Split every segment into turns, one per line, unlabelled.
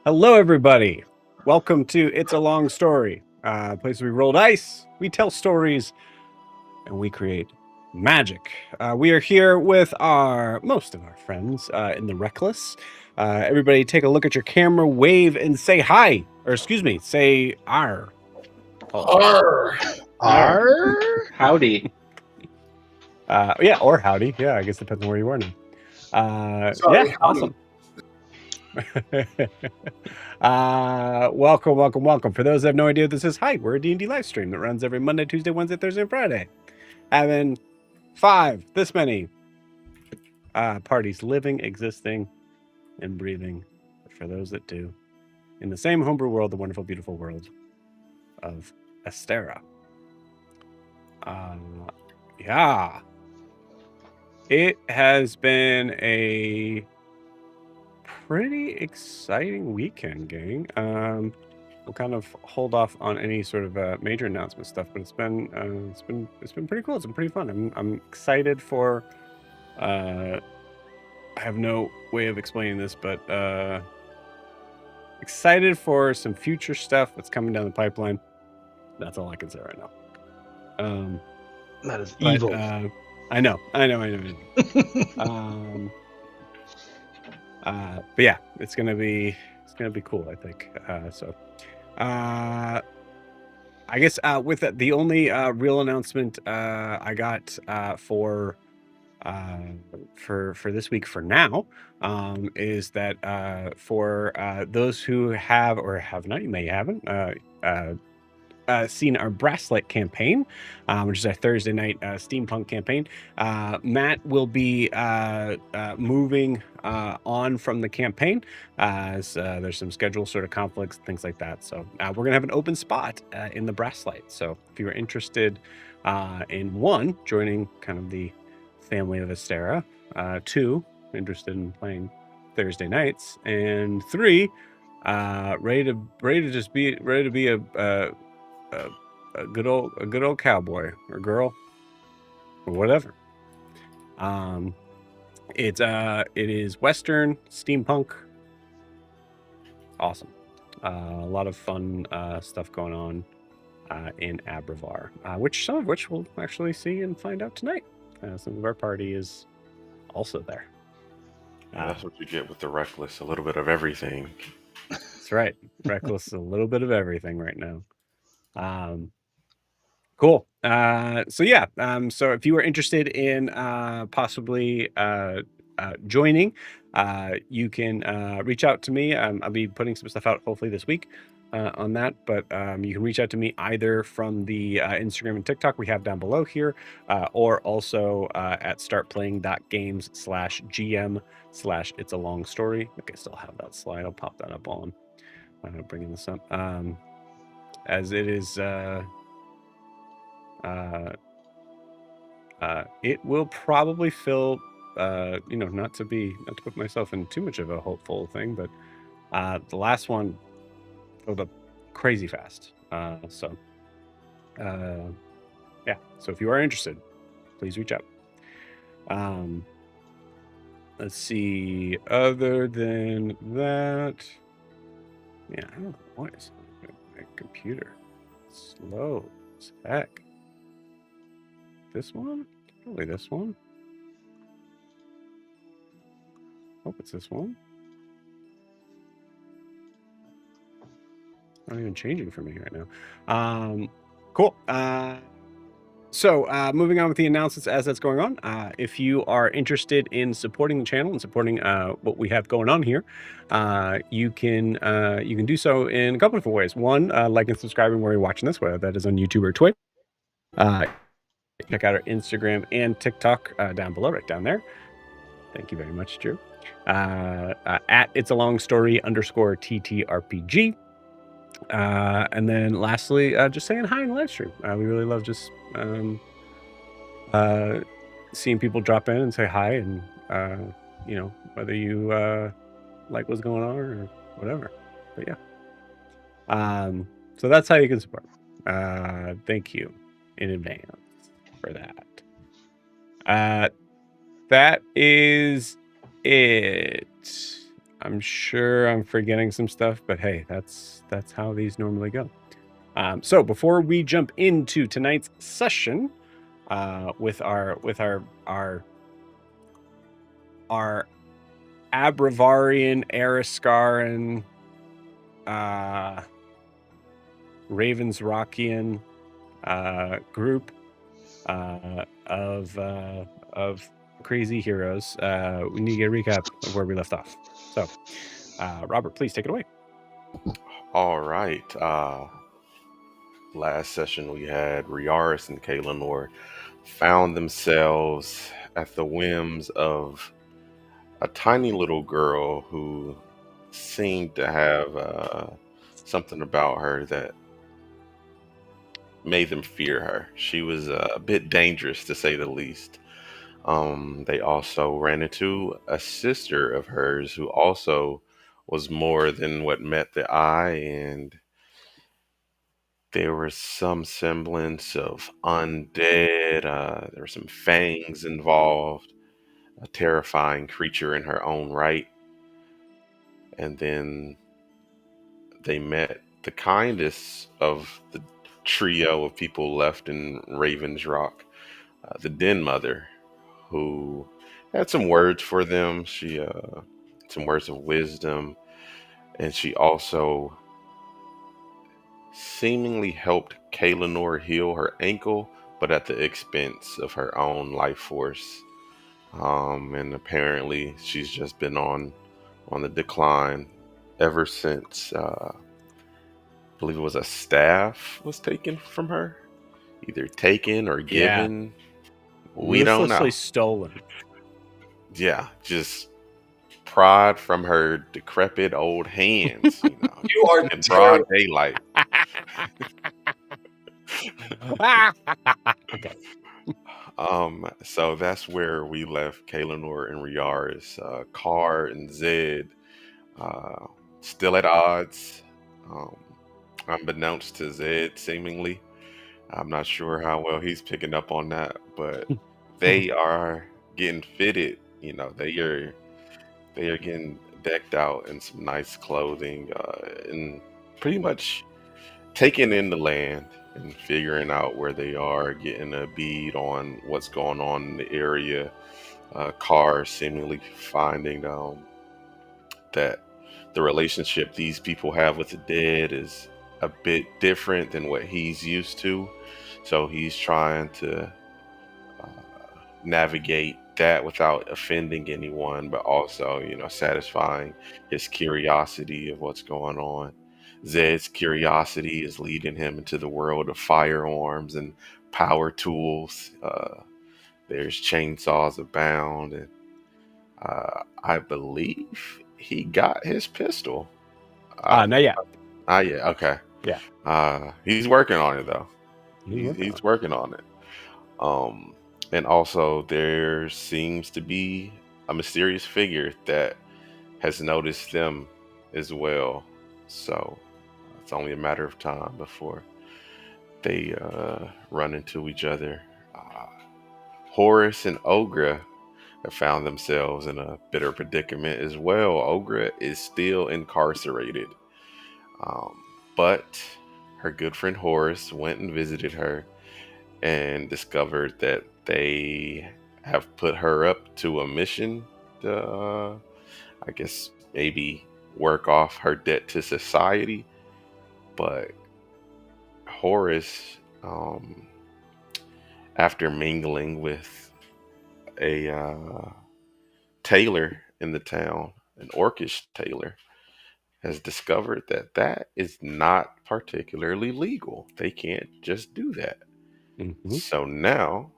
Hello, everybody. Welcome to It's a Long Story, a place where we roll dice, we tell stories, and we create magic. We are here with most of our friends in the Wreckless. Everybody take a look at your camera, wave, and say hi. Or excuse me, say R.
Howdy.
Yeah, or howdy. Yeah, I guess it depends on where you are now.
Sorry,
Yeah, awesome. Welcome. For those that have no idea what this is, hi, we're a D&D live stream that runs every Monday, Tuesday, Wednesday, Thursday, and Friday. Having this many parties living, existing, and breathing, for those that do, in the same homebrew world, the wonderful, beautiful world of Astera. Yeah. It has been a pretty exciting weekend, gang. We'll kind of hold off on any sort of major announcement stuff, but it's been pretty cool. It's been pretty fun. I'm excited for. I have no way of explaining this, but excited for some future stuff that's coming down the pipeline. That's all I can say right now.
That is evil.
I know. But yeah, it's gonna be cool, I think. I guess with the only real announcement I got for this week for now is that for those who have or have not, you may haven't seen our Brasslight campaign, which is our Thursday night steampunk campaign. Matt will be moving on from the campaign as there's some schedule sort of conflicts, things like that. So we're going to have an open spot in the Brasslight. So if you're interested in one, joining kind of the family of Astera, two, interested in playing Thursday nights, and three, ready to be a good old cowboy or girl or whatever. It is Western steampunk. Awesome. A lot of fun stuff going on in Abravar, some of which we'll actually see and find out tonight. Some of our party is also there.
Yeah, that's what you get with the Wreckless, a little bit of everything.
That's right. Wreckless, a little bit of everything right now. Cool. So if you are interested in possibly joining, you can reach out to me. I'll be putting some stuff out hopefully this week on that, but you can reach out to me either from the Instagram and TikTok we have down below here, or also at startplaying.games/GM/it's a long story. I think I still have that slide. I'll pop that up on bringing this up, as it is it will probably fill not to put myself in too much of a hopeful thing, but the last one filled up crazy fast. So if you are interested, please reach out. Let's see, other than that, I don't know what is my computer slow as heck. This one? Probably this one. Hope it's this one. Not even changing for me right now. Cool. So moving on with the announcements as that's going on. If you are interested in supporting the channel and supporting what we have going on here, you can do so in a couple of different ways. One, like and subscribing where you're watching this, whether that is on YouTube or Twitch. Check out our Instagram and TikTok down below, right down there. Thank you very much, Drew. At it's a long story _TTRPG. And then lastly, just saying hi in the live stream. We really love just seeing people drop in and say hi, and whether you like what's going on or whatever. But yeah. So that's how you can support. Thank you in advance for that. That is it. I'm sure I'm forgetting some stuff, but hey, that's how these normally go. So before we jump into tonight's session, with our Abravarian, Ariscaran, Ravens Rockian group of crazy heroes. We need to get a recap of where we left off. So, Robert, please take it away.
All right. Last session we had Riaris and Kaelinor found themselves at the whims of a tiny little girl who seemed to have something about her that made them fear her. She was a bit dangerous, to say the least. They also ran into a sister of hers who also was more than what met the eye, and there was some semblance of undead. There were some fangs involved, a terrifying creature in her own right. And then they met the kindest of the trio of people left in Raven's Rock, the Den Mother, who had some words for them. She some words of wisdom, and she also seemingly helped Kaelinor heal her ankle, but at the expense of her own life force. And apparently, she's just been on the decline ever since. I believe it was a staff was taken from her, either taken or
Yeah,
given. We don't
ruthlessly
know.
stolen.
Yeah, just prod from her decrepit old hands,
You are
in broad
terrible.
daylight.
Okay.
So that's where we left Kaelinor and Riaris. Carr and Zed uh, still at odds. Um, Unbeknownst to Zed, seemingly. I'm not sure how well he's picking up on that, but they are getting fitted. They are getting decked out in some nice clothing, and pretty much taking in the land and figuring out where they are, getting a bead on what's going on in the area. Carr seemingly finding that the relationship these people have with the dead is a bit different than what he's used to. So he's trying to uh, navigate that without offending anyone, but also, satisfying his curiosity of what's going on. Zed's curiosity is leading him into the world of firearms and power tools. There's chainsaws abound, and I believe he got his pistol.
No, yeah.
Yeah, okay.
Yeah.
He's working on it though.
He's
He's working on it. Um, and also there seems to be a mysterious figure that has noticed them as well. So it's only a matter of time before they run into each other. Uh, Horus and Ogra have found themselves in a bitter predicament as well. Ogra is still incarcerated. Um, but her good friend Horace went and visited her and discovered that they have put her up to a mission to, I guess, maybe work off her debt to society. But Horace, after mingling with a tailor in the town, an orcish tailor, has discovered that that is not particularly legal. They can't just do that.
Mm-hmm.
So now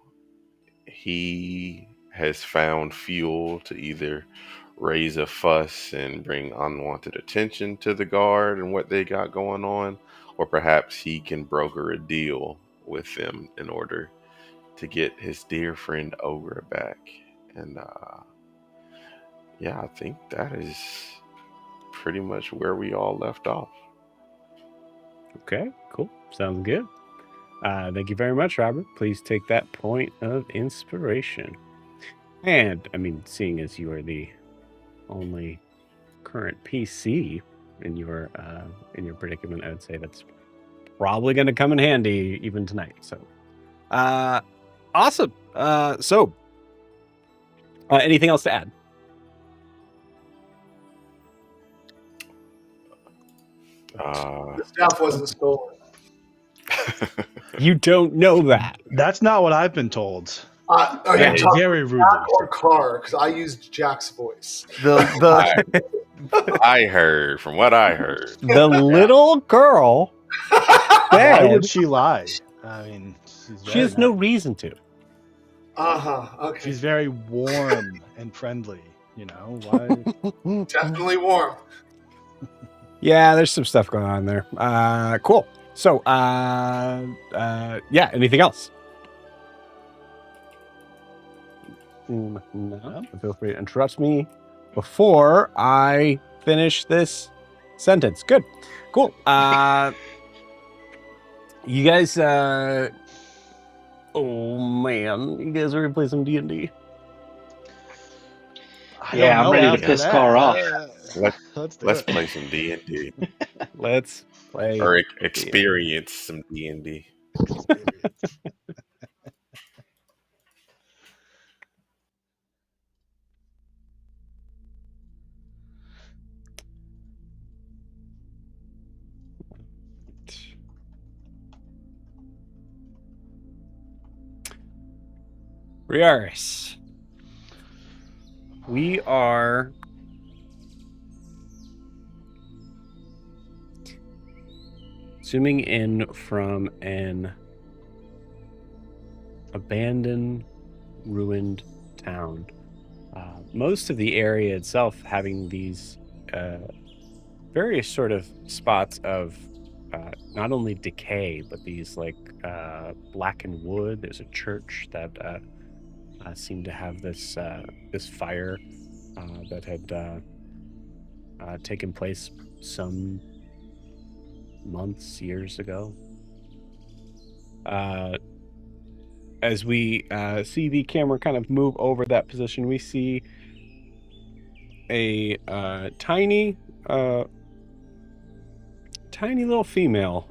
he has found fuel to either raise a fuss and bring unwanted attention to the guard and what they got going on, or perhaps he can broker a deal with them in order to get his dear friend Ogre back. And yeah, I think that is pretty much where we all left off.
Okay, cool. Sounds good. Thank you very much, Robert. Please take that point of inspiration. And I mean, seeing as you are the only current PC in your predicament, I would say that's probably going to come in handy even tonight. So, Awesome. So, anything else to add?
The staff wasn't stolen.
You don't know that.
That's not what I've been told.
Are
Yeah,
you talking
Very rudely.
Jack or Car? Because I used Jack's voice.
The
I heard from what I heard.
the little girl
Why
said
would she lie? I mean,
she has no reason to.
Okay.
She's very warm and friendly. You know why?
Definitely warm.
Yeah, there's some stuff going on there. Cool. So, yeah. Anything else? No. Feel free to interrupt me before I finish this sentence. Good. Cool. You guys. Oh man, you guys ready to play some D&D?
Yeah, I'm ready to piss Car off.
Let's play some D&D.
Let's play
Or experience some D&D.
Riaris. We are zooming in from an abandoned, ruined town. Most of the area itself having these various sort of spots of not only decay, but these like blackened wood. There's a church that seemed to have this this fire that had taken place some months, years ago. As we see the camera kind of move over that position, we see a tiny little female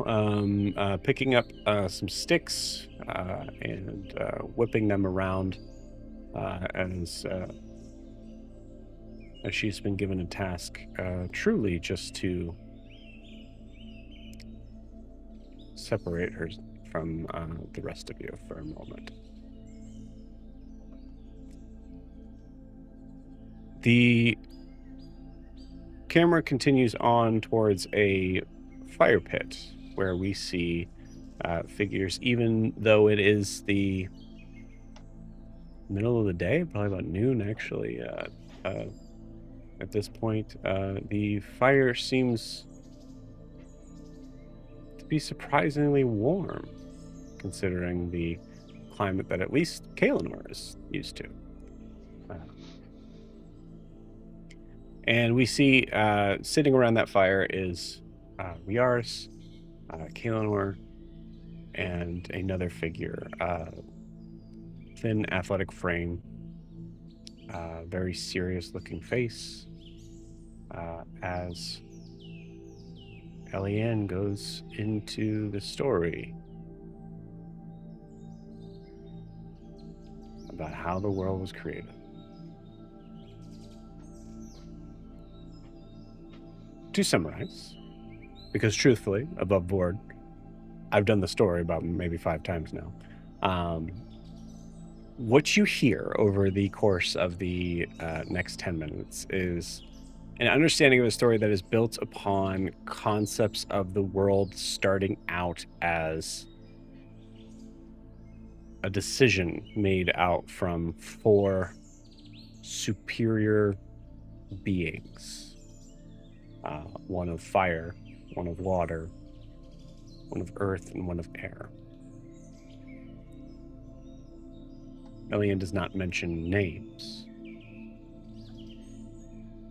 picking up some sticks and whipping them around as she's been given a task, truly just to separate her from the rest of you for a moment. The camera continues on towards a fire pit where we see figures, even though it is the middle of the day, probably about noon actually. At this point, the fire seems to be surprisingly warm, considering the climate that at least Kaelinor is used to. And we see sitting around that fire is Riaris, Kaelinor, and another figure, thin, athletic frame, very serious-looking face, as Eliane goes into the story about how the world was created. To summarize, because truthfully, above board, I've done the story about maybe 5 times now. What you hear over the course of the next 10 minutes is an understanding of a story that is built upon concepts of the world starting out as a decision made out from 4 superior beings. One of fire, one of water, one of earth, and one of air. Eliane does not mention names,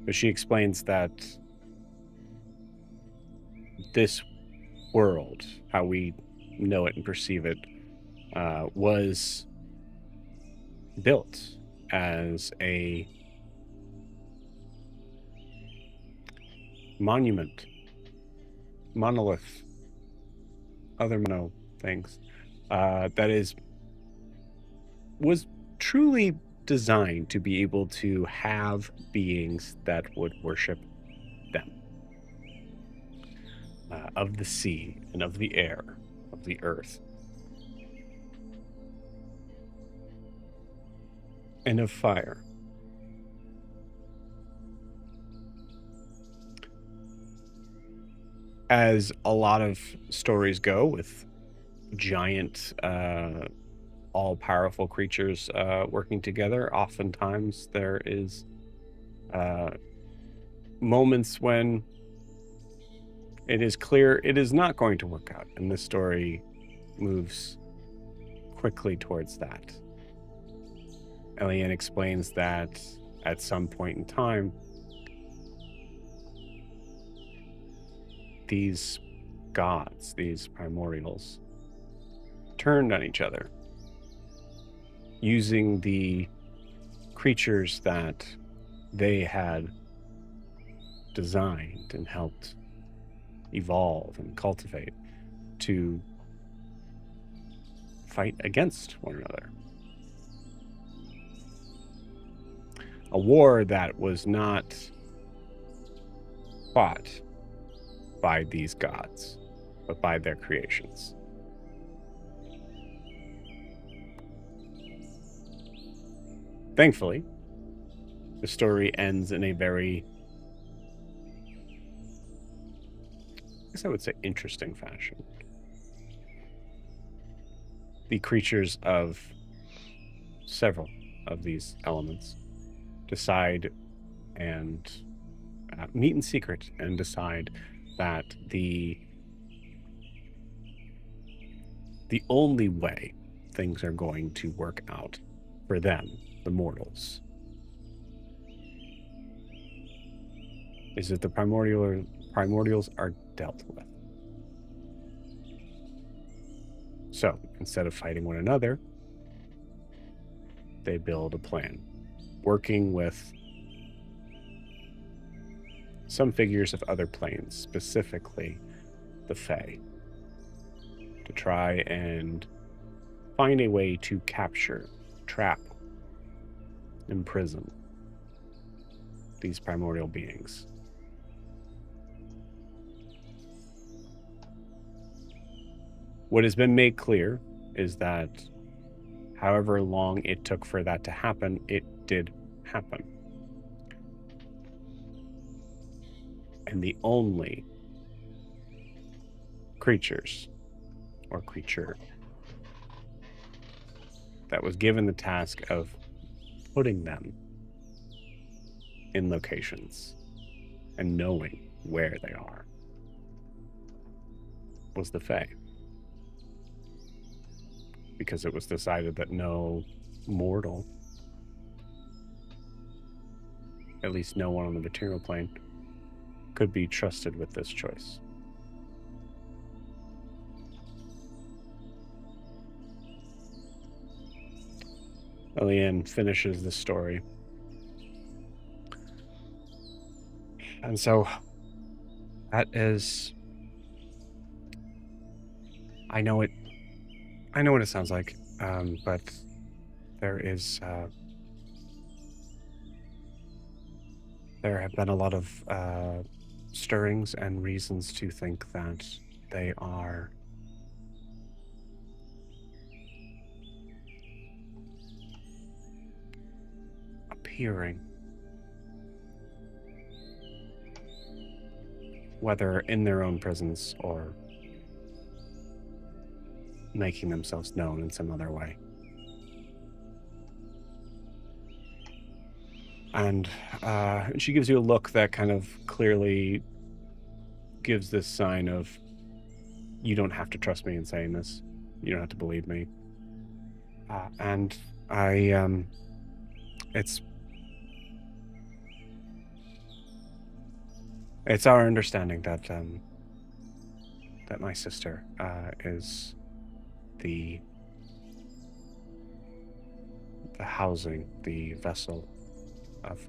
but she explains that this world, how we know it and perceive it, was built as a monument, monolith, other things that is was truly designed to be able to have beings that would worship them. Of the sea and of the air, of the earth, and of fire. As a lot of stories go with giant, all-powerful creatures working together, oftentimes there is moments when it is clear it is not going to work out, and this story moves quickly towards that. Eliane explains that at some point in time, these gods, these primordials, turned on each other, using the creatures that they had designed and helped evolve and cultivate to fight against one another. A war that was not fought by these gods, but by their creations. Thankfully, the story ends in a very, I guess I would say, interesting fashion. The creatures of several of these elements decide and meet in secret and decide that the only way things are going to work out for them, the mortals, is that the primordials are dealt with. So, instead of fighting one another, they build a plan, working with some figures of other planes, specifically the Fae, to try and find a way to capture, trap, imprison these primordial beings. What has been made clear is that however long it took for that to happen, it did happen. And the only creatures or creature that was given the task of putting them in locations and knowing where they are was the Fae. Because it was decided that no mortal, at least no one on the material plane, could be trusted with this choice. Eliane finishes the story. And so that is, I know what it sounds like, but there have been a lot of stirrings and reasons to think that they are appearing, whether in their own prisons or making themselves known in some other way. And she gives you a look that kind of clearly gives this sign of, you don't have to trust me in saying this. You don't have to believe me. And it's our understanding that that my sister is the housing, the vessel of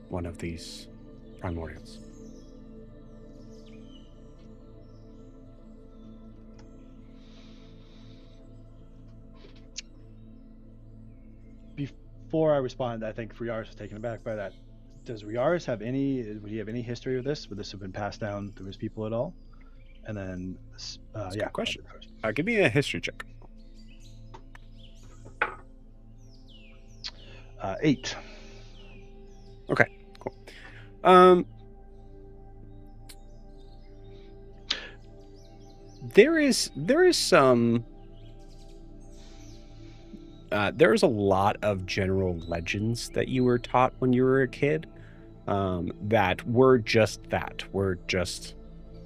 one of these primordials.
before I respond, I think Riaris was taken aback by that. Does Riaris have any? Would he have any history of this? Would this have been passed down through his people at all? And then,
That's a
yeah.
good question. Give me a history check.
8.
Okay, cool. There is some. There's a lot of general legends that you were taught when you were a kid that were just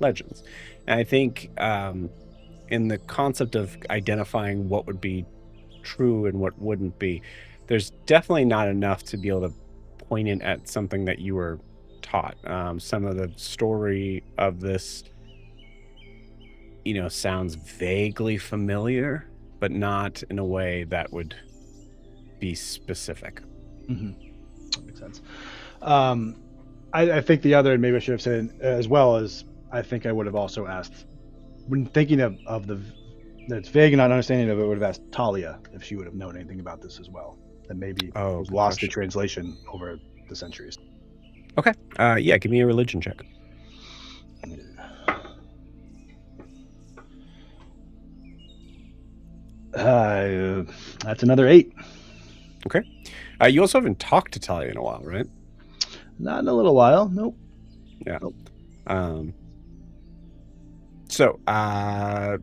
legends. And I think in the concept of identifying what would be true and what wouldn't be, there's definitely not enough to be able to point it at something that you were taught. Some of the story of this, sounds vaguely familiar, but not in a way that would be specific.
Mm-hmm. That makes sense. I think the other, and maybe I should have said as well, as I think I would have also asked, when thinking of that's vague and not understanding of it, would have asked Talia if she would have known anything about this as well. That maybe was lost in translation over the centuries.
Okay. Yeah, give me a religion check.
That's another 8.
Okay. You also haven't talked to Talia in a while, right?
Not in a little while. Nope.
Yeah.
Nope.
So, as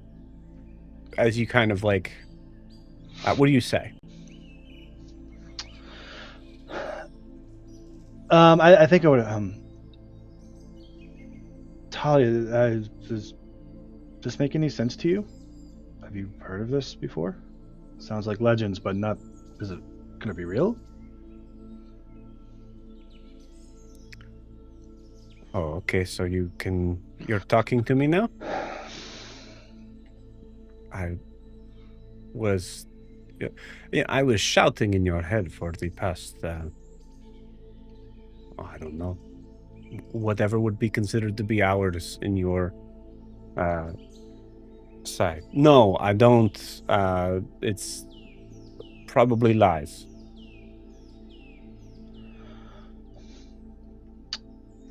you kind of like, what do you say?
I think I would. Talia, does this make any sense to you? Have you heard of this before? Sounds like legends, but not. Is it going to be real?
Oh, okay. So you're talking to me now? I was shouting in your head for the past, I don't know, whatever would be considered to be hours in your side. No, I don't. It's probably lies.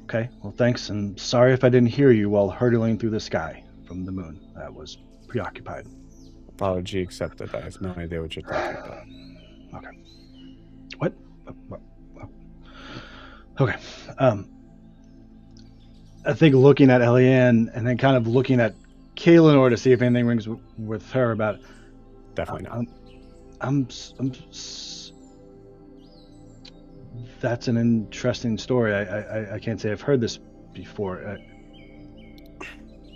Okay, well, thanks, and sorry if I didn't hear you while hurtling through the sky from the moon. I was preoccupied.
Apology accepted. I have no idea what you're talking about.
Okay. What? Okay. I think looking at Eliane and then kind of looking at Kaelinor to see if anything rings with her about.
Definitely not.
That's an interesting story. I can't say I've heard this before.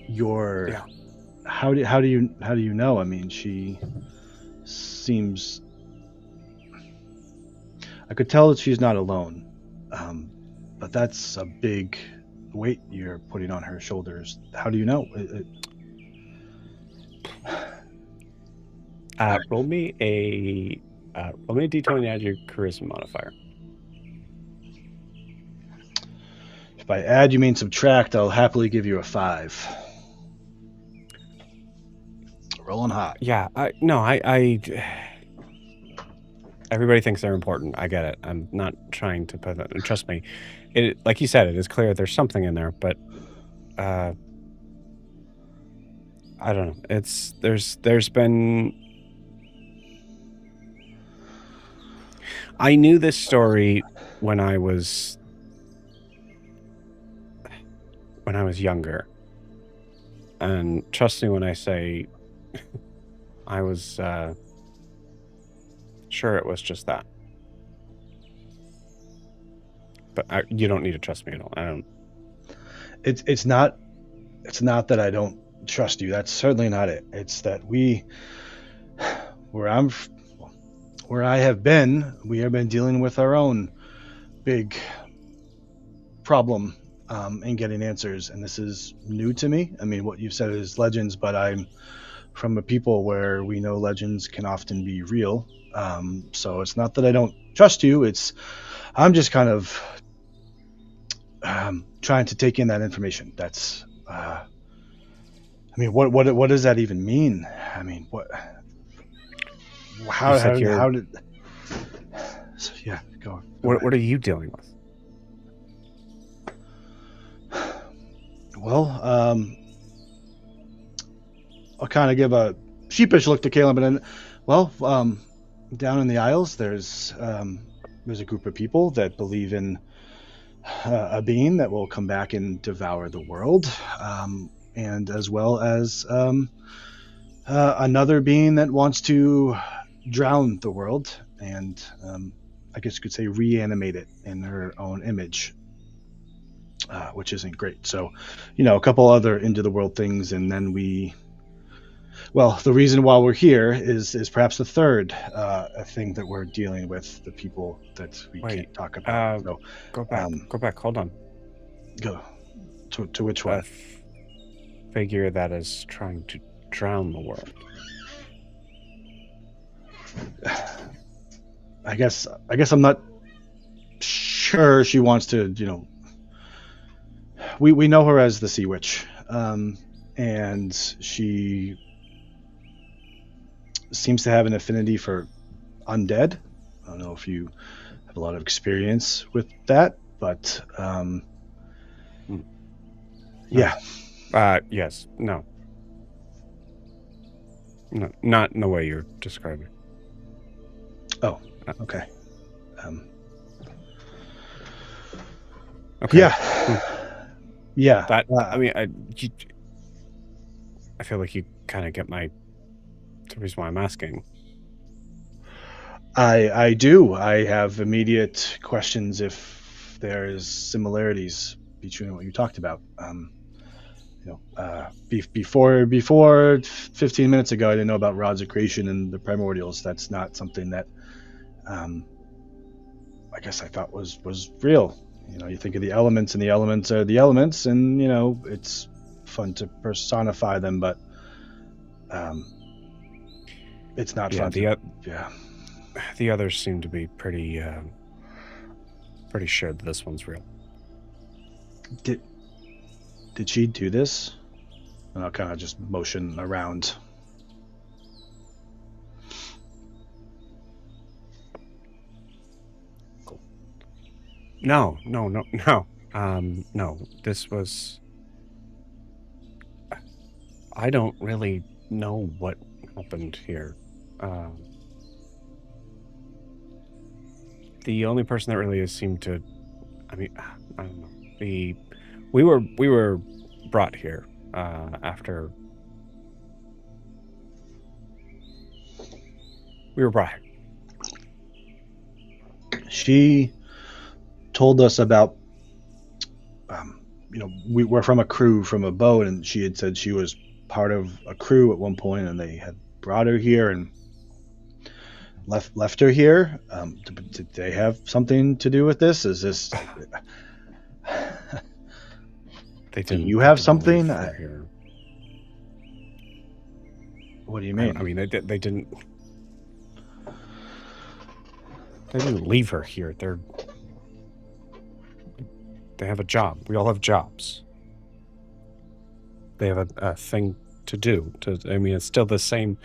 Yeah.
How do you know? I mean, she seems. I could tell that she's not alone, but that's a big weight you're putting on her shoulders. How do you know?
Roll me a d20 and add your charisma modifier.
If by add you mean subtract, I'll happily give you a 5. Rolling hot.
Yeah, everybody thinks they're important. I get it. I'm not trying to put that. Trust me, it, like you said, it is clear there's something in there, but I don't know. There's been. I knew this story when I was younger, and trust me when I say I was sure it was just that. But you don't need to trust me at all. I don't.
It's not that I don't trust you. That's certainly not it. It's that where I have been, we have been dealing with our own big problem in getting answers, and this is new to me. I mean, what you've said is legends, but I'm from a people where we know legends can often be real. So it's not that I don't trust you. I'm just kind of trying to take in that information. That's, I mean, what does that even mean? I mean, what? How did? So, yeah, go.
What are you dealing with?
Well, I'll kind of give a sheepish look to Caleb, and then, down in the Isles, there's a group of people that believe in a being that will come back and devour the world, and as well as another being that wants to drown the world and, I guess you could say, reanimate it in her own image, which isn't great. So, a couple other into the world things, and then the reason why we're here is perhaps the third thing that we're dealing with, the people that we can't talk about. So
go back. Hold on.
Go to which one?
Figure that is trying to drown the world.
I guess I'm not sure she wants to. We know her as the Sea Witch, and she seems to have an affinity for undead. I don't know if you have a lot of experience with that, but yeah.
Yes. No. No, not in the way you're describing.
Oh, okay.
Okay.
Yeah. Yeah.
That I feel like you kind of get the reason why I'm asking.
I do. I have immediate questions if there's similarities between what you talked about. Before 15 minutes ago, I didn't know about rods of creation and the primordials. That's not something that I guess I thought was real. You think of the elements, and the elements are the elements, and it's fun to personify them, but it's not fun.
The others seem to be pretty sure that this one's real.
Did she do this? And I'll kind of just motion around.
No. No. This was. I don't really know what happened here. The only person that really seemed to, I don't know. We were brought here after. We were brought here.
She told us about, we're from a crew from a boat, and she had said she was part of a crew at one point, and they had brought her here and left her here. Did they have something to do with this? Is this? Do you have something? What do you mean?
I mean, they didn't. They didn't leave her here. They have a job. We all have jobs. They have a thing to do. It's still the same.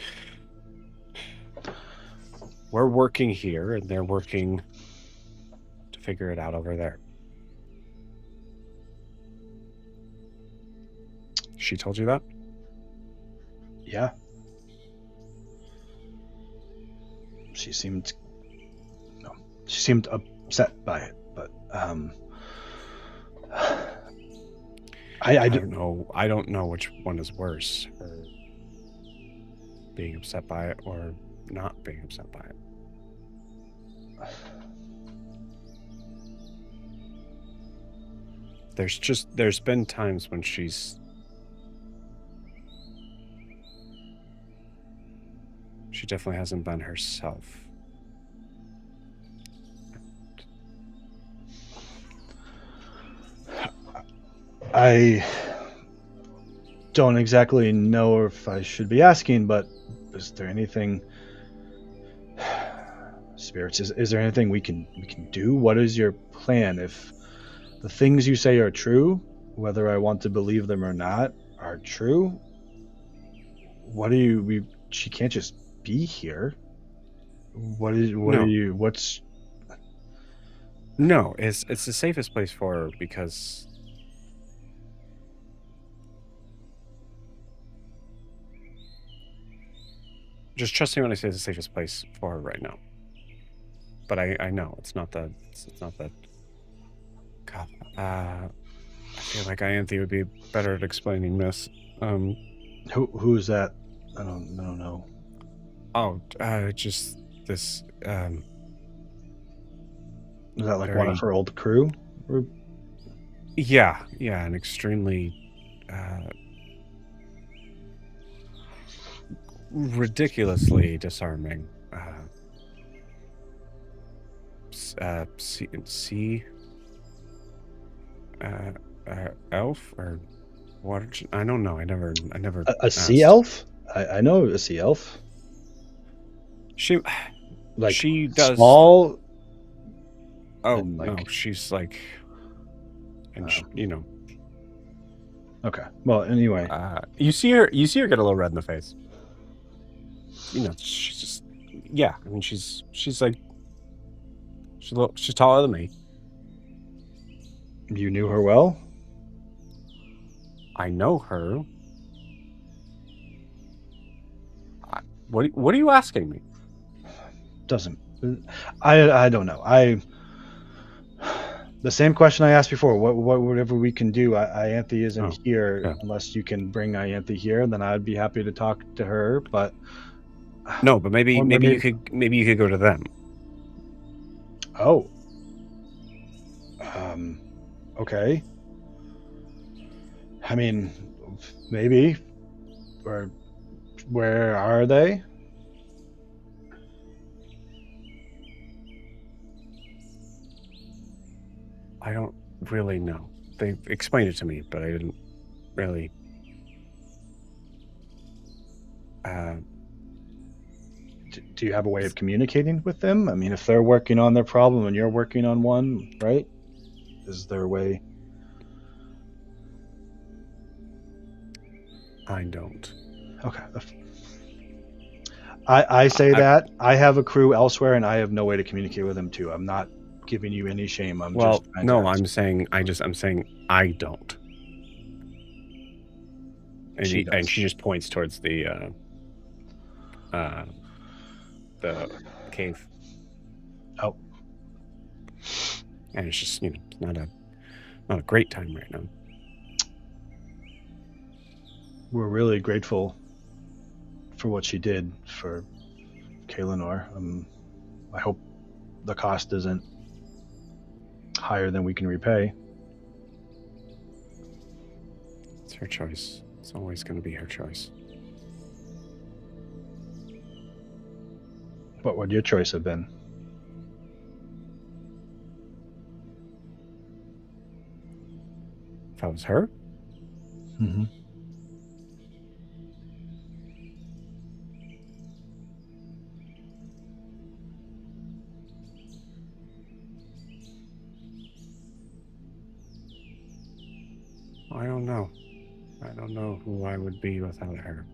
We're working here, and they're working to figure it out over there. She told you that?
Yeah. She seemed upset by it, but I
don't know. I don't know which one is worse, her being upset by it or not being upset by it. There's been times when she definitely hasn't been herself.
I don't exactly know if I should be asking, but is there anything, spirits? Is there anything we can do? What is your plan? If the things you say are true, whether I want to believe them or not, are true, she can't just be here. What's
No, it's the safest place for her because just trust me when I say it's the safest place for her right now. But I know it's not that. It's not that. God, I feel like Ianthe would be better at explaining this.
Who's that? I don't know.
Oh, just this.
Is that like one of her old crew?
Yeah, an extremely ridiculously disarming elf or what? I don't know. I never.
A sea elf? I know a sea elf.
She does
small.
Oh no, she's like, and
Okay. Well, anyway,
you see her get a little red in the face. She's just, yeah. I mean, she's like, she's taller than me.
You knew her well?
I know her. What are you asking me?
Doesn't. I don't know. The same question I asked before. Whatever we can do. Ianthe isn't here unless you can bring Ianthe here. Then I'd be happy to talk to her. But
no. But maybe you could go to them.
Oh. Okay. I mean, maybe. Or where are they?
I don't really know. They explained it to me, but I didn't really.
Do you have a way of communicating with them? I mean, if they're working on their problem and you're working on one, right? Is there a way?
I don't.
Okay. I say that I have a crew elsewhere and I have no way to communicate with them too. I'm not giving you any shame. I'm
saying I don't. And she just points towards the cave.
Oh.
And it's just, not a great time right now.
We're really grateful for what she did for Kaelinor. I hope the cost isn't higher than we can repay.
It's her choice. It's always going to be her choice.
What would your choice have been?
If I was her?
Mm-hmm.
I don't know. I don't know who I would be without her.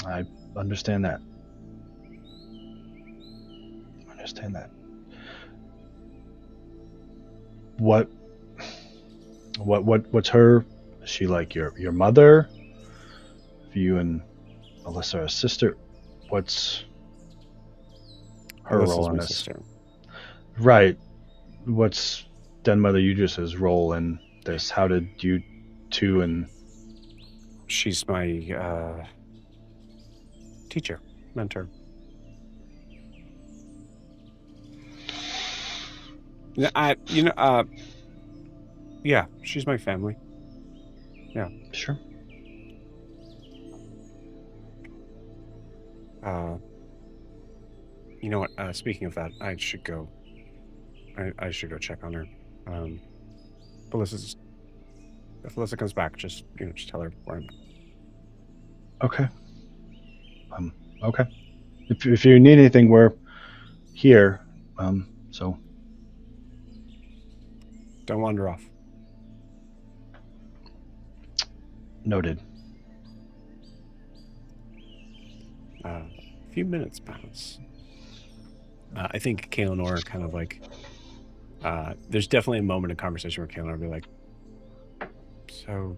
I understand that. What's her? Is she like your mother? If you and Alyssa are a sister, what's her role in this?
Sister.
Right. What's Den Mother Udris's role in this? How did you two and...
She's my teacher, mentor. Yeah, she's my family. Yeah.
Sure.
You know what? Speaking of that, I should go. I should go check on her. If Alyssa comes back, just tell her where I'm.
Okay. Okay. If you need anything, we're here. So.
Don't wander off. A few minutes pass. I think Kaelinor kind of like, there's definitely a moment in conversation where Kaelinor will be like, so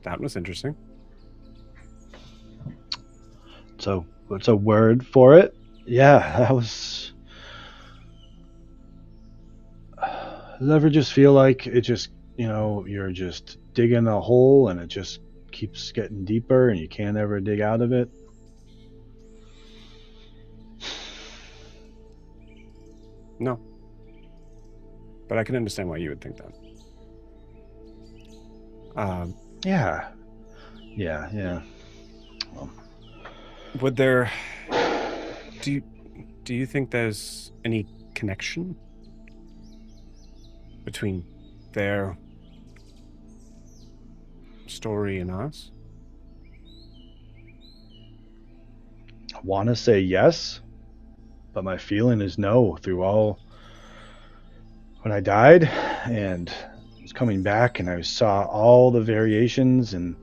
that was interesting.
So what's a word for it? Yeah, that was. Does it ever just feel like it just, you're just digging a hole and it just keeps getting deeper and you can't ever dig out of it?
No. But I can understand why you would think that.
Yeah. Well,
would there... Do you think there's any connection between their story and us?
I want to say yes, but my feeling is no. Through all, when I died and was coming back and I saw all the variations and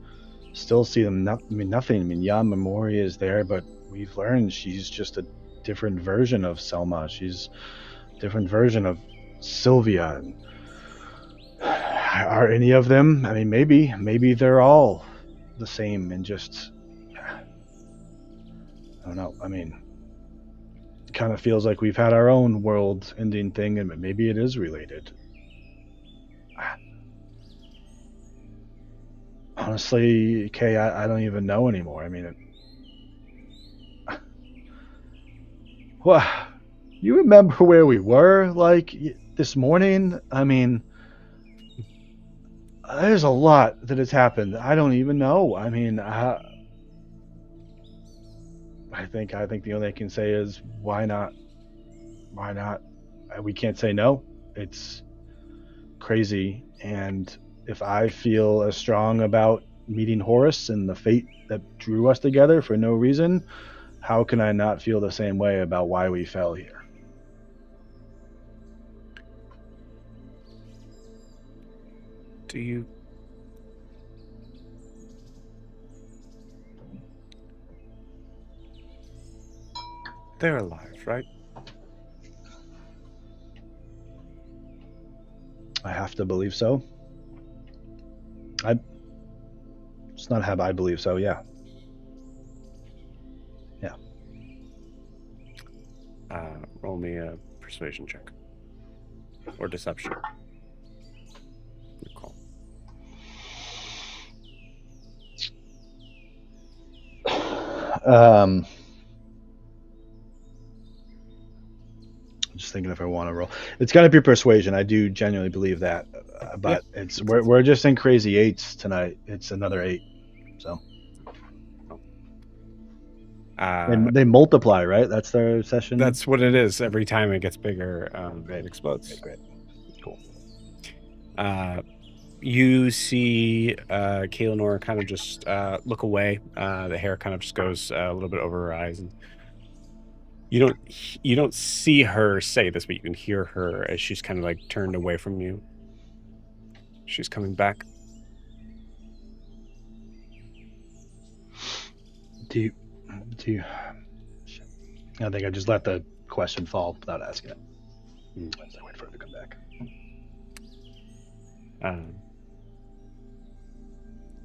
still see them, nothing. I mean, Jan Memoria is there, but we've learned she's just a different version of Selma. She's a different version of Sylvia. Are any of them? I mean, maybe they're all the same and just, I don't know. I mean, it kind of feels like we've had our own world-ending thing, and maybe it is related. Honestly, Kay, I don't even know anymore. I mean, well, you remember where we were, like, this morning? I mean, there's a lot that has happened. I don't even know. I mean, I think the only thing I can say is, why not? Why not? We can't say no. It's crazy. And if I feel as strong about meeting Horus and the fate that drew us together for no reason, how can I not feel the same way about why we fell here?
Do you... They're alive, right?
I have to believe so. It's not have I believe so, yeah. Yeah.
Roll me a persuasion check. Or deception. Good call.
Just thinking if I want to roll. It's got to be persuasion. I do genuinely believe that, but it's we're just in crazy eights tonight. It's another 8, so. And they multiply, right? That's their session.
That's what it is. Every time it gets bigger, it explodes.
Okay, great. Cool.
You see Kaelinor kind of just look away. The hair kind of just goes a little bit over her eyes, and you don't see her say this, but you can hear her as she's kind of like turned away from you. She's coming back.
Do you? I think I just let the question fall without asking it. As I wait for her to come back.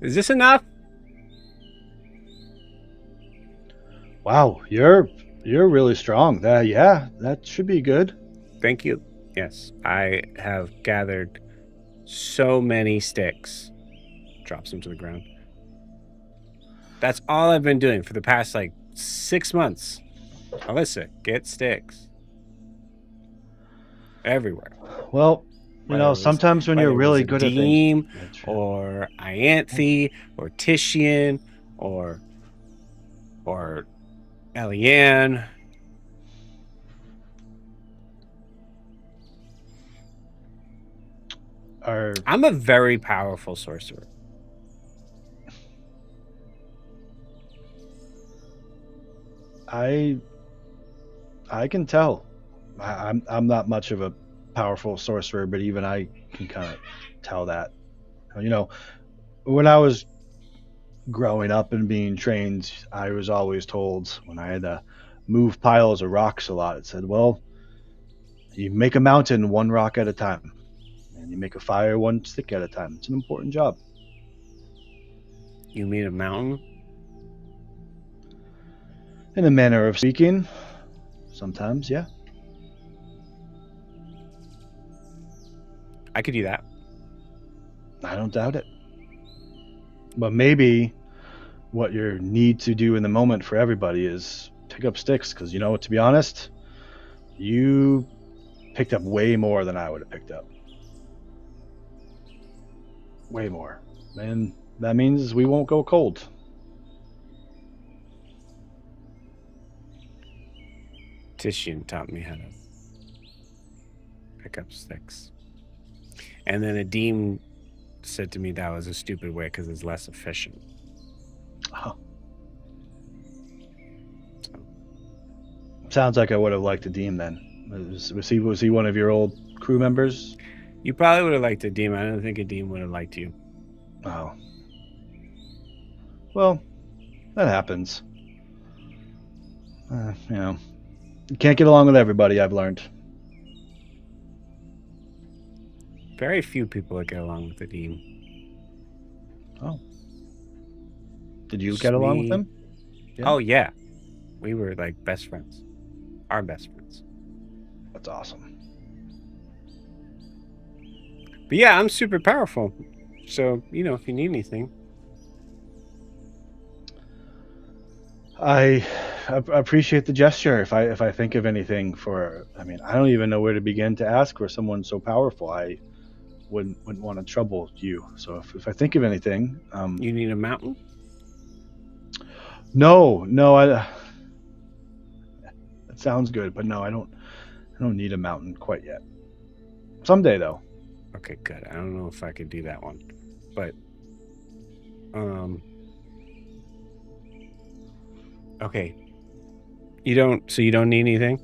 Is this enough?
Wow, you're really strong. That should be good.
Thank you. Yes, I have gathered so many sticks. Drops them to the ground. That's all I've been doing for the past 6 months. Alyssa, get sticks. Everywhere.
Well, sometimes when you're really good at things.
Or Ianthe, or Titian, or Eliane. I'm a very powerful sorcerer.
I can tell. I'm not much of a powerful sorcerer, but even I can kind of tell that. When I was growing up and being trained, I was always told when I had to move piles of rocks a lot, it said, well, you make a mountain one rock at a time, and you make a fire one stick at a time. It's an important job.
You mean a mountain?
In a manner of speaking, sometimes, yeah.
I could do that.
I don't doubt it. But maybe what you need to do in the moment for everybody is pick up sticks, because, to be honest, you picked up way more than I would have picked up. Way more. And that means we won't go cold.
Titian taught me how to pick up sticks. And then Adim said to me that was a stupid way because it's less efficient.
Oh. So. Sounds like I would have liked Adim then. Was he one of your old crew members?
You probably would have liked Adim. I don't think Adim would have liked you.
Oh. Well, that happens. You can't get along with everybody, I've learned.
Very few people that get along with Adim.
Oh. Did you get along with him?
Yeah. Oh, yeah. We were like best friends. Our best friends.
That's awesome.
But yeah, I'm super powerful. So, if you need anything.
I appreciate the gesture. If I think of anything I don't even know where to begin to ask for someone so powerful. I wouldn't want to trouble you. So if I think of anything,
you need a mountain?
No, that sounds good, but no, I don't need a mountain quite yet. Someday though.
Okay, good. I don't know if I could do that one, but okay. You don't need anything?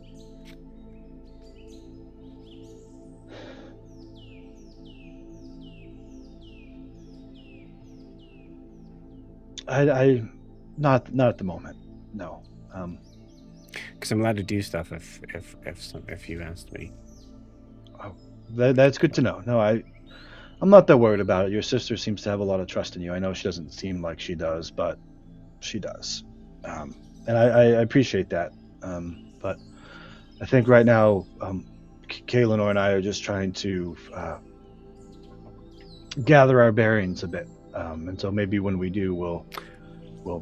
I not at the moment. No.
Because I'm allowed to do stuff if you asked me.
Oh, that's good to know. No, I'm not that worried about it. Your sister seems to have a lot of trust in you. I know she doesn't seem like she does, but she does. And I appreciate that. But I think right now, Kaelinor and I are just trying to gather our bearings a bit. And so maybe when we do, we'll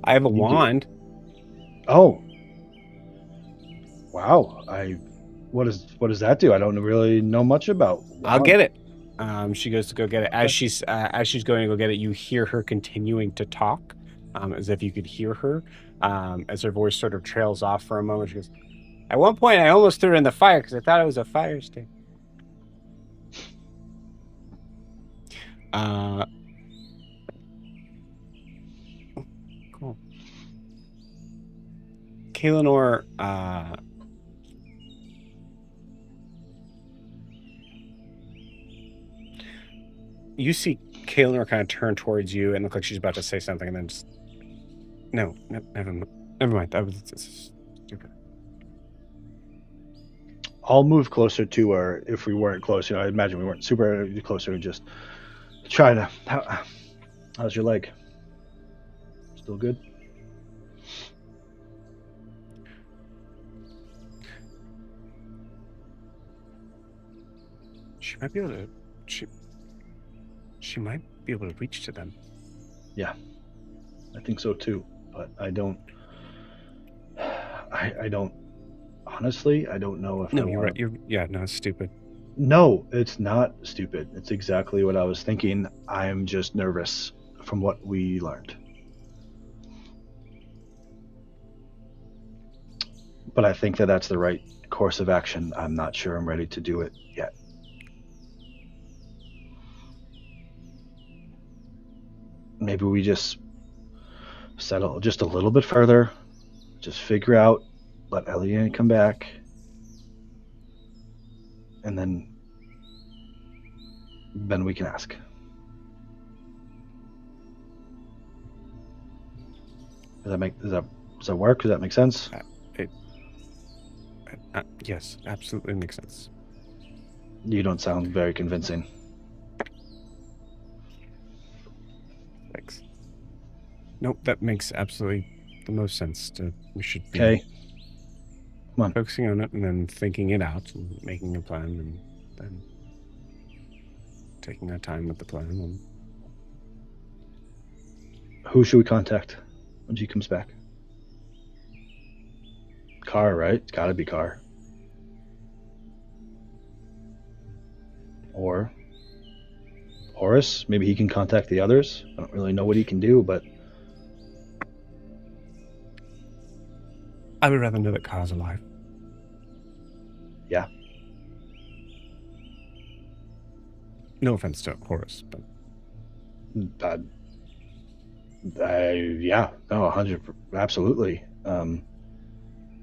I have a wand.
Oh. Wow. What does that do? I don't really know much about wands.
I'll get it. She goes to go get it. As she's going to go get it, you hear her continuing to talk, as if you could hear her. As her voice sort of trails off for a moment, she goes, "At one point, I almost threw it in the fire because I thought it was a fire stick." Cool. Kaelinor, you see Kaelinor kind of turn towards you and look like she's about to say something, and then just no, never mind. That was stupid.
I'll move closer to her if we weren't close. I imagine we weren't super closer. Just try to. How's your leg? Still good?
She might be able to. She might be able to reach to them.
Yeah, I think so too. But I don't. I don't. Honestly, I don't know if.
No, you're right. No, it's stupid.
No, it's not stupid. It's exactly what I was thinking. I'm just nervous from what we learned. But I think that that's the right course of action. I'm not sure I'm ready to do it yet. Maybe we just settle just a little bit further. Just figure out, let Eliane come back. And then we can ask. Does that work? Does that make sense?
Yes, absolutely makes sense.
You don't sound very convincing.
Thanks. Nope, that makes absolutely the most sense. We should be
Okay. Come on.
focusing on it and then thinking it out and making a plan and then taking our time with the plan. And
Who should we contact when she comes back? Carr, right? It's got to be Carr. Or Horace. Maybe he can contact the others. I don't really know what he can do, but
I would rather know that Carr's alive.
Yeah.
No offense to Horace, but
yeah, no, 100, absolutely.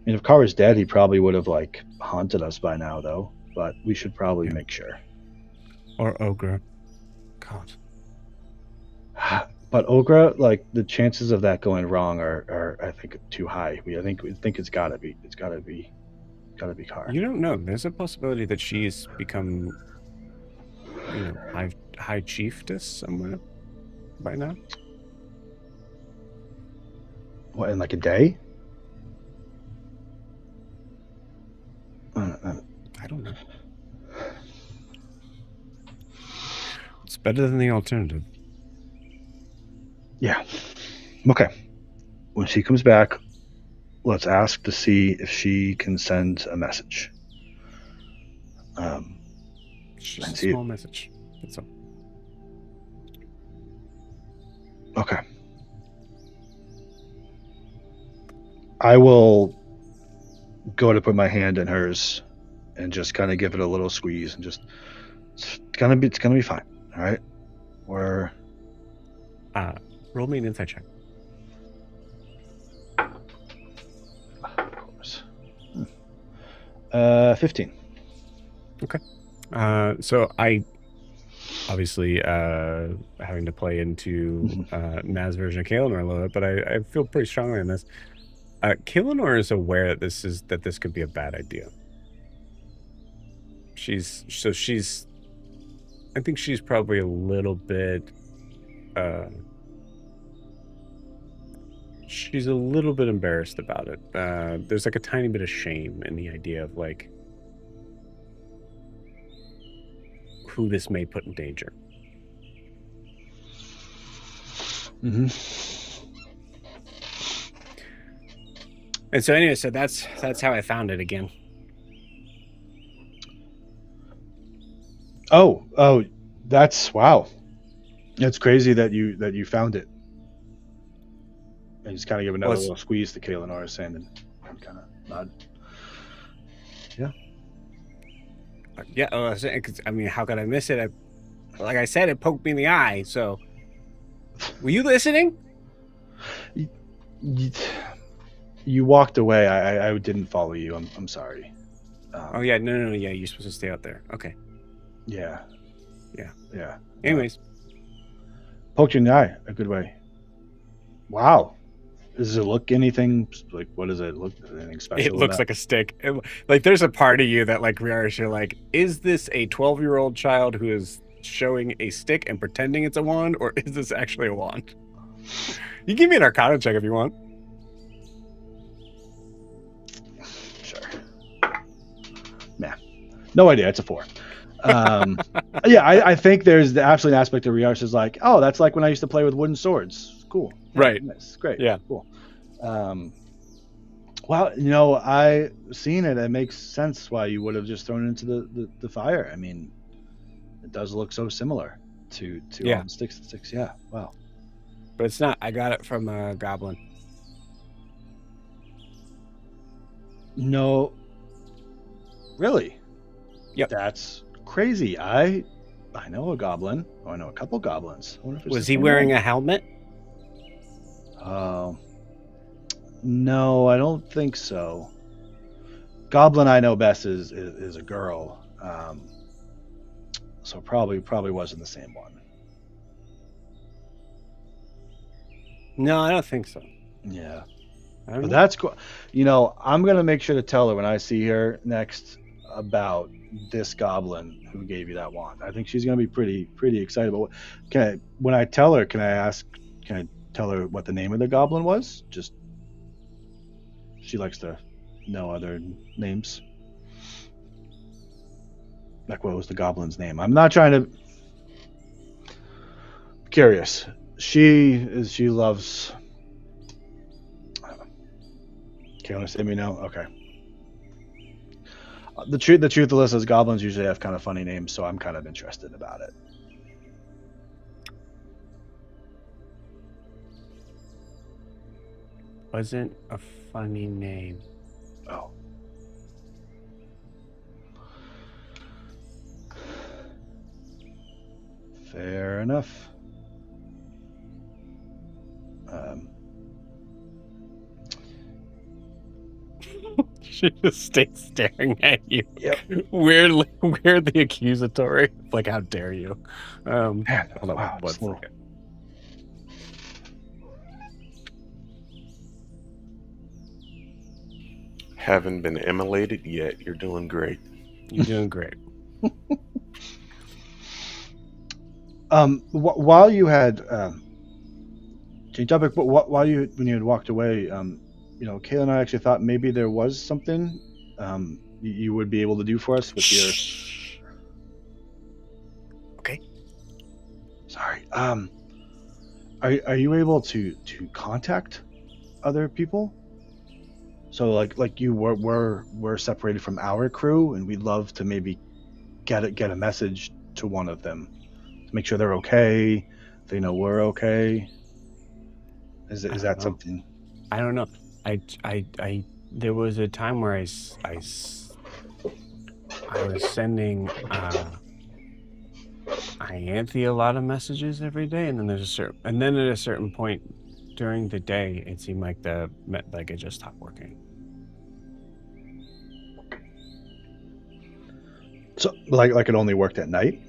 If Carr is dead, he probably would have haunted us by now, though. But we should probably make sure.
Or Ogre. God.
But Ogre, the chances of that going wrong are I think too high. We think it's gotta be Carr.
You don't know. There's a possibility that she's become, high chiefess somewhere by now.
What, in a day?
I don't know. It's better than the alternative.
Yeah. Okay. When she comes back, let's ask to see if she can send a message.
Just a small message. That's all.
Okay. I will go to put my hand in hers and just kind of give it a little squeeze and just it's gonna be fine. All right. We're
roll me an insight check.
Of course. 15.
Okay. So I obviously having to play into Naz's version of Kaelinor a little bit, but I feel pretty strongly on this. Kaelinor is aware that this could be a bad idea. I think she's probably a little bit she's a little bit embarrassed about it. There's a tiny bit of shame in the idea of who this may put in danger.
Mm-hmm.
And so anyway, that's how I found it again.
Oh, that's wow. It's crazy that you found it. And just kind of give another little squeeze to Kaelinor's hand and kind of nod. Yeah.
Yeah. I mean, how could I miss it? Like I said, it poked me in the eye. So, were you listening?
You walked away. I didn't follow you. I'm sorry.
Oh yeah, no. Yeah, you're supposed to stay out there. Okay.
Yeah.
Anyways,
poked you in the eye. A good way. Wow. Does it look anything what does it look? Anything special?
It looks like a stick. There's a part of you that Riarish, you're like, is this a 12-year-old child who is showing a stick and pretending it's a wand, or is this actually a wand? You give me an Arcana check if you want.
Sure. Nah. No idea. It's a 4. Yeah, I think there's the absolute aspect of Riarish is oh, that's like when I used to play with wooden swords. Cool.
Right.
Nice. Great.
Yeah.
Cool. Well, I seen it. It makes sense why you would have just thrown it into the fire. I mean, it does look so similar to all the sticks. Yeah. Wow.
But it's not. I got it from a goblin.
No. Really?
Yep.
That's crazy. I know a goblin. I know a couple goblins.
Was he wearing a helmet?
No, I don't think so. Goblin I know best is a girl. So probably wasn't the same one.
No, I don't think so.
Yeah.
I don't
But
know.
that's cool. You know, I'm gonna make sure to tell her when I see her next about this goblin who gave you that wand. I think she's gonna be pretty excited. But when I tell her, can I tell her what the name of the goblin was? Just she likes to know other names. Like, what was the goblin's name? I'm not trying to. Curious. She loves. Okay, want to say me no? Okay. The truth of the list is goblins usually have kind of funny names, so I'm kind of interested about it.
Wasn't a funny name.
Oh. Fair enough.
She just stays staring at you.
Yep.
Weirdly accusatory. Like, how dare you?
Man,
Hold on
wow,
one
it's a little.
second.
Haven't been immolated yet. You're doing great.
You're doing great.
While you had change topic, but while when you had walked away, you know, Kayla and I actually thought maybe there was something you would be able to do for us with your.
Okay.
Sorry. Are you able to contact other people? So like you we're separated from our crew, and we'd love to maybe get a message to one of them to make sure they're okay. They know we're okay. Is that something?
I don't know. I there was a time where I was sending Ianthe a lot of messages every day, and then at a certain point during the day, it seemed like it just stopped working.
So like it only worked at night,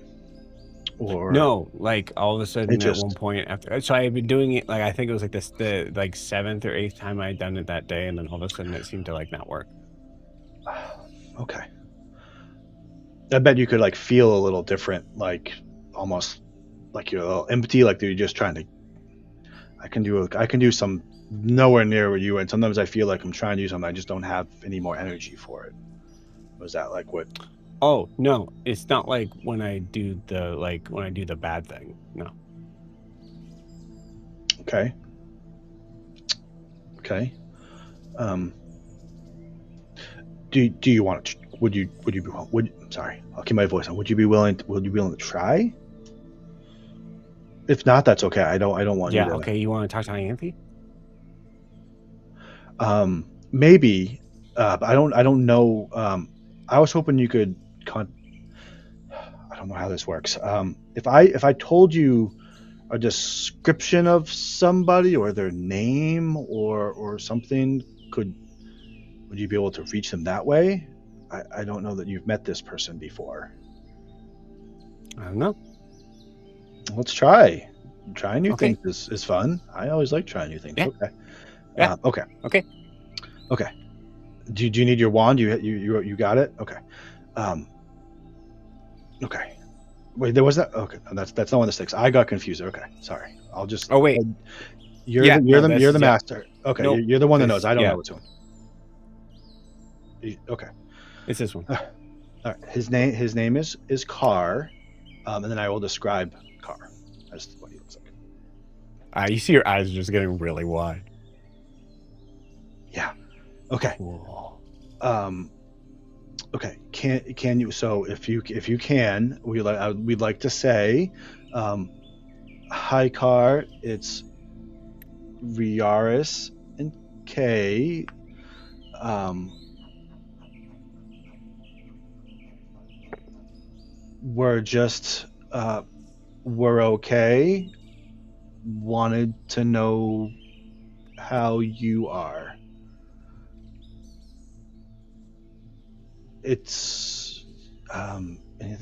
or
no, like all of a sudden at one point after. So I had been doing it, like I think it was like the 7th or 8th time I had done it that day, and then all of a sudden it seemed to like not work.
Okay. I bet you could like feel a little different, like almost like you're a little empty, like you're just trying to. I can do some nowhere near where you were, and sometimes I feel like I'm trying to do something, I just don't have any more energy for it. Was that like what?
Oh no, it's not like when I do the bad thing. No.
Okay. Do you want to? Sorry, I'll keep my voice on. Would you be willing to try? If not, that's okay. I don't want you to.
Yeah. Okay. You want to talk to Ianthe?
Maybe. But I don't know. I was hoping you could. I don't know how this works. If I told you a description of somebody or their name or something, would you be able to reach them that way? I don't know that you've met this person before.
I don't know.
Let's try. Trying new things is fun. I always like trying new things.
Yeah.
Okay.
Yeah.
Okay. Do you need your wand? You got it? Okay. Okay. Wait, there was that. Okay, that's not one of the sticks. I got confused. Okay, sorry. I'll just.
Oh wait.
You're the master. Okay, nope, you're the one that knows. I don't know what's one. Okay.
It's this one.
All right. His name is Carr, and then I will describe Carr as what he looks like.
You see your eyes are just getting really wide.
Yeah. Okay.
Cool.
Okay. Can you? So if you can, we'd like to say, hi Carr. It's Riaris and Kay. We're okay. Wanted to know how you are. It's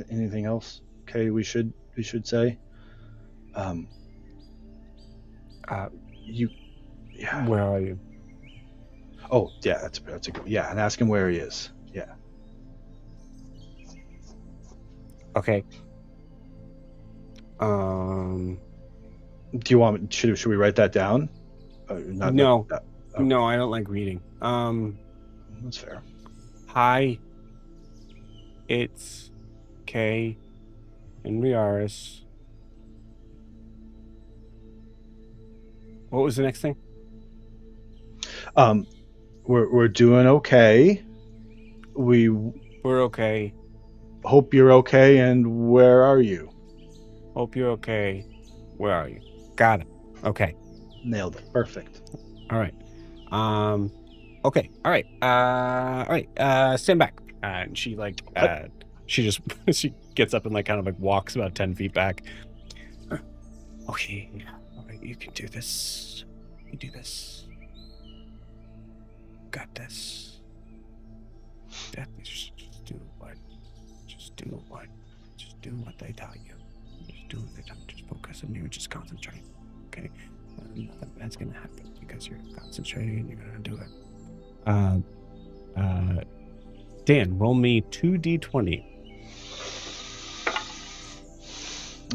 anything else? Okay, we should say. You Yeah.
Where are you?
Oh, yeah, that's a good. Yeah, and ask him where he is. Yeah.
Okay.
Do you want? Should we write that down?
No.
Okay.
No, I don't like reading.
That's fair.
Hi. It's Kay and Riaris. What was the next thing?
We're doing okay.
We're okay.
Hope you're okay. And where are you?
Hope you're okay. Where are you? Got it. Okay.
Nailed it. Perfect.
All right. Okay. All right. All right. Stand back. And she she just she gets up and kind of walks about 10 feet back. Okay. All right. You can do this. You do this. Got this. Just do what. Just do what. Just do what they tell you. Just do what they tell you. Just focus and you just concentrate. Okay. Nothing bad's gonna happen because you're concentrating and you're gonna do it. Dan, roll me 2d20.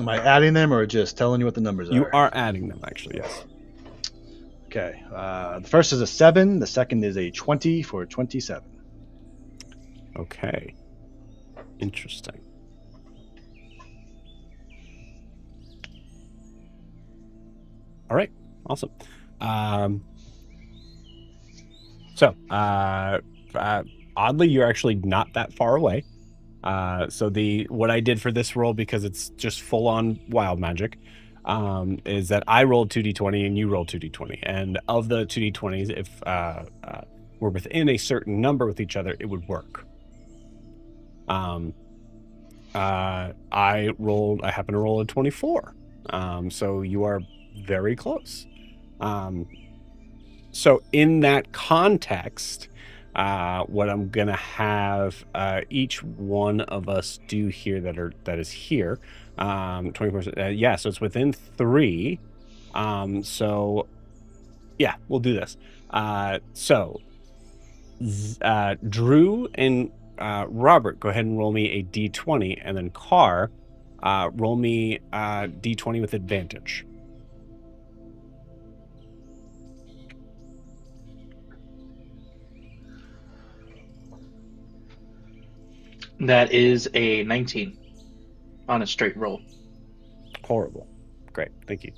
Am I adding them or just telling you what the numbers are?
You are adding them, actually, yes.
Okay. The first is a 7. The second is a 20 for 27.
Okay. Interesting. All right. Awesome. So, oddly, you're actually not that far away. So what I did for this roll, because it's just full on wild magic, is that I rolled 2d20 and you rolled 2d20. And of the 2d20s, if we're within a certain number with each other, it would work. I happen to roll a 24. So you are very close. So in that context, what I'm gonna have each one of us do here that is here, 24. Yeah, so it's within 3. So yeah, we'll do this. So Drew and Robert, go ahead and roll me a d20, and then Carr, roll me d20 with advantage.
That is a 19 on a straight roll.
Horrible. Great, thank you.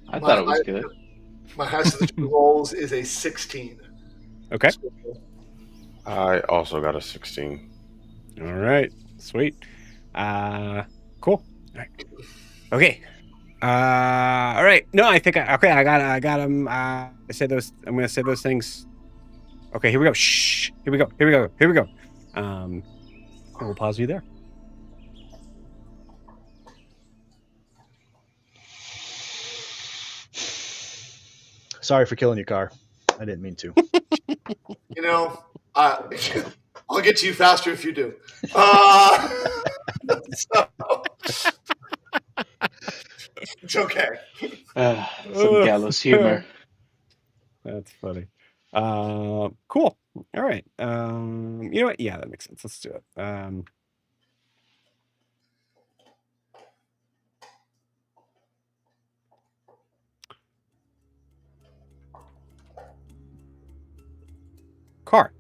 I thought it was good.
My highest of the 2 rolls is a 16.
Okay.
I also got a 16.
All right, sweet. Cool. All right. Okay. All right. No, I think I got him. I'm gonna say those things. Okay, here we go. Shh. Here we go. We'll pause you there.
Sorry for killing your car. I didn't mean to.
You know, I'll get to you faster if you do. So, it's okay.
Some gallows humor.
That's funny. Cool. All right. You know what? Yeah, that makes sense. Let's do it. Car.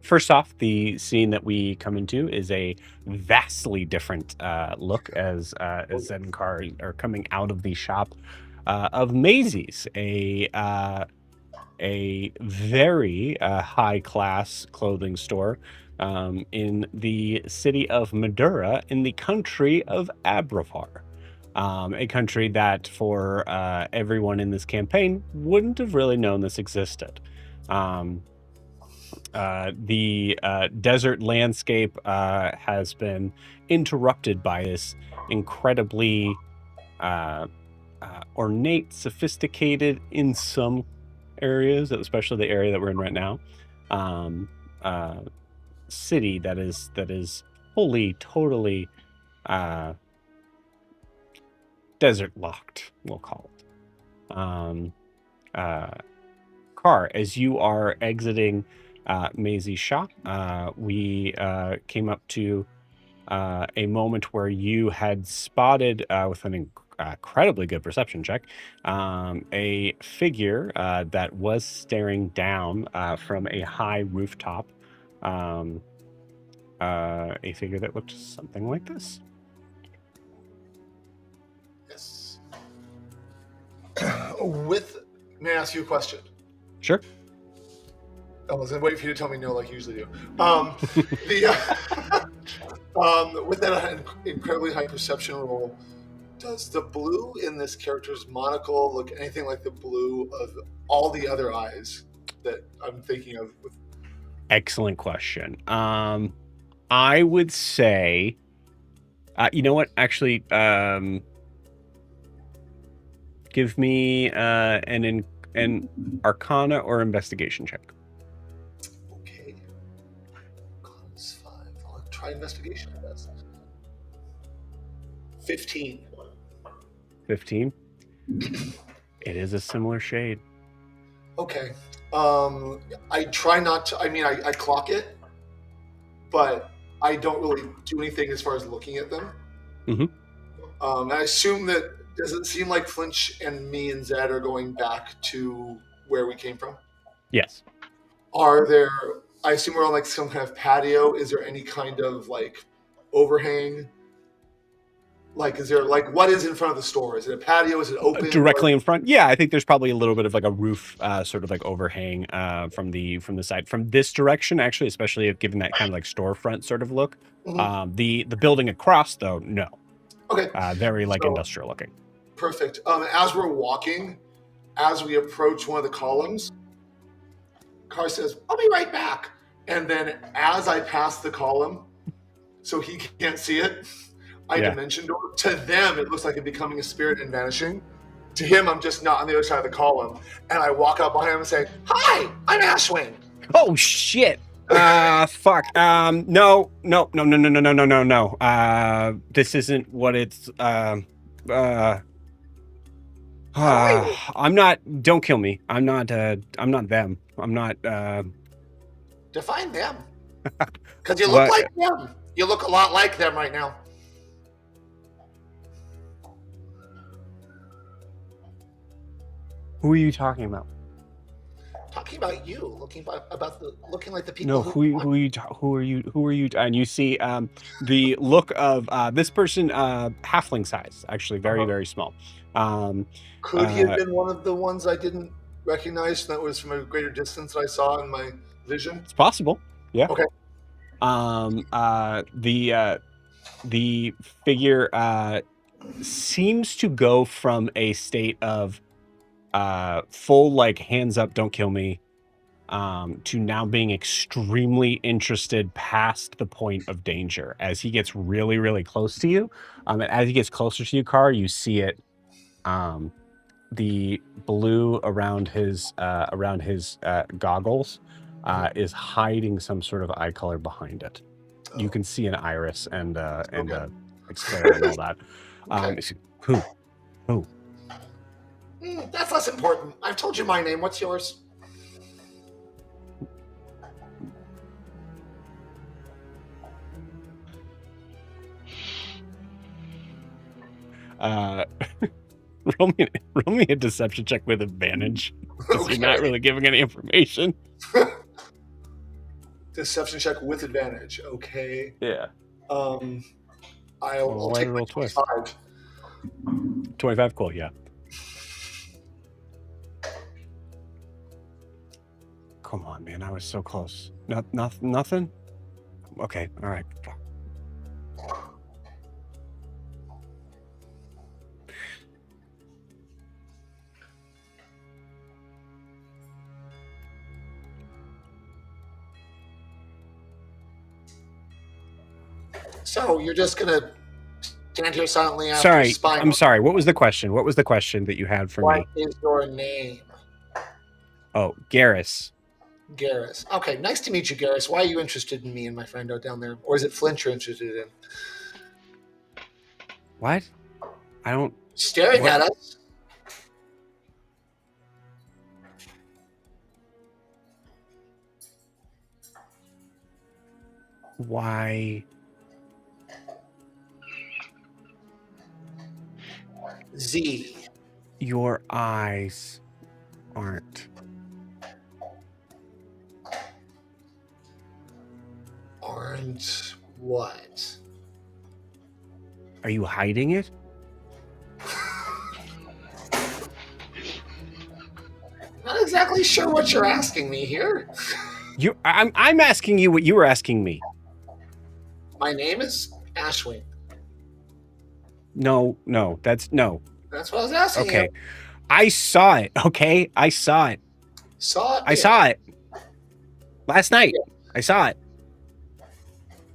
First off, the scene that we come into is a vastly different look as Zed and Car are coming out of the shop of Maisie's, a very high class clothing store in the city of Madura in the country of Abravar. A country that for everyone in this campaign wouldn't have really known this existed. The desert landscape has been interrupted by this incredibly ornate, sophisticated in some areas, especially the area that we're in right now, city that is fully, totally desert locked, we'll call it. Car, as you are exiting Maisie's shop, we came up to a moment where you had spotted, with an incredibly good perception check, a figure that was staring down from a high rooftop. A figure that looked something like this.
Yes. May I ask you a question?
Sure.
I was going to wait for you to tell me no like you usually do. With that incredibly high perception roll, does the blue in this character's monocle look anything like the blue of all the other eyes that I'm thinking of?
Excellent question. I would say, you know what? Actually, give me an Arcana or Investigation check.
Okay. Arcana's 5. I'll try Investigation. 15.
15. It is a similar shade.
Okay. I try not to. I mean, I clock it, but I don't really do anything as far as looking at them.
Mm-hmm.
I assume that, does it seem like Flinch and me and Zed are going back to where we came from?
Yes.
I assume we're on like some kind of patio. Is there any kind of like overhang? Like, is there like, what is in front of the store? Is it a patio? Is it open?
Directly in front? Yeah, I think there's probably a little bit of like a roof, sort of like overhang from the side. From this direction, actually, especially if given that kind of like storefront sort of look.
Mm-hmm.
The building across, though, no.
Okay.
Very like industrial looking.
Perfect. As we're walking, as we approach one of the columns, Car says, "I'll be right back." And then as I pass the column, so he can't see it, I dimension door. To them, it looks like it becoming a spirit and vanishing. To him, I'm just not on the other side of the column. And I walk up behind him and say, "Hi, I'm Ashwin."
Oh, shit. Fuck. No. This isn't what it's, I'm not, don't kill me. I'm not them. I'm not,
Define them. Because you look like them. You look a lot like them right now.
Who are you talking about?
Talking about you, looking like the people.
No, who are you? And you see the look of this person, halfling size, actually very, very small.
Could he have been one of the ones I didn't recognize that was from a greater distance that I saw in my vision?
It's possible. Yeah.
Okay.
The figure seems to go from a state of full like hands up, don't kill me, to now being extremely interested past the point of danger as he gets really, really close to you. And as he gets closer to you, Car, you see it, the blue around his goggles is hiding some sort of eye color behind it. You can see an iris and a sclera and all that. Who?
That's less important. I've told you my name. What's yours?
Roll me a deception check with advantage, because you're not really giving any information.
Deception check with advantage. Okay.
Yeah.
I'll take
roll
25.
25, cool, yeah. Come on, man, I was so close. Nothing? Okay, all right.
So you're just gonna stand here silently after spying?
I'm sorry. What was the question? What was the question that you had for me?
What is your name?
Oh, Garrus.
Garrus. Okay, nice to meet you, Garrus. Why are you interested in me and my friend out down there? Or is it Flinch you're interested in?
What? I don't...
staring
What?
at us.
Why?
Z.
Your eyes aren't.
Aren't what?
Are you hiding it?
Not exactly sure what you're asking me here.
I'm asking you what you were asking me.
My name is Ashwin.
No, that's no.
That's what I was asking
Okay.
you.
I saw it, okay? I saw it.
Saw it?
I saw it. Last night. I saw it.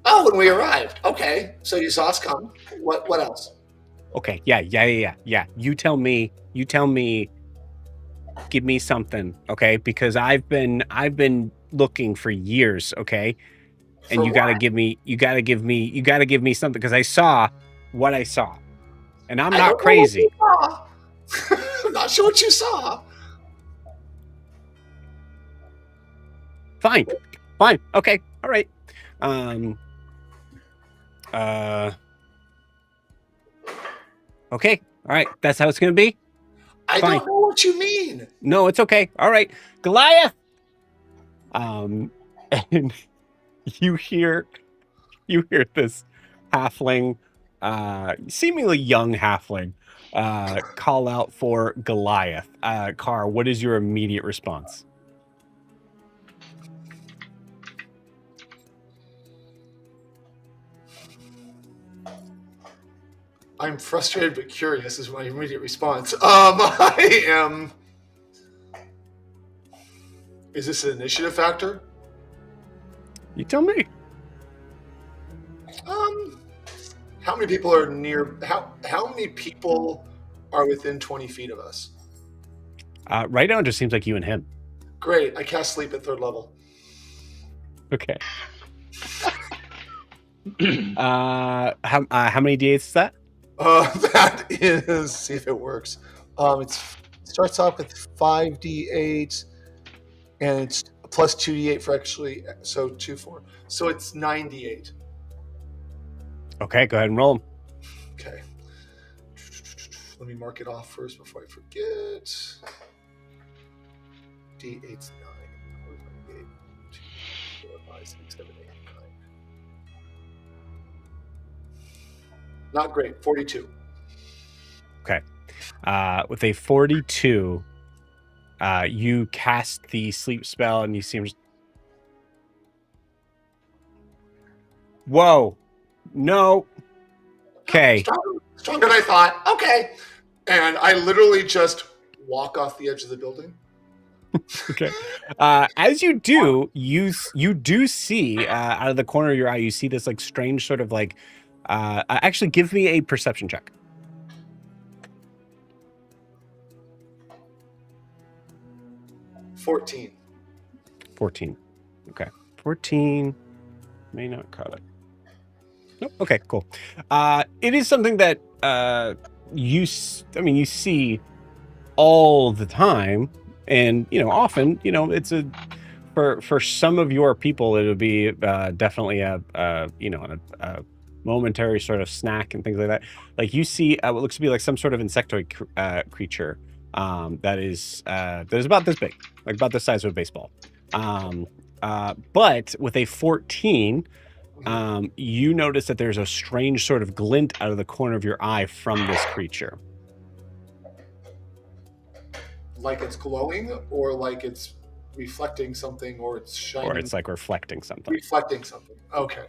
Oh, when we arrived. Okay. So you saw us come. What else?
Okay. Yeah. You tell me, give me something, okay? Because I've been looking for years, okay? And
For
you gotta
what?
give me something because I saw what I saw. And I'm
I
not
don't know
crazy.
what you saw. I'm not sure what you saw.
Fine. Okay. All right. Okay. All right. That's how it's gonna be.
I
Fine.
don't know what you mean.
No, it's okay. All right. Goliath. And you hear this halfling, seemingly young halfling, call out for Goliath. Carr, what is your immediate response?
I'm frustrated but curious is my immediate response. I am. Is this an initiative factor?
You tell me.
How many people are near? How many people are within 20 feet of us?
Right now, it just seems like you and him.
Great. I cast sleep at 3rd level.
Okay. How many d8s is that?
That is. See if it works. It starts off with 5d8, and it's plus 2d8 for actually. So 2, 4. So it's 9d8.
Okay, go ahead and roll them.
Okay. Let me mark it off first before I forget. D8's 9. 4, 8, 2, 4, 5, 6, 7, 8, 9. Not great. 42.
Okay. With a 42, you cast the sleep spell, and you seem. Whoa. No. Okay.
Stronger than I thought. Okay. And I literally just walk off the edge of the building.
Okay. As you do, you do see out of the corner of your eye, you see this like strange sort of like. Actually, give me a perception check.
14.
14. Okay. 14 may not cut it. Nope. Okay, cool. It is something that you see all the time, and often, it's a for some of your people, it'll be definitely a momentary sort of snack and things like that. Like you see what looks to be like some sort of insectoid creature that is about this big, like about the size of a baseball. But with a 14, you notice that there's a strange sort of glint out of the corner of your eye from this creature.
Like it's glowing, or like it's reflecting something, or it's shining.
Or it's like reflecting something.
Reflecting something. Okay.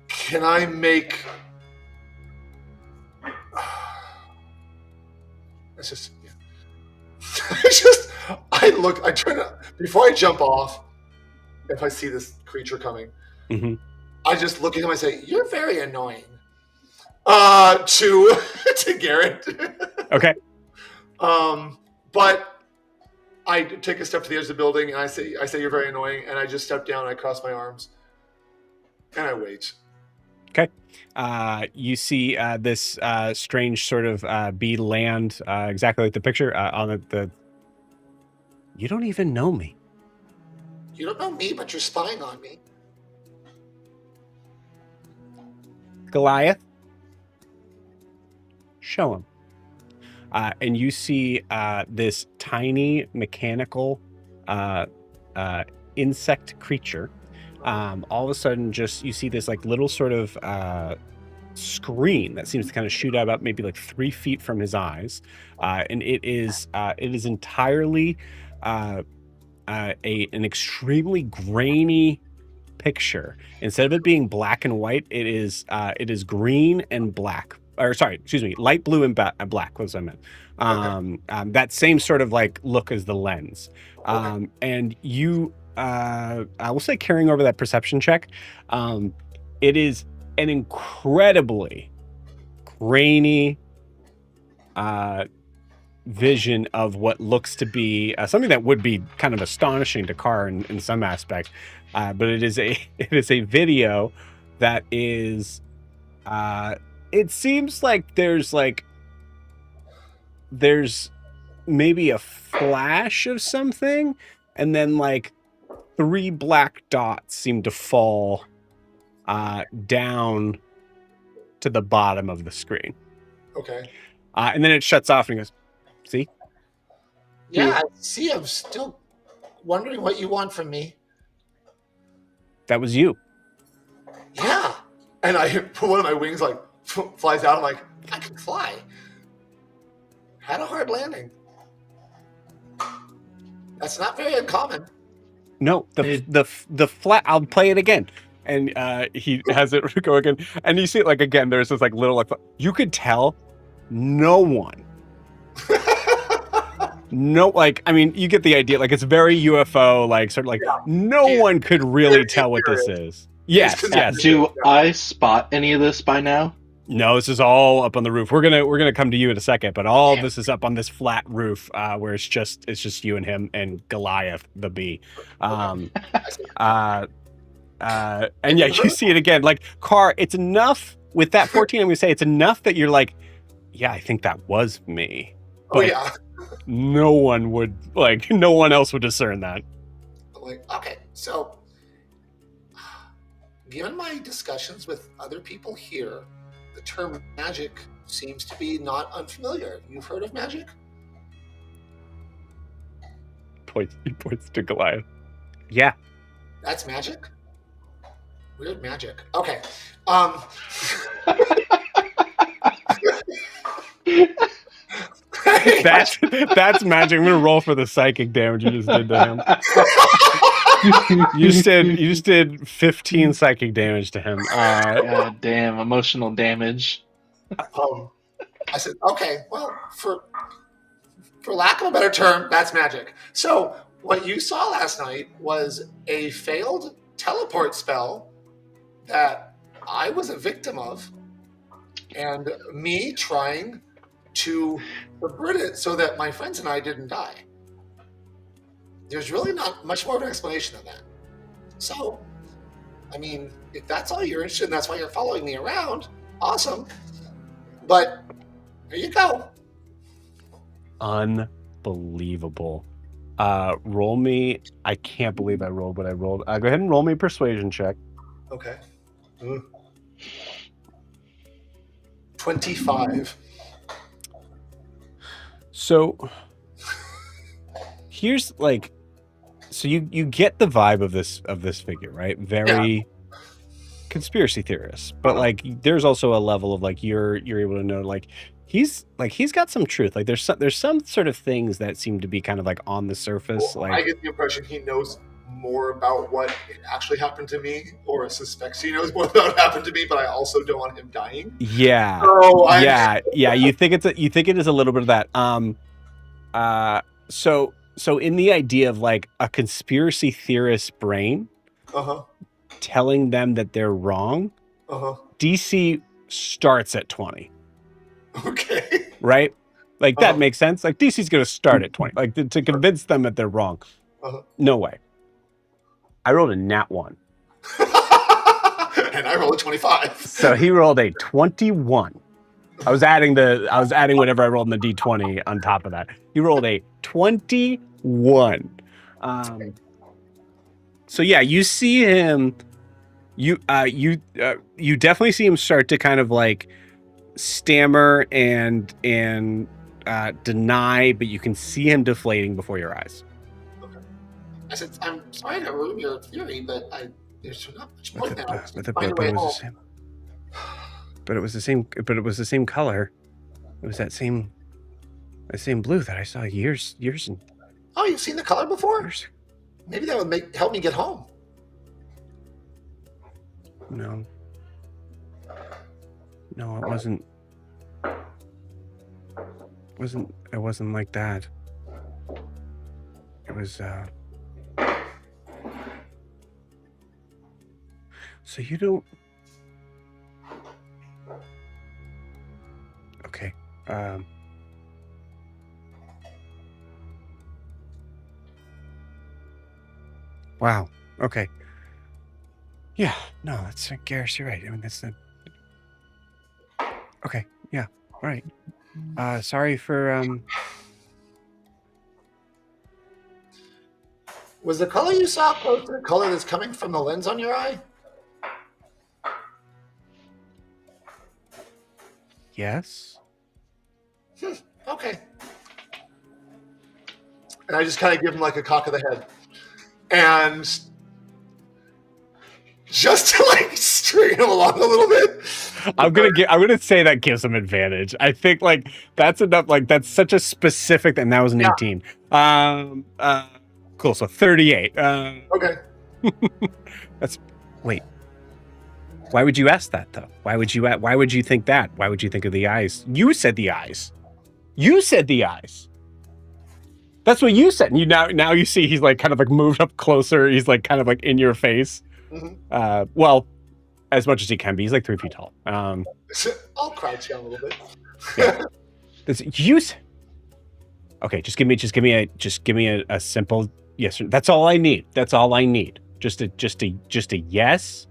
Can I make... It's just... Yeah. It's just... I try to... Before I jump off, if I see this creature coming, I just look at him and say, "You're very annoying." To Garrett.
Okay.
But I take a step to the edge of the building, and I say, "You're very annoying," and I just step down, and I cross my arms, and I wait.
You see this strange sort of bee land exactly like the picture on the. You don't even know me.
You don't know me, but you're spying on me.
Goliath. Show him. And you see this tiny mechanical insect creature. All of a sudden, just you see this like little sort of screen that seems to kind of shoot out about maybe like 3 feet from his eyes, and it is entirely an extremely grainy picture. Instead of it being black and white, it is green and black. Or sorry, excuse me, light blue and black was what I meant. That same sort of like look as the lens. And you, I will say, carrying over that perception check, it is an incredibly grainy vision of what looks to be something that would be kind of astonishing to Carr in some aspect, but it is a video that is it seems like there's maybe a flash of something, and then like 3 black dots seem to fall down to the bottom of the screen.
Okay.
And then it shuts off and he goes, see?
Yeah, I see. I'm still wondering what you want from me.
That was you.
Yeah. And one of my wings like flies out. I'm like, I can fly. Had a hard landing. That's not very uncommon.
No, the flat. I'll play it again, and he has it go again, and you see it like again. There's this like little like you could tell, no one. No, like I mean, you get the idea. Like it's very UFO, like sort of like no one could really tell what this is. Yes, yes.
Do I spot any of this by now?
No, this is all up on the roof. We're gonna come to you in a second, but all of this is up on this flat roof where it's just you and him and Goliath the bee. And yeah, you see it again. Like Carr, it's enough with that 14. I'm gonna say it's enough that you're like, yeah, I think that was me. But no one else would discern that.
I'm like, okay, so given my discussions with other people here, the term magic seems to be not unfamiliar. You've heard of magic?
He points to Goliath. Yeah.
That's magic? Weird magic. Okay.
That's magic. I'm gonna roll for the psychic damage you just did to him. You just did 15 psychic damage to him.
God damn, emotional damage.
I said, okay, well, for lack of a better term, that's magic. So what you saw last night was a failed teleport spell that I was a victim of, and me trying to subvert it so that my friends and I didn't die. There's really not much more of an explanation than that. So, I mean, if that's all you're interested in, that's why you're following me around, awesome. But there you go.
Unbelievable. Roll me. I can't believe I rolled what I rolled. Go ahead and roll me a persuasion check.
Okay. 25.
So here's like, so you get the vibe of this figure, right? Very conspiracy theorist, but like there's also a level of like you're able to know like he's got some truth. Like there's some sort of things that seem to be kind of like on the surface.
Well,
like
I get the impression he knows more about what actually happened to me, or suspects he knows more about what happened to me, but I also don't want him dying.
Yeah.
So
yeah. You think it is a little bit of that. So in the idea of like a conspiracy theorist brain telling them that they're wrong, DC starts at 20.
Okay.
Right? Like that makes sense. Like DC's going to start at 20. Like to convince them that they're wrong. No way. I rolled a nat 1.
and I rolled a 25.
So he rolled a 21. I was adding whatever I rolled in the D20 on top of that. He rolled a 21. So yeah, you see him. You definitely see him start to kind of like stammer and deny, but you can see him deflating before your eyes.
I said, I'm sorry to ruin your theory, but there's not much point now.
But it was the same color. It was that same blue that I saw years and
Oh, you've seen the color before?
years.
Maybe that would help me get home.
No, it wasn't. It wasn't like that. It was. So you don't. Okay. Wow. Okay. Yeah. No, that's Garrus. You're right. I mean, that's the. Okay. Yeah. All right. Sorry for
Was the color you saw close to the color that's coming from the lens on your eye?
Yes.
Okay. And I just kind of give him like a cock of the head. And just to like string him along a little bit.
I'm gonna say that gives him advantage. I think like that's enough. Like that's such a specific, and that was an 18. Cool. So 38.
Okay.
Wait. Why would you ask that though? Why would you think that? Why would you think of the eyes? You said the eyes. That's what you said. And you now you see he's like kind of like moved up closer. He's like kind of like in your face.
Mm-hmm.
Well, as much as he can be. He's like 3 feet tall.
I'll crouch down a little bit.
Yeah. Okay, just give me a simple yes. That's all I need. Just a yes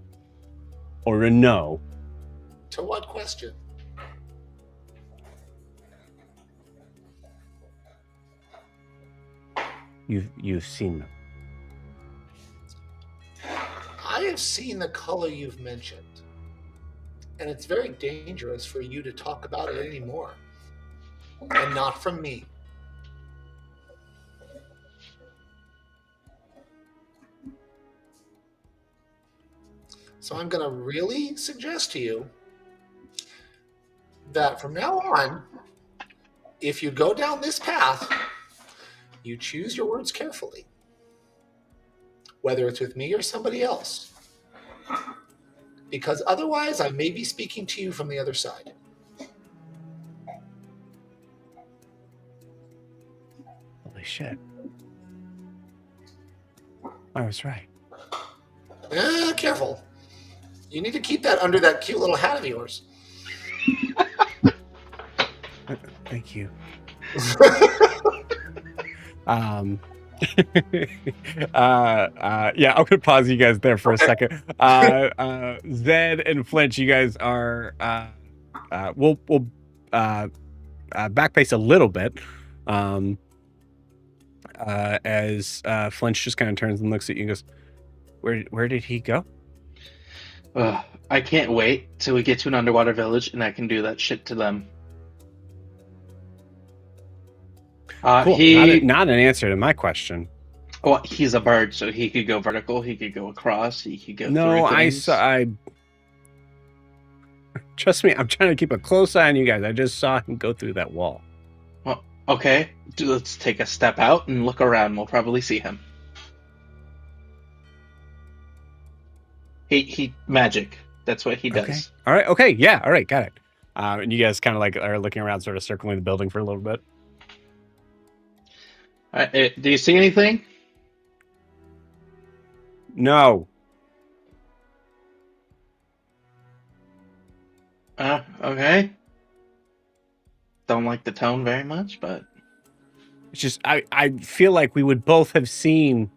or a no.
To what question?
You've seen them.
I have seen the color you've mentioned, and it's very dangerous for you to talk about it anymore, and not from me. So I'm going to really suggest to you that from now on, if you go down this path, you choose your words carefully, whether it's with me or somebody else, because otherwise I may be speaking to you from the other side.
Holy shit. I was right.
Careful. You need to keep that under that cute little hat of yours.
Thank you. Yeah, I'm gonna pause you guys there for a second. Zed and Flinch, you guys are we'll backpace a little bit. As Flinch just kind of turns and looks at you and goes, Where did he go?
I can't wait till we get to an underwater village and I can do that shit to them.
Cool. Not an answer to my question.
Well, he's a bird, so he could go vertical, he could go across, he could go
No,
through things.
I trust me, I'm trying to keep a close eye on you guys. I just saw him go through that wall.
Well, okay, let's take a step out and look around. We'll probably see him. He magic. That's what he does.
Okay. All right. Okay. Yeah. All right. Got it. And you guys kind of like are looking around, sort of circling the building for a little bit.
Do you see anything?
No.
Okay. Don't like the tone very much, but
It's just I feel like we would both have seen.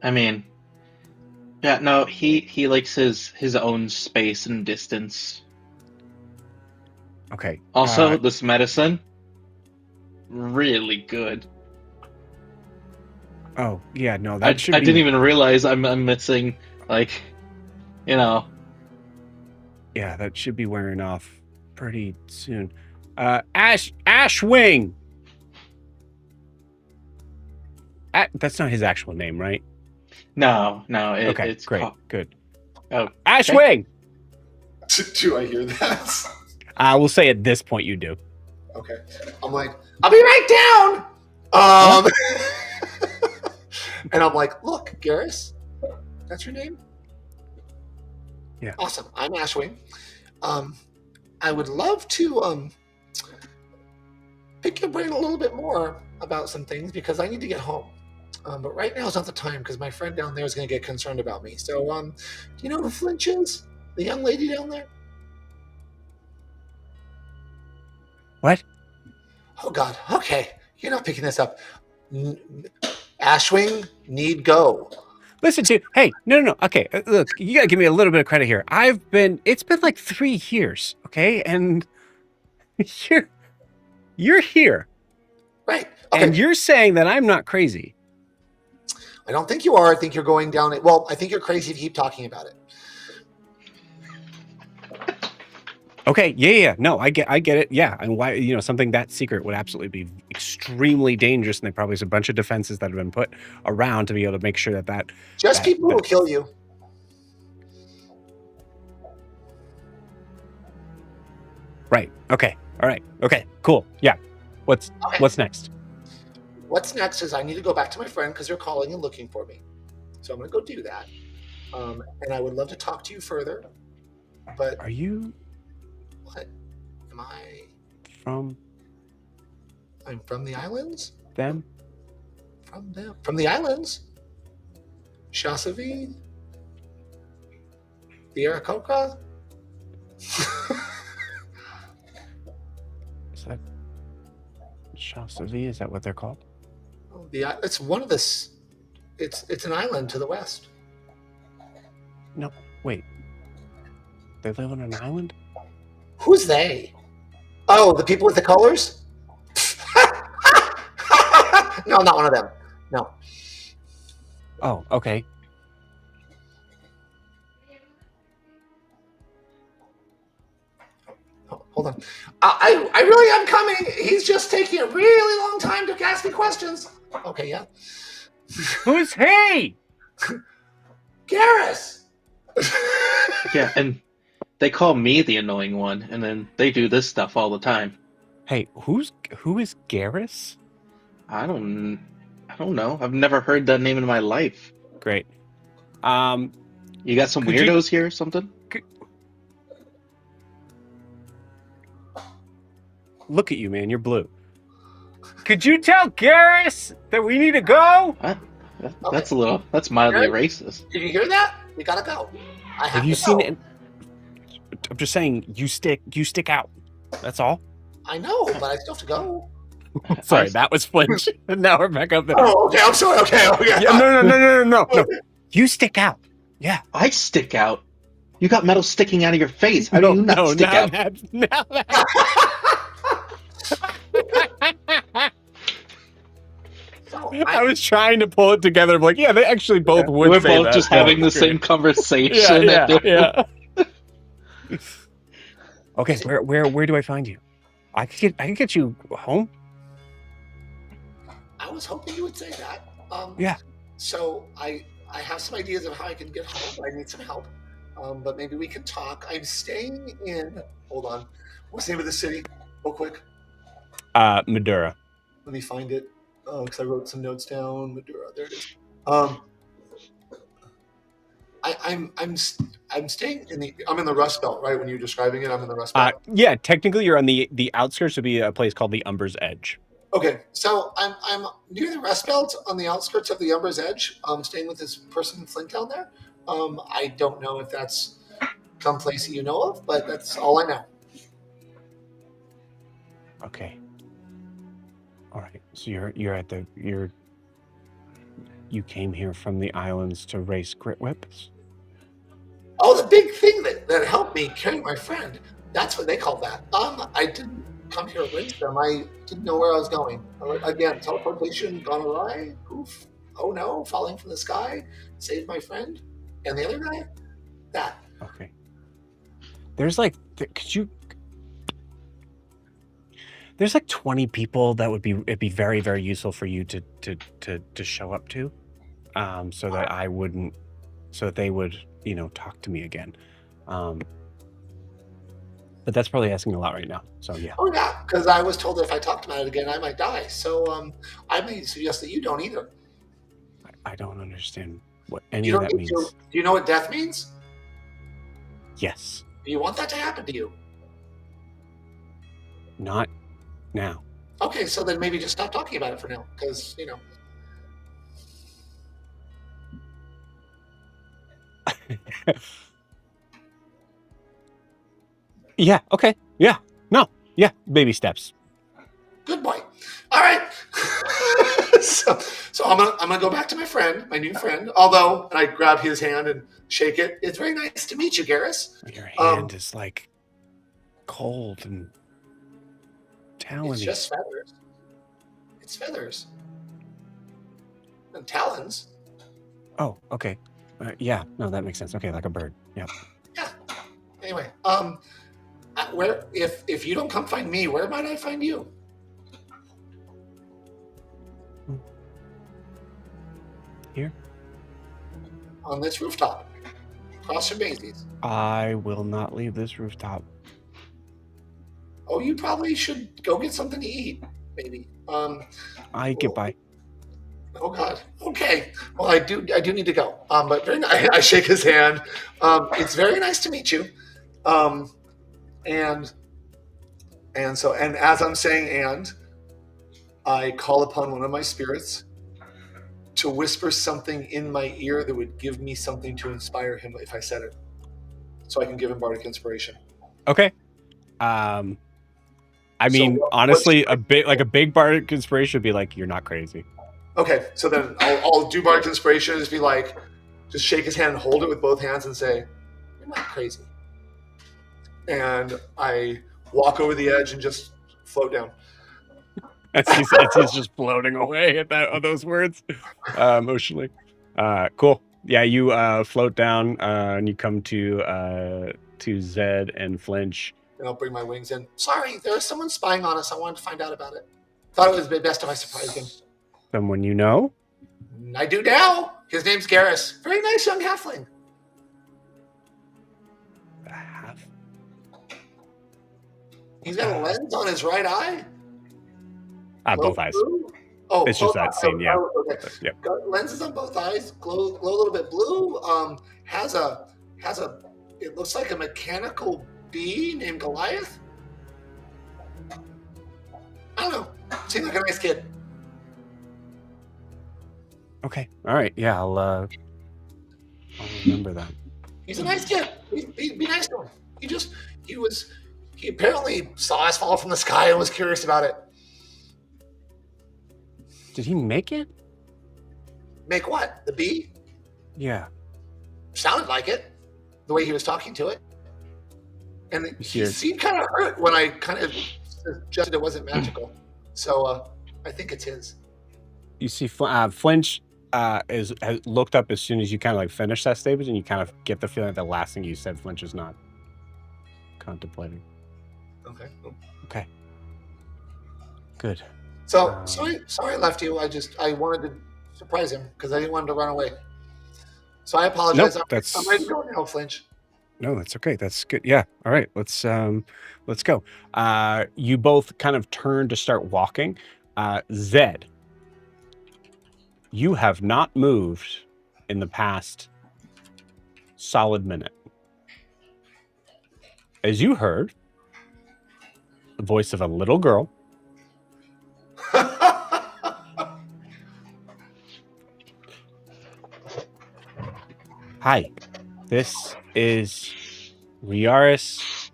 I mean, yeah, no, he likes his own space and distance.
Okay.
Also, this medicine, really good.
Oh, yeah, no,
I
that should
I
be.
didn't even realize I'm missing, like, you know.
Yeah, that should be wearing off pretty soon. Ashwing. That's not his actual name, right?
No,
Okay,
it's
great,
called.
good.
Oh, okay.
Ashwing.
Do I hear that?
We'll say at this point you do.
Okay. I'm like, I'll be right down. And I'm like, look, Garrus, that's your name?
Yeah.
Awesome. I'm Ashwing. I would love to pick your brain a little bit more about some things because I need to get home. But right now is not the time because my friend down there is going to get concerned about me. So, do you know who Flinch is? The young lady down there?
What?
Oh, God. Okay. You're not picking this up. Ashwing, need go.
Listen to. Hey, no. Okay, look, you gotta give me a little bit of credit here. It's been like 3 years, okay, and you're here,
Right. Okay.
and you're saying that I'm not crazy.
I don't think you are. I think you're going down it. Well, I think you're crazy if you keep talking about it.
Okay, yeah. No, I get it. Yeah, and why something that secret would absolutely be extremely dangerous, and there probably is a bunch of defenses that have been put around to be able to make sure that.
Just people who will kill you.
Right. Okay. All right. Okay. Cool. Yeah. What's next?
What's next is I need to go back to my friend because they're calling and looking for me. So I'm going to go do that. And I would love to talk to you further. But
Are you
what am I?
from
I'm from the islands.
them?
From them. From the islands. Shasavi. The Aarakocra.
Is that Shasavi? Is that what they're called?
It's one of the. It's an island to the west.
No. Wait. They live on an island?
Who's they? Oh, the people with the colors? No, not one of them. No.
Oh, okay.
Oh, hold on. I really am coming. He's just taking a really long time to ask me questions. Okay, yeah.
Who's he?
Garrus!
Yeah, and they call me the annoying one, and then they do this stuff all the time.
Hey, who is Garrus?
I don't know. I've never heard that name in my life.
Great.
You got some
Could you-
weirdos here or something?
Look at you, man. You're blue. Could you tell Garrus that we need to go?
That's mildly
Good.
racist.
Did you hear that? We gotta go. I
Have you
to
seen
go.
it? I'm just saying, you stick out. That's all.
I know, but I still have to go.
Sorry, that was flinch. And now we're back up there.
Oh, okay. I'm sorry. Okay.
Yeah, no. You stick out. Yeah.
I stick out. You got metal sticking out of your face. How do you not stick out?
Now that. I was trying to pull it together. I'm like, yeah, they actually both would
We're
say
both
that.
just
Yeah,
having the
great.
same conversation.
Yeah. Okay, where do I find you? I can get you home.
I was hoping you would say that.
Yeah.
So I have some ideas of how I can get home. But I need some help. But maybe we can talk. I'm staying in. Hold on. What's the name of the city? Real quick.
Madura.
Let me find it. Because I wrote some notes down. Madura. There it is. I'm staying in the. I'm in the Rust Belt, right? When you're describing it, I'm in the Rust Belt.
Yeah, technically you're on the outskirts. Would be a place called the Umber's Edge.
Okay, so I'm near the Rust Belt on the outskirts of the Umber's Edge. I'm staying with this person in Flint down there. I don't know if that's some place that you know of, but that's all I know.
Okay. All right. So you're you came here from the islands to race grit whips?
Oh, the big thing that helped me carry my friend. That's what they call that. I didn't come here to race them. I didn't know where I was going. Again, teleportation gone awry. Poof. Oh no, falling from the sky. Saved my friend. And the other guy? That.
Okay. There's like, there's like 20 people that it'd be very, very useful for you to show up to, so that they would, talk to me again. But that's probably asking a lot right now. So yeah.
Oh yeah, because I was told that if I talked about it again, I might die. So I may suggest that you don't either.
I don't understand what any of that means.
Do you know what death means?
Yes.
Do you want that to happen to you?
Not now.
Okay, so then maybe just stop talking about it for now, because
Yeah. Okay. Yeah. No. Yeah. Baby steps.
Good boy. All right. so I'm gonna go back to my friend, my new friend. Although, and I grab his hand and shake it. It's very nice to meet you, Garrus.
Your hand is like cold and talony.
It's just feathers. It's feathers. And talons.
Oh, okay. Yeah. No, that makes sense. Okay, like a bird. Yeah.
Yeah. Anyway, where if you don't come find me, where might I find you?
Here.
On this rooftop, across from Maisie's.
I will not leave this rooftop.
Oh, you probably should go get something to eat, maybe.
I get by.
Oh God. Okay. Well, I do need to go. But very nice. I shake his hand. It's very nice to meet you. And as I'm saying, I call upon one of my spirits to whisper something in my ear that would give me something to inspire him if I said it, so I can give him bardic inspiration.
Okay. I mean, honestly, a big bardic inspiration would be like, "You're not crazy."
Okay, so then I'll do bardic inspiration and just be like, just shake his hand and hold it with both hands and say, "You're not crazy." And I walk over the edge and just float down.
As he's just floating away at those words, emotionally. Cool. Yeah, you float down and you come to Zed and Flinch.
And I'll bring my wings in. Sorry, there was someone spying on us. I wanted to find out about it. Thought it was best if I surprised him.
Someone you know?
I do now. His name's Garrus. Very nice young halfling. He's got a lens on his right eye.
Both eyes.
Blue? Oh,
it's just that scene, yeah.
Okay.
Yep.
Got lenses on both eyes. Glow a little bit blue. Has a. It looks like a mechanical bee named Goliath. I don't know. Seems like a nice kid.
Okay. All right. Yeah, I'll remember that.
He's a nice kid. Be nice to him. He apparently saw us fall from the sky and was curious about it.
Did he make it?
Make what? The bee?
Yeah.
Sounded like it. The way he was talking to it. And he seemed kind of hurt when I kind of suggested it wasn't magical. So I think it's his.
You see Flinch has looked up as soon as you kind of like finish that statement, and you kind of get the feeling that the last thing you said, Flinch is not contemplating.
Okay.
Okay. Good.
So sorry I left you. I wanted to surprise him because I didn't want him to run away. So I apologize.
Nope,
I'm ready to go now, Flinch.
No, that's okay. That's good. Yeah. All right. Let's go. You both kind of turn to start walking. Zed, you have not moved in the past solid minute. As you heard the voice of a little girl. Hi, this is Riaris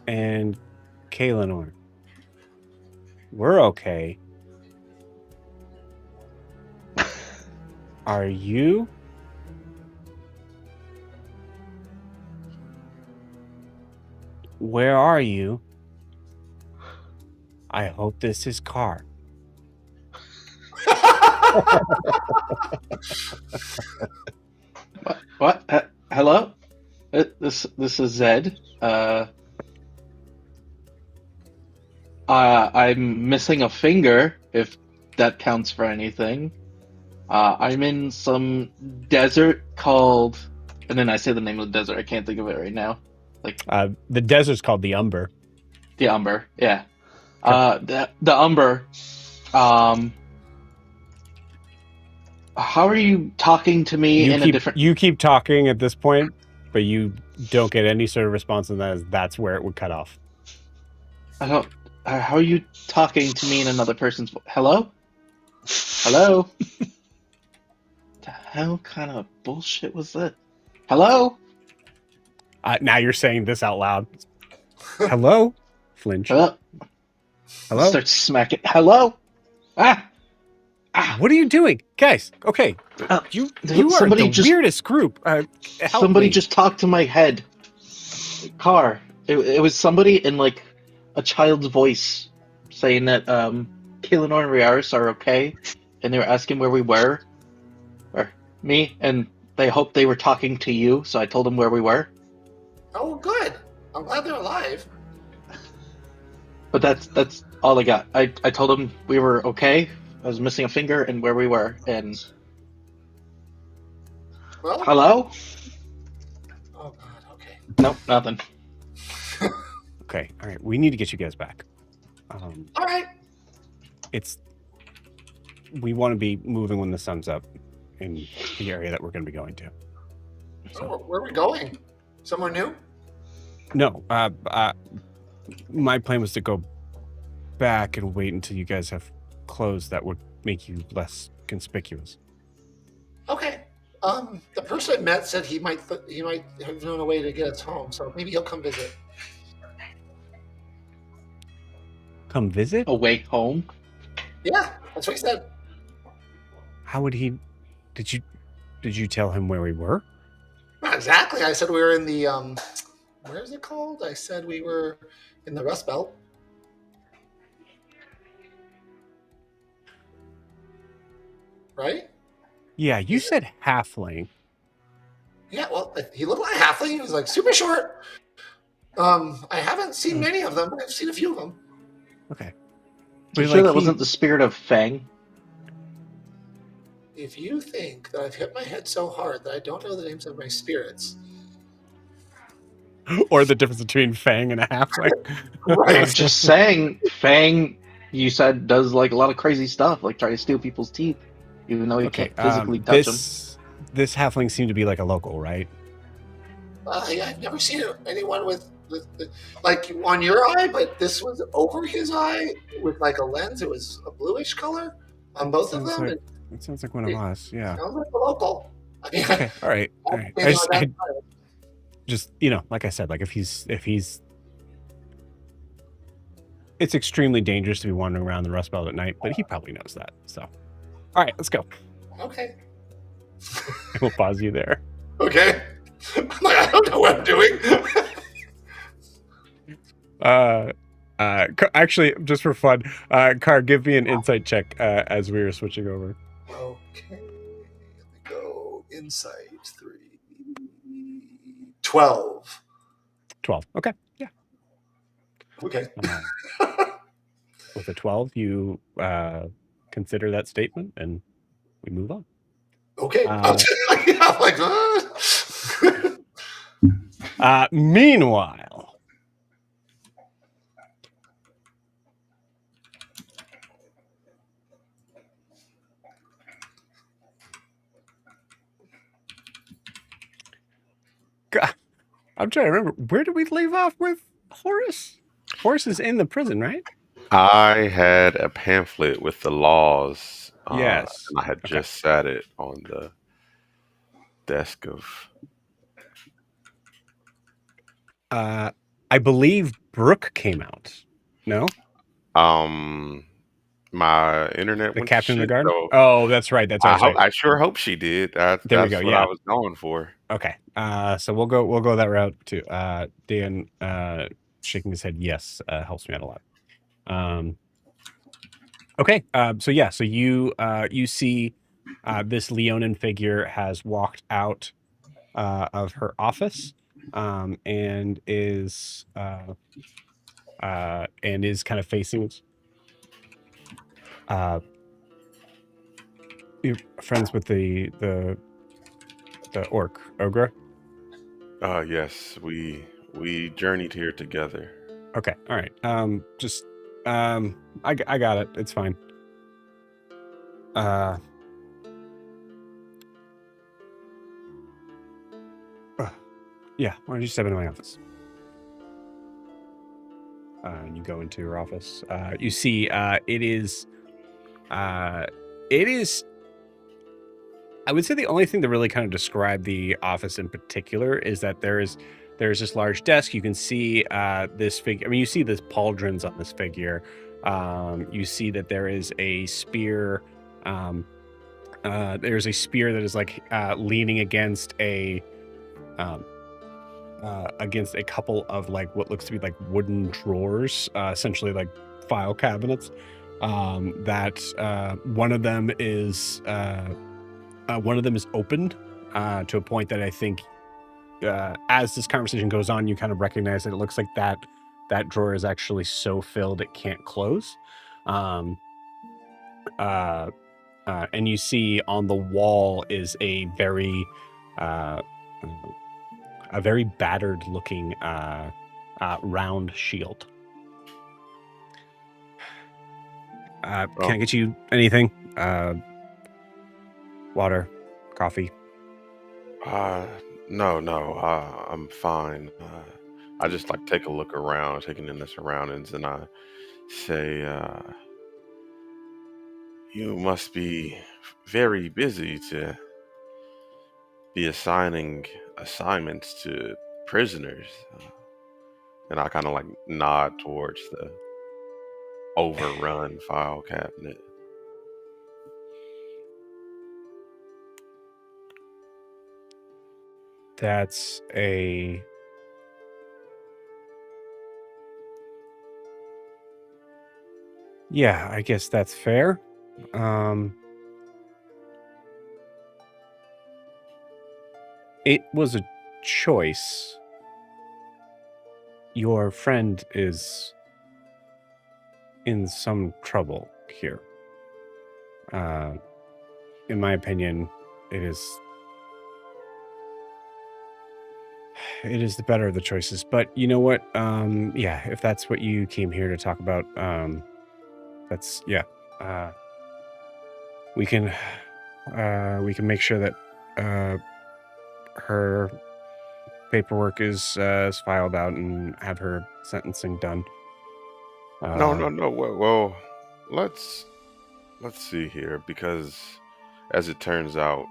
and Kaelinor. We're okay. Are you? Where are you? I hope this is Car.
What? Hello? This is Zed. I'm missing a finger, if that counts for anything. I'm in some desert called, and then I say the name of the desert. I can't think of it right now. Like
The desert's called the Umber.
the Umber, yeah.
Okay.
The Umber. How are you talking to me in a different?
You keep talking at this point, but you don't get any sort of response, and that's where it would cut off.
I don't. How are you talking to me in another person's voice? Hello? Hello? The hell kind of bullshit was that? Hello?
Now you're saying this out loud. Hello? Flinch.
Hello?
Hello?
Start smacking. Hello? Ah!
What are you doing? Guys, okay. You are the weirdest group.
Somebody just talked to my head. Car. It was somebody in like a child's voice saying that Kaelinor and Riaris are okay, and they were asking where we were, or me, and they hoped they were talking to you, so I told them where we were.
Oh, good. I'm glad they're alive.
But that's all I got. I told them we were okay. I was missing a finger and where we were, and
Well,
hello?
Oh God. Okay.
Nope, nothing.
Okay, all right. We need to get you guys back.
All right.
We want to be moving when the sun's up in the area that we're going to be going to.
So where are we going? Somewhere new?
No, my plan was to go back and wait until you guys have clothes that would make you less conspicuous.
Okay. The person I met said he might have known a way to get us home, so maybe he'll come visit.
Come visit?
A way home?
Yeah, that's what he said.
How would he? Did you tell him where we were?
Not exactly. I said we were in the where is it called? I said we were in the Rust Belt. Right?
Yeah, you said halfling.
Yeah, well, he looked like a halfling. He was like super short. I haven't seen many of them, but I've seen a few of them.
Okay.
Are you sure that wasn't the spirit of Fang?
If you think that I've hit my head so hard that I don't know the names of my spirits,
or the difference between Fang and a halfling.
Right.
I'm just saying, Fang, you said, does like a lot of crazy stuff, like try to steal people's teeth, even though you can't physically touch them.
This halfling seemed to be like a local, right?
Yeah, I've never seen anyone with like on your eye, but this was over his eye with like a lens. It was a bluish color on both of them.
It sounds like one of us. Yeah.
Sounds like a local. I mean,
okay. All right. I just like I said, like if he's, it's extremely dangerous to be wandering around the Rust Belt at night, but he probably knows that. So, all right, let's go.
Okay.
We'll pause you there.
Okay. I'm like, I don't know what I'm doing.
Actually, just for fun, Car, give me an insight check as we were switching over.
Okay. Let me go. Insight 3. 12.
12. Okay. Yeah.
Okay.
With a 12, you consider that statement, and we move on.
Okay.
Meanwhile, God, I'm trying to remember, where did we leave off with Horace? Horace is in the prison, right?
I had a pamphlet with the laws.
Yes.
And I had just sat it on the desk of...
I believe Brooke came out. No?
My internet
The
went to
captain of the
shit,
guard?
so
Oh, that's right. That's right.
I sure hope she did.
There we go.
That's what I
Yeah.
was going for.
Okay. So we'll go that route too. Dan shaking his head yes helps me out a lot. Okay. So yeah, so you see this Leonin figure has walked out of her office and is kind of facing you're friends with the ogre.
Yes, we journeyed here together.
Okay. All right. Just I got it. It's fine. Yeah, why don't you step into my office? And you go into your office. You see it is I would say the only thing that really kind of describe the office in particular is that there's this large desk. You can see this figure. I mean, you see this pauldrons on this figure. You see that there is a spear. There's a spear that is like leaning against against a couple of like what looks to be like wooden drawers, essentially like file cabinets. That one of them is opened to a point that I think as this conversation goes on, you kind of recognize that it looks like that drawer is actually so filled it can't close. And you see on the wall is a very battered looking round shield. Can I get you anything? Water, coffee?
No, I'm fine. I just like take a look around, taking in the surroundings, and I say, "You must be very busy to be assigning assignments to prisoners." And I kind of like nod towards the overrun file cabinet.
That's a... Yeah, I guess that's fair. It was a choice. Your friend is in some trouble here. In my opinion, it is the better of the choices. But you know what? Yeah, if that's what you came here to talk about, that's yeah. We can make sure that her paperwork is filed out and have her sentencing done.
No. Well, let's see here, because as it turns out,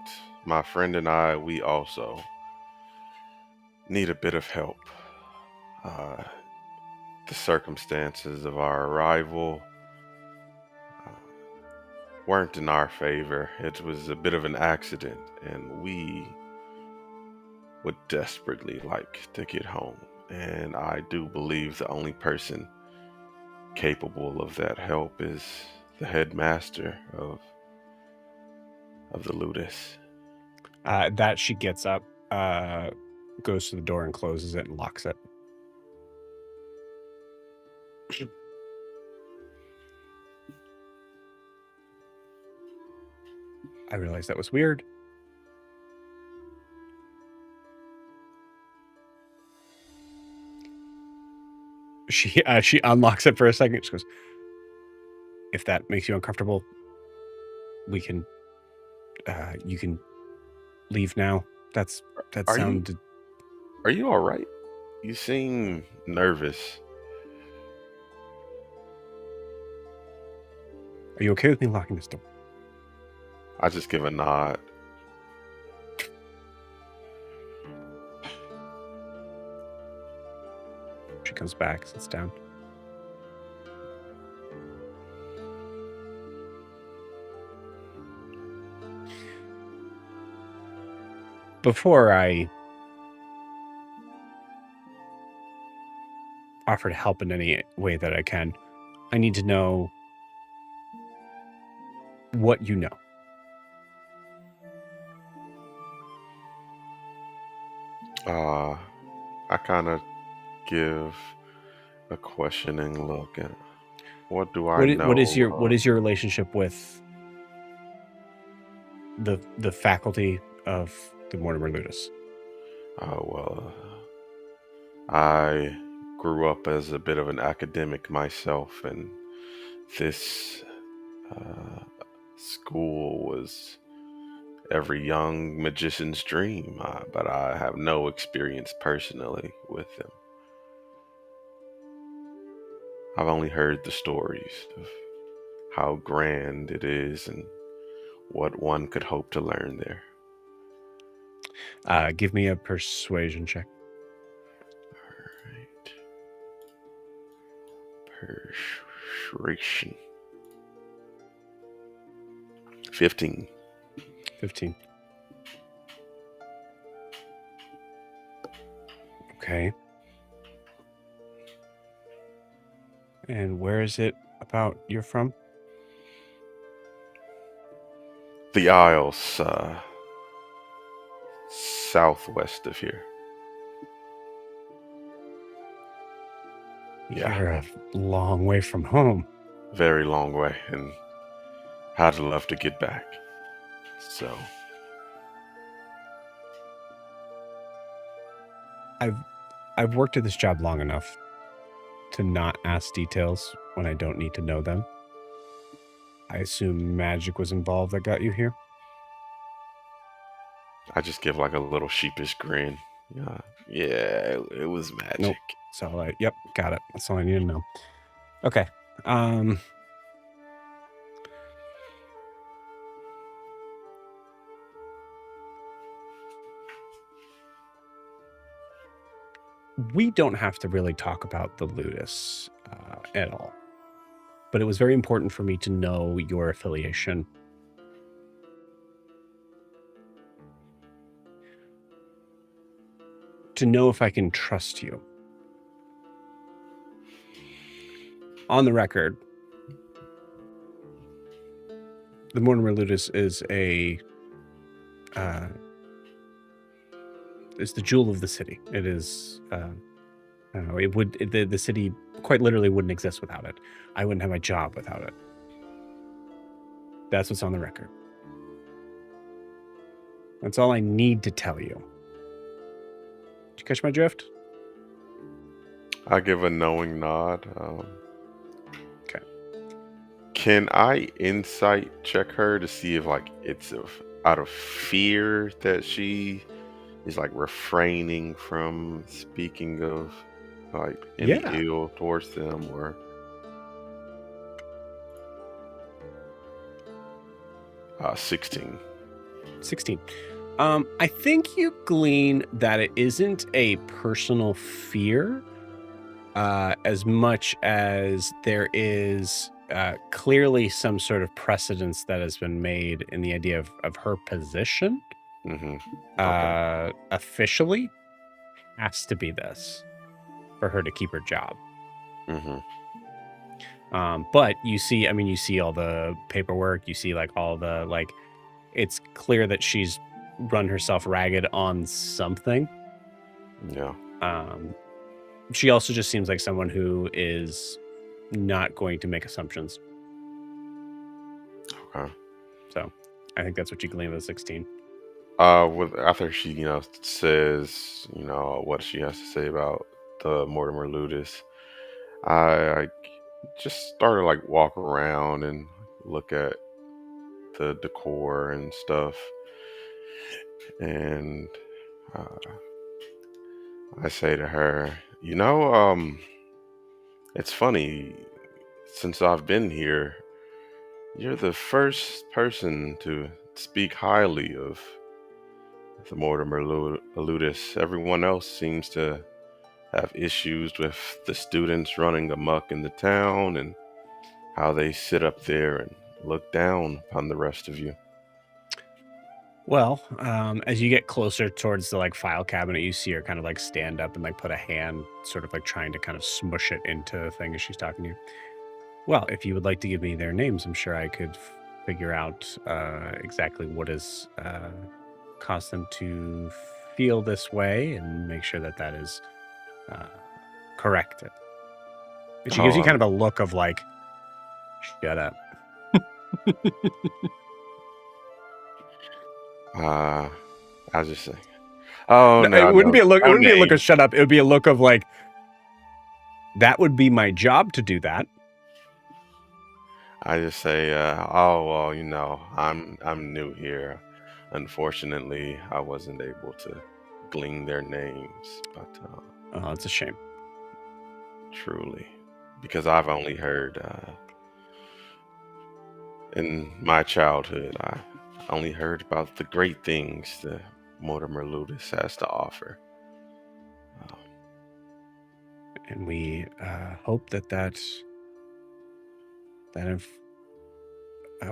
my friend and I, we also need a bit of help. The circumstances of our arrival weren't in our favor. It was a bit of an accident, and we would desperately like to get home. And I do believe the only person capable of that help is the headmaster of the Ludus.
That she gets up, goes to the door and closes it and locks it. I realized that was weird. She unlocks it for a second. She goes, "If that makes you uncomfortable, we can you can leave now." That sounded...
Are you all right? You seem nervous.
Are you okay with me locking this door?
I just give a nod.
She comes back, sits down. before I offer to help in any way that I can, I need to know what you know.
I kind of give a questioning look at what do I
What is
know?
your relationship with the faculty of the Mortimer Ludus?
Well, I grew up as a bit of an academic myself, and this uh, school was every young magician's dream, but I have no experience personally with them. I've only heard the stories of how grand it is and what one could hope to learn there.
Give me a persuasion check.
Alright. Persuasion. 15.
15. Okay. And where is it about you're from?
The Isles, southwest of here. Yeah.
You're a long way from home.
Very long way, and I'd love to get back. So,
I've worked at this job long enough to not ask details when I don't need to know them. I assume magic was involved that got you here.
I just give like a little sheepish grin. Yeah, it was magic.
Nope. So, yep, got it. That's all I need to know. Okay. We don't have to really talk about the Ludus at all. But it was very important for me to know your affiliation. To know if I can trust you. On the record, the Mortimer Ludus is is the jewel of the city. It is, I don't know, the city quite literally wouldn't exist without it. I wouldn't have my job without it. That's what's on the record. That's all I need to tell you. Did you catch my drift?
I give a knowing nod.
Okay.
Can I insight check her to see if like it's out of fear that she is like refraining from speaking of like any ill towards them, or 16.
16. I think you glean that it isn't a personal fear as much as there is clearly some sort of precedence that has been made in the idea of her position.
Okay.
Officially has to be this for her to keep her job. But you see all the paperwork, you see like all the like, it's clear that she's run herself ragged on something.
Yeah.
She also just seems like someone who is not going to make assumptions.
Okay.
So I think that's what you glean with 16.
After she, says, what she has to say about the Mortimer Ludus, I just started like walk around and look at the decor and stuff, and I say to her, it's funny, since I've been here, you're the first person to speak highly of the Mortimer Ludus. Everyone else seems to have issues with the students running amok in the town and how they sit up there and look down upon the rest of you.
Well, as you get closer towards the like file cabinet, you see her kind of like stand up and like put a hand, sort of like trying to kind of smush it into the thing as she's talking to you. Well, if you would like to give me their names, I'm sure I could figure out exactly what has caused them to feel this way and make sure that that is corrected. And she gives you kind of a look of like, shut up.
I'll just say, oh no,
it wouldn't be a look. It
no
wouldn't be a look
name.
of shut up. It would be a look of like, that would be my job to do that.
I just say, oh well, I'm new here. Unfortunately, I wasn't able to glean their names, but
Oh, it's a shame.
truly, because I've only heard in my childhood, I only heard about the great things that Mortimer Ludus has to offer.
And we hope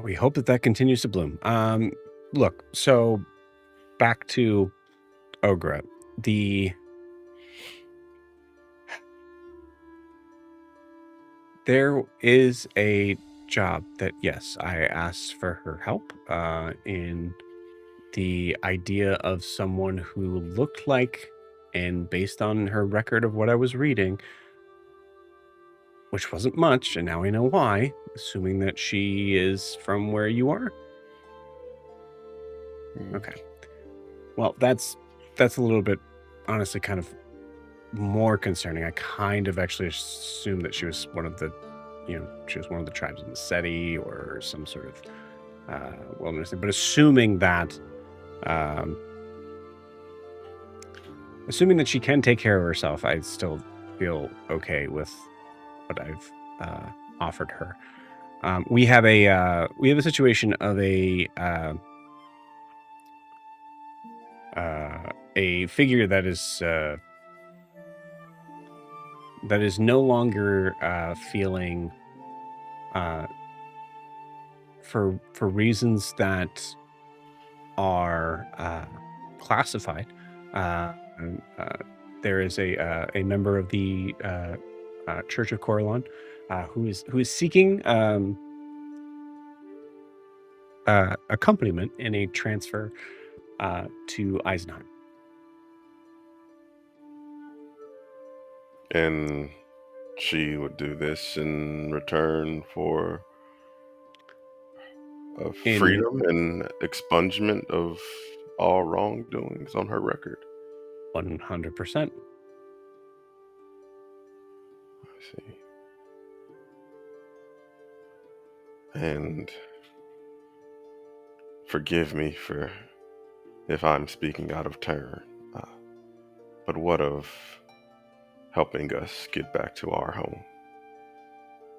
we hope that continues to bloom. Look, so back to Ogra. There is a job that, yes, I asked for her help in the idea of someone who looked like, and based on her record of what I was reading, which wasn't much, and now I know why, assuming that she is from where you are. Okay. Well, that's a little bit, honestly, kind of more concerning. I kind of actually assumed that she was one of the, she was one of the tribes in the SETI or some sort of wilderness thing. But assuming that she can take care of herself, I still feel okay with what I've offered her. We have a situation of a figure that is no longer feeling for reasons that are classified. There is a member of the Church of Corellon who is seeking accompaniment in a transfer to Eisenheim.
And she would do this in return for freedom and expungement of all wrongdoings on her record.
100%.
I see. And forgive me for if I'm speaking out of turn, but what of helping us get back to our home?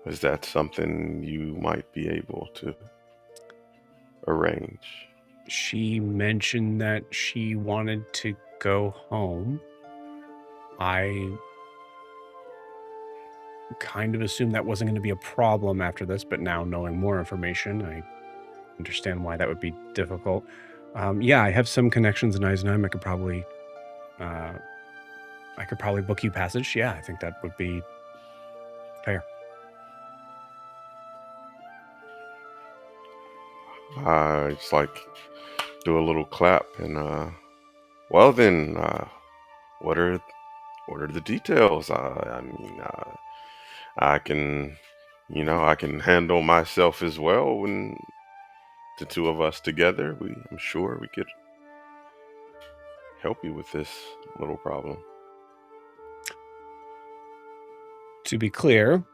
Is that something you might be able to arrange?
She mentioned that she wanted to go home. I kind of assumed that wasn't going to be a problem after this, but now knowing more information, I understand why that would be difficult. Yeah, I have some connections in Eisenheim. I could probably book you passage. Yeah, I think that would be fair.
I just do a little clap and well then, what are the details? I mean, I can handle myself as well. When the two of us together, I'm sure we could help you with this little problem.
To be clear,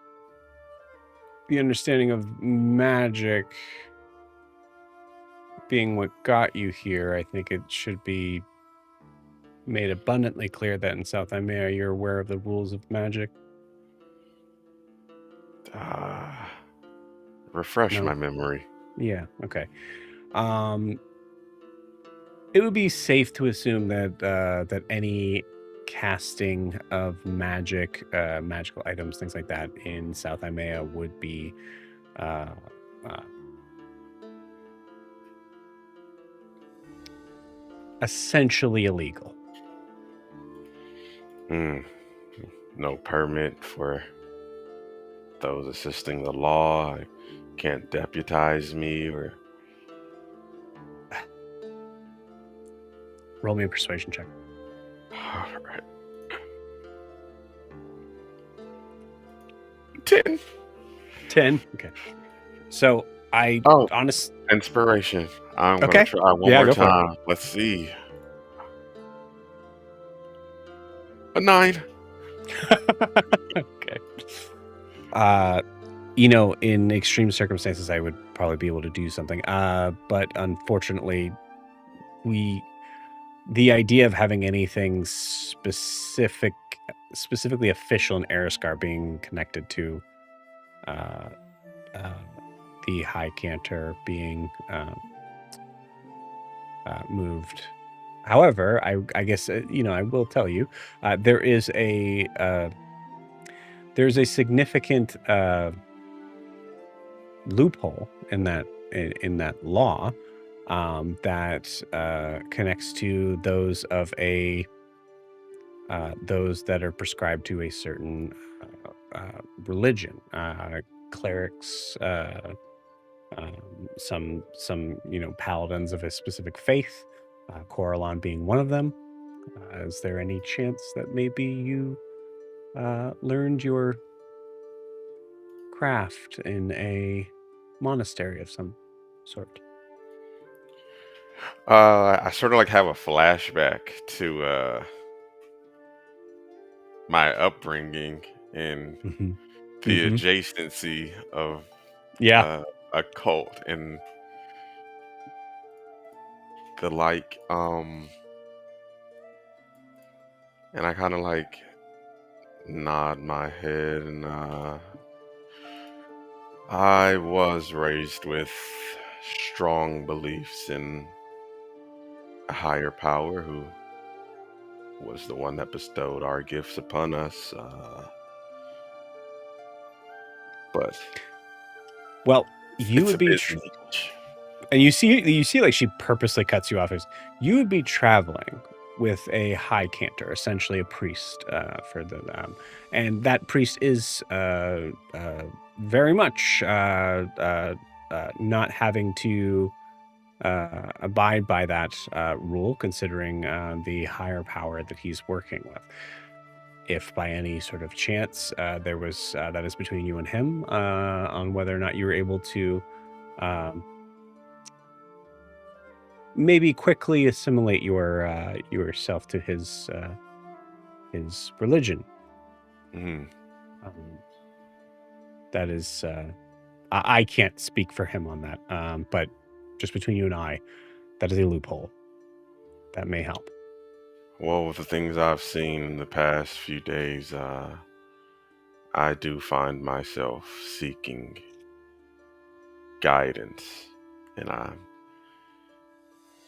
the understanding of magic being what got you here, I think it should be made abundantly clear that in South Imea you're aware of the rules of magic.
Refresh my memory.
Yeah, okay. It would be safe to assume that any casting of magic, magical items, things like that in South Imea would be essentially illegal.
No permit for those assisting the law. Can't deputize me or.
Roll me a persuasion check.
All right. 10.
10. Okay. So honest.
Inspiration. I'm
Okay.
gonna try one
Yeah,
more
go for it.
time. Let's see. A 9.
Okay. In extreme circumstances, I would probably be able to do something. But unfortunately, the idea of having anything specifically official in Eriscar being connected to the High Cantor being moved. However, I guess I will tell you, there is a significant loophole in that law that connects to those of those that are prescribed to a certain religion, clerics, some paladins of a specific faith, Coralon being one of them. Is there any chance that maybe you learned your craft in a monastery of some sort?
I sort of like have a flashback to my upbringing and the adjacency of a cult and the like. And I kind of like nod my head, and I was raised with strong beliefs in a higher power who was the one that bestowed our gifts upon us. But
well, you would be, and you see, like she purposely cuts you off. You would be traveling with a high cantor, essentially a priest for the and that priest is very much not having to abide by that rule, considering the higher power that he's working with. If by any sort of chance there was that is between you and him on whether or not you were able to maybe quickly assimilate yourself to his religion. That is, I can't speak for him on that, but just between you and I, that is a loophole that may help.
Well, with the things I've seen in the past few days, I do find myself seeking guidance, and I'm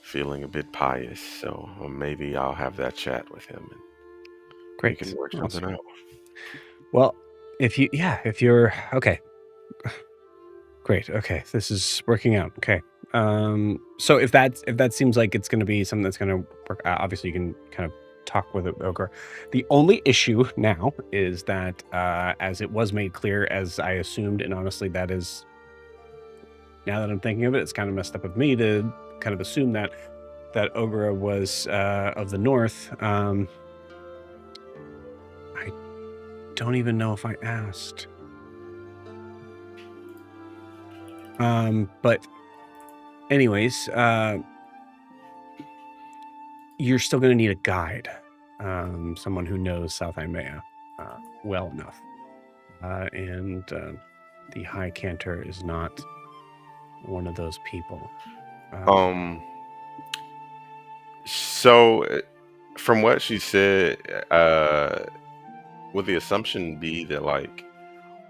feeling a bit pious, so maybe I'll have that chat with him and
Great.
we can work something out.
Well, if you're okay. Great. Okay. This is working out. Okay. So if that seems like it's going to be something that's going to work, obviously you can kind of talk with Ogre. The only issue now is that as it was made clear, as I assumed, and honestly that is, now that I'm thinking of it, it's kind of messed up of me to kind of assume that Ogre was of the north. I don't even know if I asked. But anyways, you're still going to need a guide, someone who knows South Imea well enough, and the High Cantor is not one of those people.
So from what she said, would the assumption be that like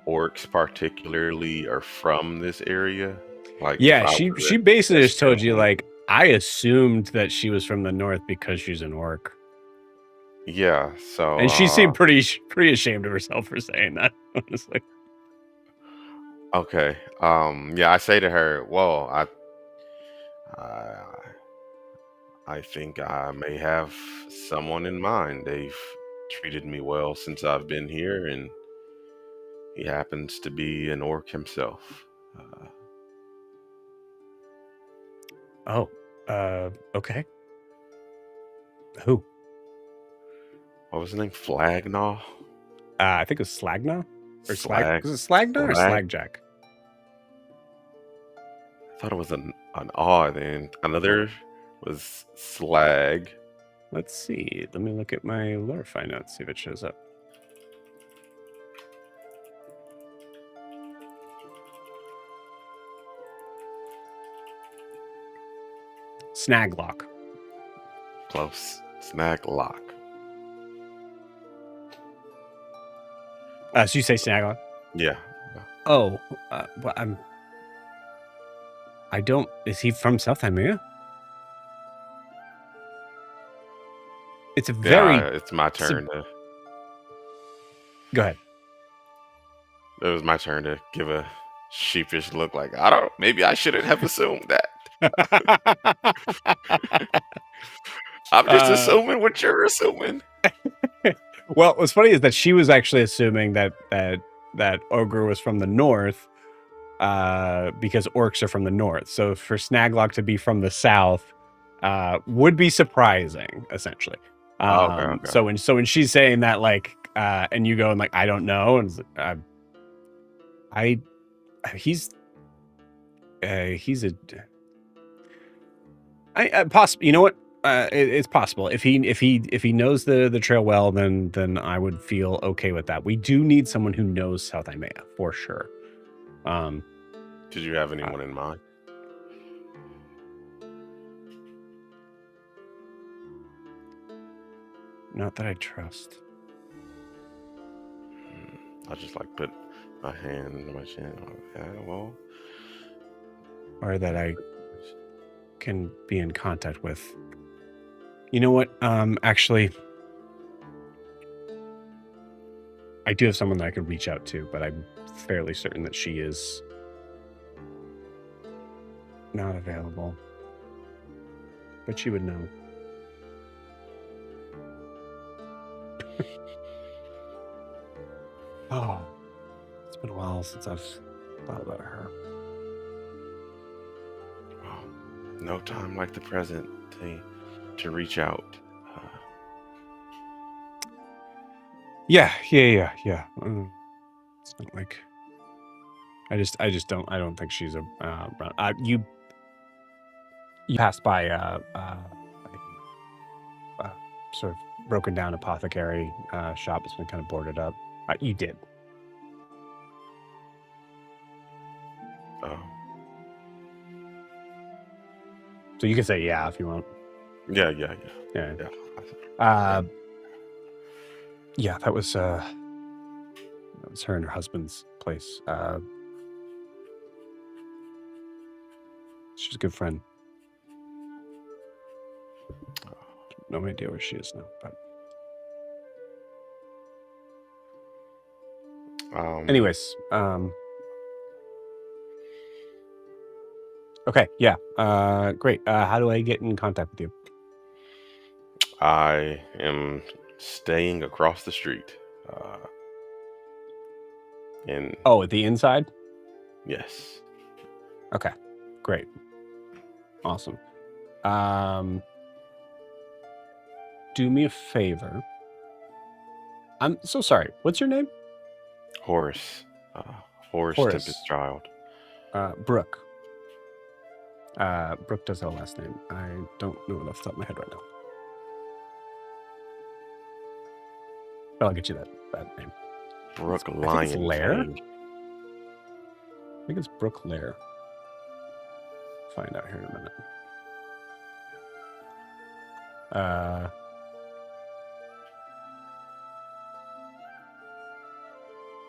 orcs particularly are from this area? Like,
yeah, she basically just told you, like, I assumed that she was from the north because she's an orc.
Yeah, so
and she seemed pretty ashamed of herself for saying that, honestly.
Okay. Yeah, I say to her, well, I think I may have someone in mind. They've treated me well since I've been here, and he happens to be an orc himself. Uh,
Oh, okay. Who?
what was his name? Flagnaw?
I think it was Slagna or Slag.
Slag?
Was it Slagna or
Slag?
Slagjack?
I thought it was an aw then. Another was Slag.
Let's see. Let me look at my Lorify notes, see if it shows up. Snaglock.
Close. Snaglock.
So you say Snaglock?
Yeah.
Oh, well, I don't. Is he from South Imea? It's a very.
Yeah, it's my turn to.
Go ahead.
It was my turn to give a sheepish look like, I don't, maybe I shouldn't have assumed that. I'm just assuming what you're assuming.
Well, what's funny is that she was actually assuming that Ogre was from the north, because orcs are from the north. So for Snaglock to be from the south, would be surprising, essentially.
Okay.
So when she's saying that, like, and you go and like, I don't know, and he's possible. You know what? It's possible if he knows the trail well, then I would feel okay with that. We do need someone who knows South Imea for sure.
Did you have anyone in mind?
Not that I trust.
I just like put my hand on my chin. Okay, well,
Or that I can be in contact with. You know what? Actually, I do have someone that I could reach out to, but I'm fairly certain that she is not available. But she would know. Oh, it's been a while since I've thought about her.
well, no time like the present to reach out.
Yeah. It's not like I just don't think she's a. You passed by a sort of broken down apothecary shop. It's been kind of boarded up. You did.
Oh,
So you can say yeah if you want.
yeah.
Yeah, that was her and her husband's place. She's a good friend. No idea where she is now, but anyways, okay, yeah, great. How do I get in contact with you?
I am staying across the street. And
at the inside?
yes.
Okay, great. Awesome. Do me a favor. I'm so sorry. What's your name?
Horace. Horace
Horace.
Tempest Child.
Brooke. Brooke does have a last name. I don't know it off the top of my head right now. But I'll get you that name.
Brooke
I think
Lion.
it's Lair. I think it's Brooke Lair. Find out here in a minute.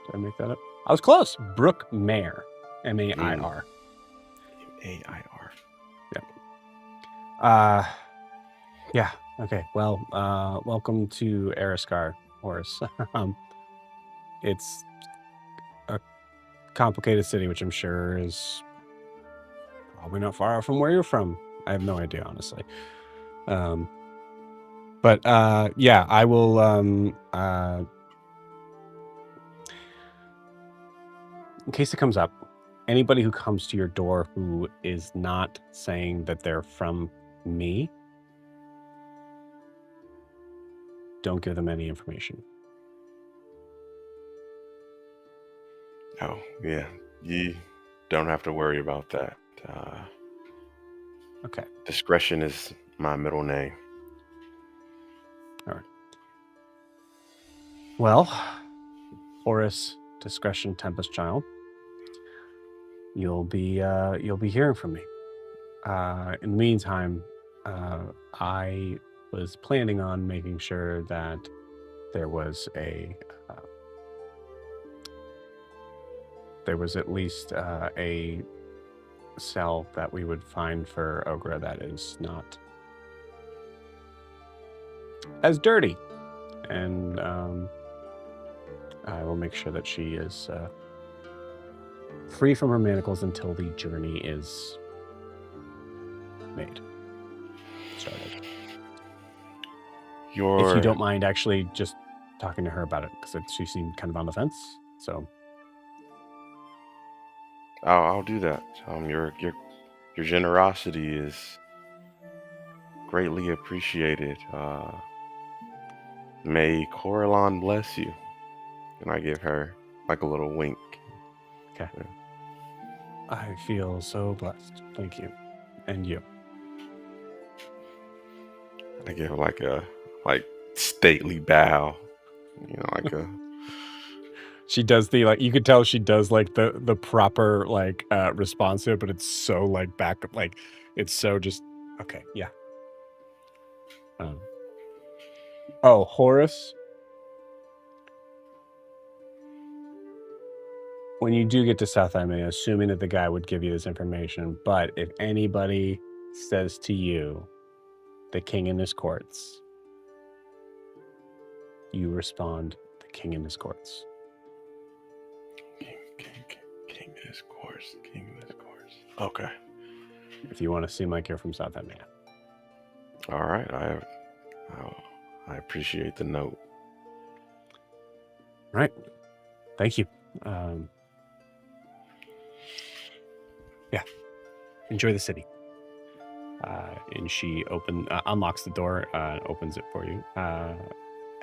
Did I make that up? I was close. Brooke Mayer. Mair.
Mair.
Yep. Yeah. Okay. Well, welcome to Ariskar, Horace. It's a complicated city, which I'm sure is probably not far from where you're from. I have no idea, honestly. Um, but yeah, I will. In case it comes up, anybody who comes to your door who is not saying that they're from me, don't give them any information.
Oh, yeah. You don't have to worry about that.
Okay.
Discretion is my middle name.
All right. Well, Horus, Discretion, Tempest Child, you'll be hearing from me. In the meantime, I was planning on making sure that there was at least a cell that we would find for Ogra that is not as dirty, and I will make sure that she is free from her manacles until the journey is started. If you don't mind actually just talking to her about it, because she seemed kind of on the fence. So
I'll do that. Your generosity is greatly appreciated. May Coralon bless you. And I give her like a little wink.
Okay.
Yeah.
I feel so blessed. Thank you. And you.
I give her like a stately bow. You know, like a
She does the you could tell she does like the proper response to it, but it's so back it's so just okay, yeah. Oh, Horus, when you do get to South Emily, assuming that the guy would give you this information, but if anybody says to you, the king in his courts, you respond, the king in his courts.
King in his course. King in his course. Okay.
If you want to seem like you're from South Emily.
All right. I appreciate the note.
Right. Thank you. Yeah. Enjoy the city. And she unlocks the door, opens it for you.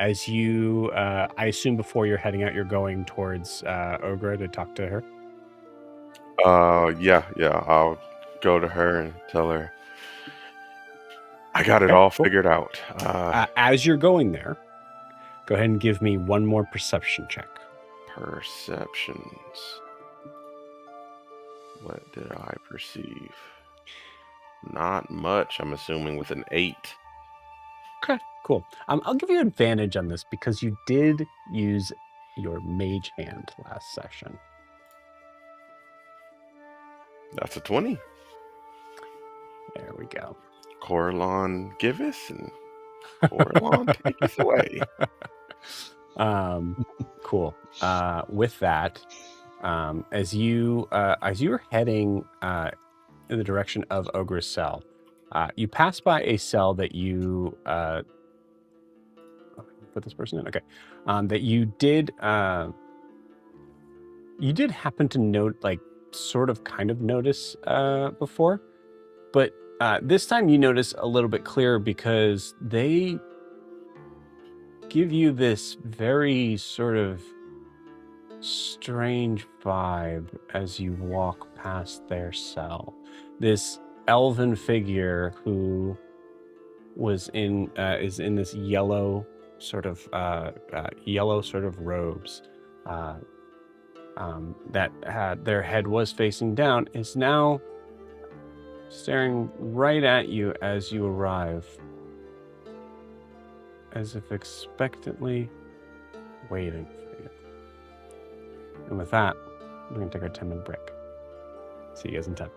As you, I assume before you're heading out, you're going towards Ogra to talk to her?
Yeah. I'll go to her and tell her I got it all figured out.
As you're going there, go ahead and give me one more perception check.
Perceptions. What did I perceive? Not much, I'm assuming, with an 8.
Okay, cool. I'll give you advantage on this because you did use your mage hand last session.
That's a 20.
There we go.
Coralon giveth and Coralon taketh away.
Cool. With that, as you're heading in the direction of Ogre's cell, you pass by a cell that you put this person in. Okay, that you did happen to note, kind of notice before, but this time you notice a little bit clearer because they give you this very sort of strange vibe as you walk past their cell. This elven figure who was is in this yellow sort of robes that had their head was facing down is now staring right at you as you arrive, as if expectantly waiting for you. And with that, we're going to take our 10-minute break. See you guys in 10.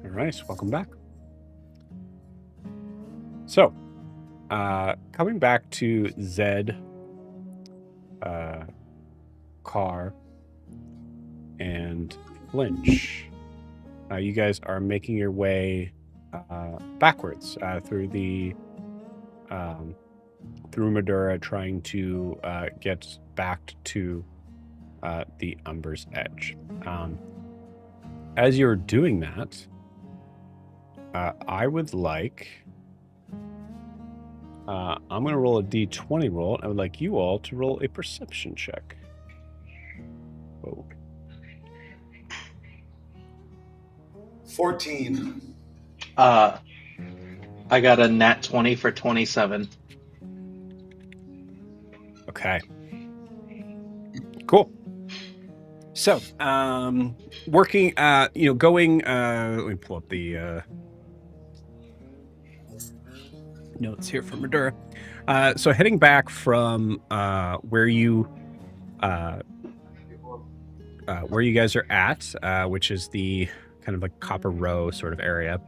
All right, welcome back. So, coming back to Zed, Carr, and Flinch, you guys are making your way backwards through the through Madura, trying to get back to the Umber's Edge. As you're doing that, I would like. I'm going to roll a d20 roll. I would like you all to roll a perception check. Whoa.
14.
I got a nat 20 for 27.
Okay. Cool. So, working, going, let me pull up the notes here from Madura. So heading back from where you guys are at, which is the kind of like Copper Row sort of area.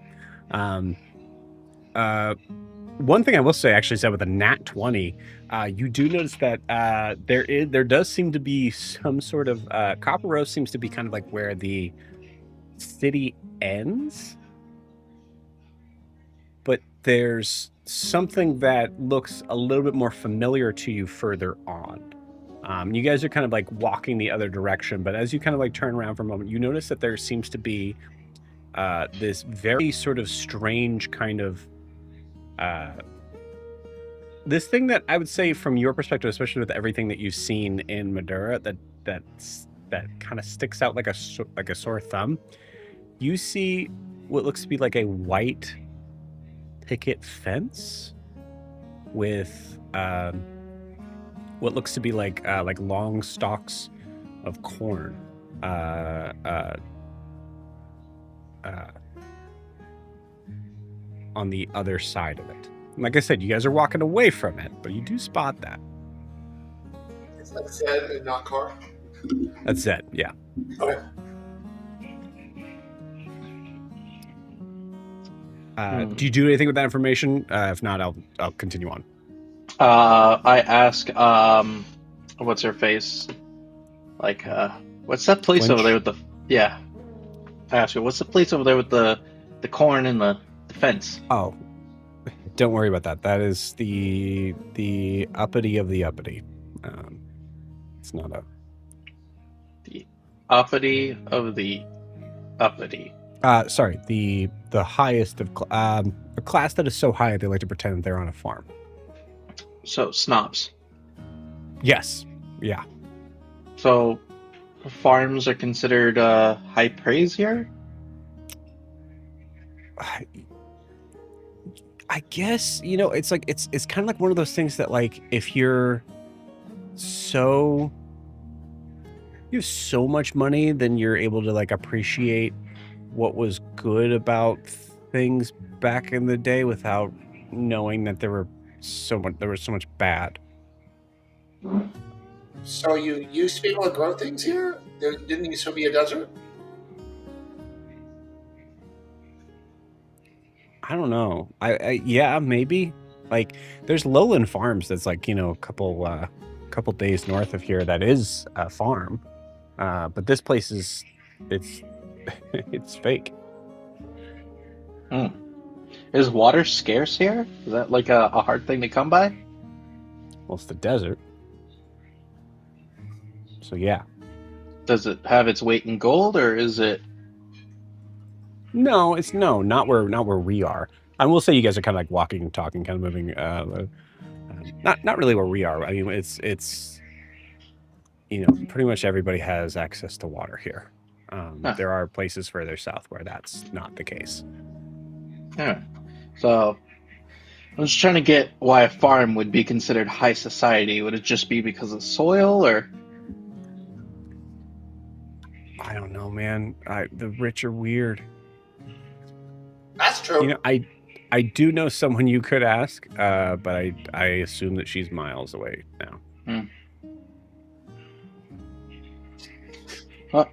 One thing I will say, actually, is that with a nat 20, you do notice that there does seem to be some sort of Copper Row seems to be kind of like where the city ends, but there's something that looks a little bit more familiar to you further on. You guys are kind of like walking the other direction, but as you kind of like turn around for a moment, you notice that there seems to be this very sort of strange kind of this thing that I would say from your perspective, especially with everything that you've seen in Madura, that kind of sticks out like a sore thumb. You see what looks to be like a white picket fence with what looks to be like long stalks of corn on the other side of it. And like I said, you guys are walking away from it, but you do spot that.
Is that Zed and not Carr?
That's Zed, yeah.
Okay.
Do you do anything with that information? If not, I'll continue on.
I ask, what's her face? Like, what's that place
Flinch?
over there with the? Yeah. I ask her, what's the place over there with the corn and the fence?
Oh, don't worry about that. That is the uppity of the uppity. It's not a
The uppity of the uppity.
sorry, the highest of a class that is so high they like to pretend that they're on a farm.
So snobs.
Yes, yeah.
So farms are considered high praise here.
I guess, it's like it's kind of like one of those things that, like, if you have so much money, then you're able to like appreciate what was good about things back in the day without knowing that there was so much bad.
So you used to be able to grow things here? There didn't used to be a desert?
I don't know. Yeah, maybe. Like, there's lowland farms that's like, a couple days north of here that is a farm. But this place it's it's fake.
Is water scarce here? Is that like a hard thing to come by?
Well, it's the desert. So yeah.
Does it have its weight in gold, or is it?
No, not where we are. I will say you guys are kind of like walking and talking, kind of moving. Not really where we are. I mean, it's pretty much everybody has access to water here. There are places further south where that's not the case.
Yeah. So I'm just trying to get why a farm would be considered high society. Would it just be because of soil, or?
I don't know, man. The rich are weird.
That's true.
I do know someone you could ask, but I assume that she's miles away now.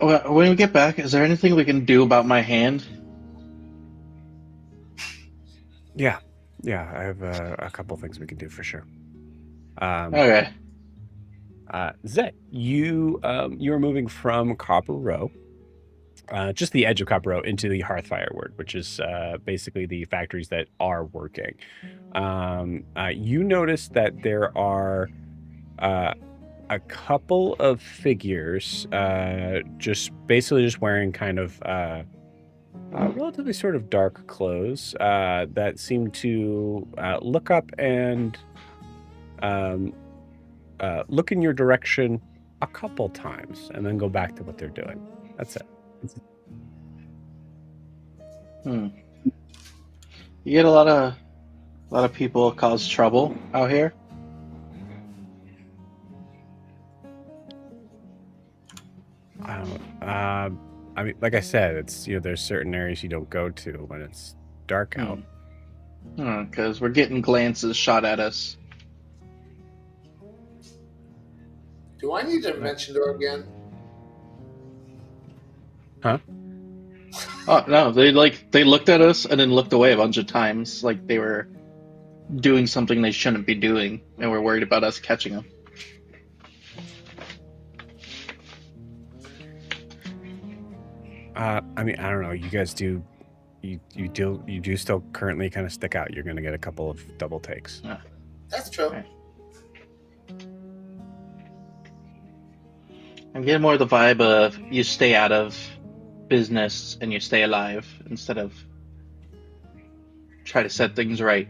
When we get back, is there anything we can do about my hand?
Yeah, I have a couple things we can do for sure.
Okay.
Zed, you are moving from Copper Row, just the edge of Copper Row, into the Hearthfire Ward, which is basically the factories that are working. You notice that there are a couple of figures, just wearing kind of relatively sort of dark clothes that seem to look up and look in your direction a couple times and then go back to what they're doing. That's it.
You get a lot of people cause trouble out here.
I mean, like I said, it's there's certain areas you don't go to when it's dark out.
Because we're getting glances shot at us.
Do I need to mention to her again?
Huh?
Oh no, they looked at us and then looked away a bunch of times, like they were doing something they shouldn't be doing, and were worried about us catching them.
I mean, I don't know. You guys do, you do still currently kind of stick out. You're going to get a couple of double takes.
That's true.
Right. I'm getting more the vibe of you stay out of business and you stay alive instead of try to set things right.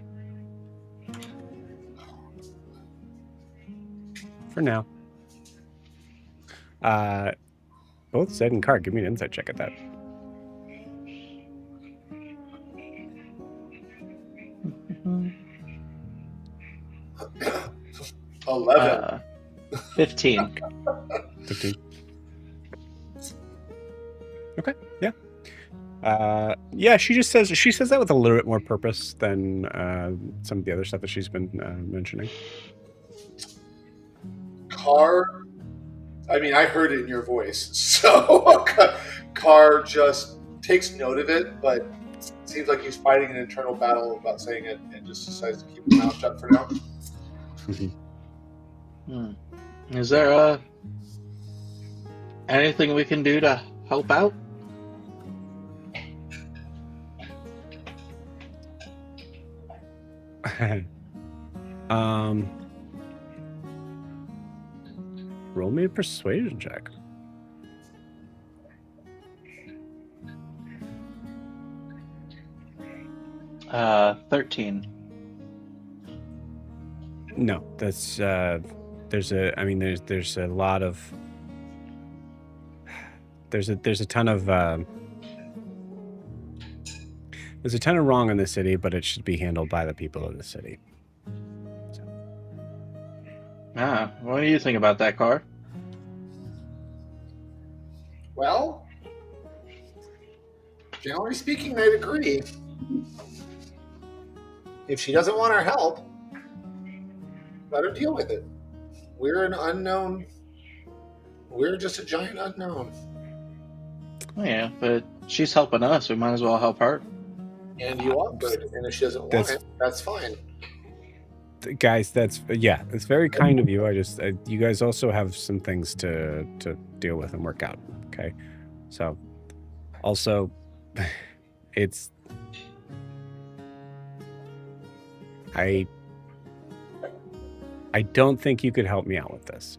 For now. Both Zed and Cart, give me an insight check at that.
Mm-hmm.
11.
15.
15. Okay, yeah. She says that with a little bit more purpose than some of the other stuff that she's been mentioning.
Car, I mean, I heard it in your voice, so Car just takes note of it, but it seems like he's fighting an internal battle about saying it and just decides to keep his mouth shut for now.
Is there anything we can do to help out?
Roll me a persuasion check.
Uh, 13.
No, that's there's a lot of there's a ton of wrong in the city, but it should be handled by the people of the city. So.
What do you think about that, Car?
Well, generally speaking, I'd agree. If she doesn't want our help, let her deal with it. We're an unknown. We're just a giant unknown.
Oh, yeah, but she's helping us. We might as well help her.
And you are good. And if she doesn't want it, that's fine.
Guys, it's very kind of you. You guys also have some things to deal with and work out. Okay, so also, it's I don't think you could help me out with this.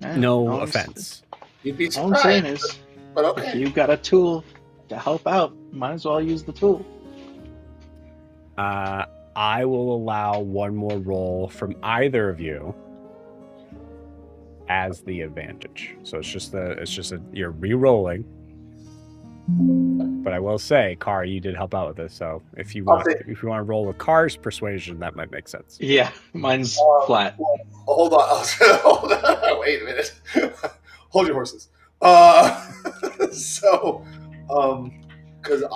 No offense.
You'd be
All I'm saying
surprised.
is,
But okay.
if you've got a tool to help out, might as well use the tool.
I will allow one more roll from either of you as the advantage. So it's just you're re-rolling. But I will say, Car, you did help out with this. So if you want to roll with Car's persuasion, that might make sense.
Yeah, mine's flat.
Well, hold on. Hold on. Wait a minute. Hold your horses. Because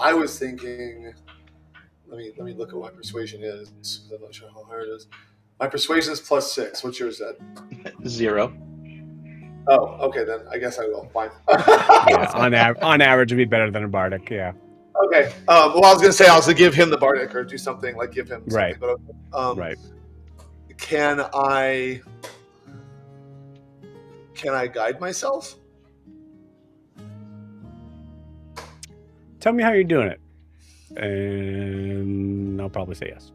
I was thinking, let me look at what my persuasion is, because I'm not sure how hard it is. My persuasion is +6. What's yours, Ed?
0.
Oh, okay, then I guess I will. Fine.
Yeah, on average, it'd be better than a bardic. Yeah.
Okay. Well, I was gonna say I was to give him the bardic or do something like give him
Right.
something. But
Right.
Can I guide myself?
Tell me how you're doing it, and I'll probably say yes.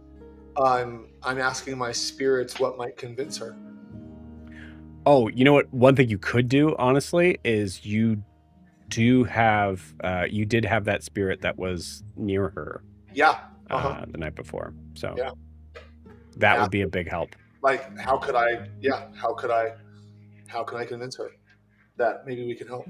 I'm asking my spirits what might convince her.
Oh, you know what? One thing you could do, honestly, is you did have that spirit that was near her.
Yeah.
The night before. So
Yeah.
that would be a big help.
Like, how could I? Yeah. How can I convince her that maybe we can help?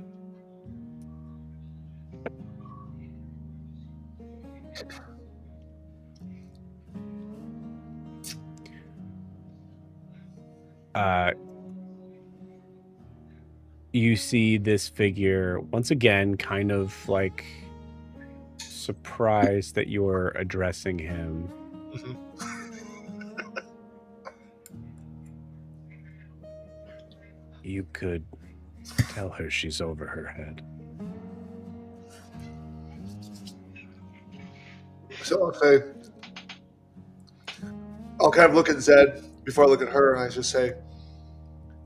You see this figure once again, kind of like surprised that you're addressing him. You could tell her she's over her head.
So I'll kind of look at Zed before I look at her, and I just say,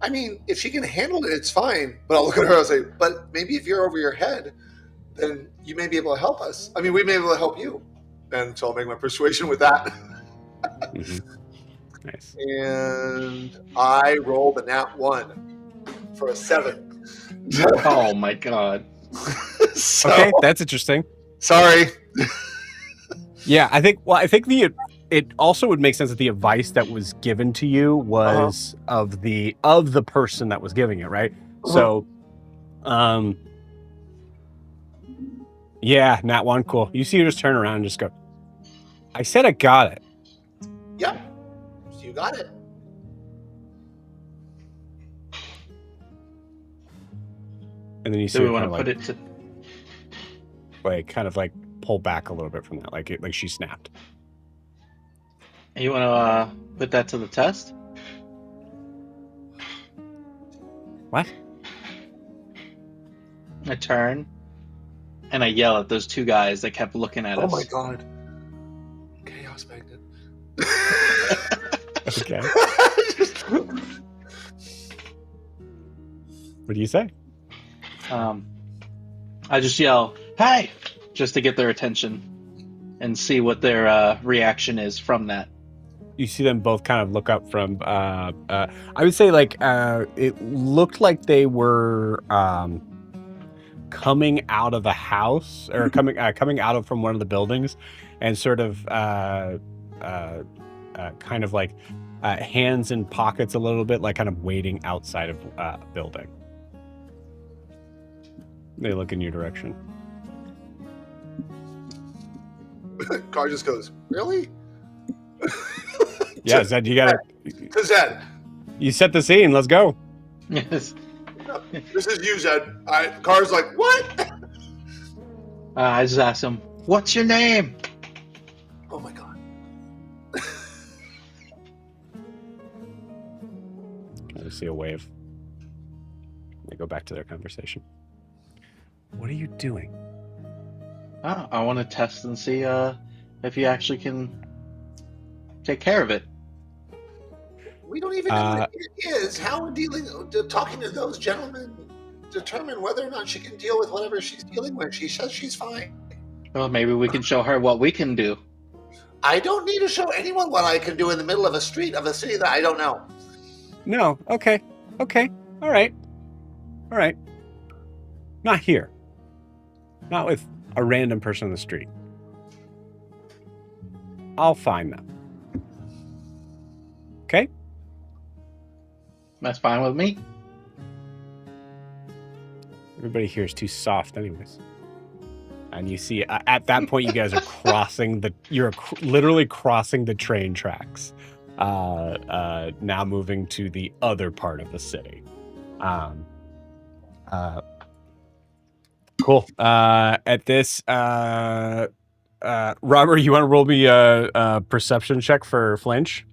I mean, if she can handle it, it's fine. But I'll look at her and say, but maybe if you're over your head, then you may be able to help us. I mean, we may be able to help you. And so I'll make my persuasion with that.
Nice.
And I roll the nat 1 for a 7.
Oh my god.
So,
Okay, that's interesting.
sorry.
Yeah, I think it also would make sense that the advice that was given to you was of the person that was giving it, right? So yeah, nat 1, cool. You see her just turn around and just go, I said I got it.
Yep. You got it.
And then you see
Do we
her
want
kind
to
of
put it to...
kind of pull back a little bit from that, like she snapped.
You want to put that to the test?
What?
I turn and I yell at those two guys that kept looking at us.
Oh my god. Chaos magnet.
Okay. What do you say?
I just yell, "Hey!" just to get their attention and see what their reaction is from that.
You see them both kind of look up from I would say it looked like they were coming out of a house or coming out of from one of the buildings and sort of kind of like hands in pockets a little bit, like kind of waiting outside of a building. They look in your direction.
Car just goes, really?
Yeah, Zed, you gotta...
To Zed.
You set the scene, let's go.
Yes.
This is you, Zed. Car's like, what?
I just asked him, "What's your name?"
Oh my god.
I see a wave. They go back to their conversation. What are you doing?
I want to test and see if you actually can take care of it.
We don't even know what it is. How we're talking to those gentlemen determine whether or not she can deal with whatever she's dealing with. She says she's fine.
Well, maybe we can show her what we can do.
I don't need to show anyone what I can do in the middle of a street of a city that I don't know.
No, okay. All right. Not here. Not with a random person on the street. I'll find them. Okay?
That's fine with me.
Everybody here is too soft anyways. And you see, at that point, you guys are literally crossing the train tracks. Now moving to the other part of the city. Cool. At this, Robert, you want to roll me a perception check for flinch?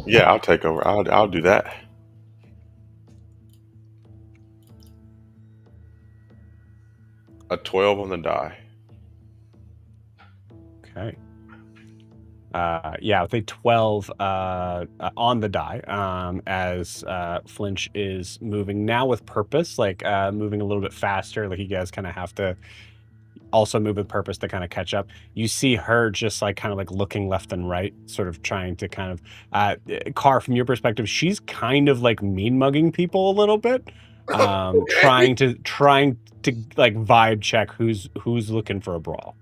Yeah, I'll take over. I'll do that. A 12 on the die.
Okay. Yeah, with a 12 on the die, as Flinch is moving now with purpose, like moving a little bit faster. Like you guys kind of have to also move with purpose to kind of catch up. You see her just like kind of like looking left and right, sort of trying to kind of Car, from your perspective, she's kind of like mean mugging people a little bit.
Okay.
Trying to like vibe check who's looking for a brawl.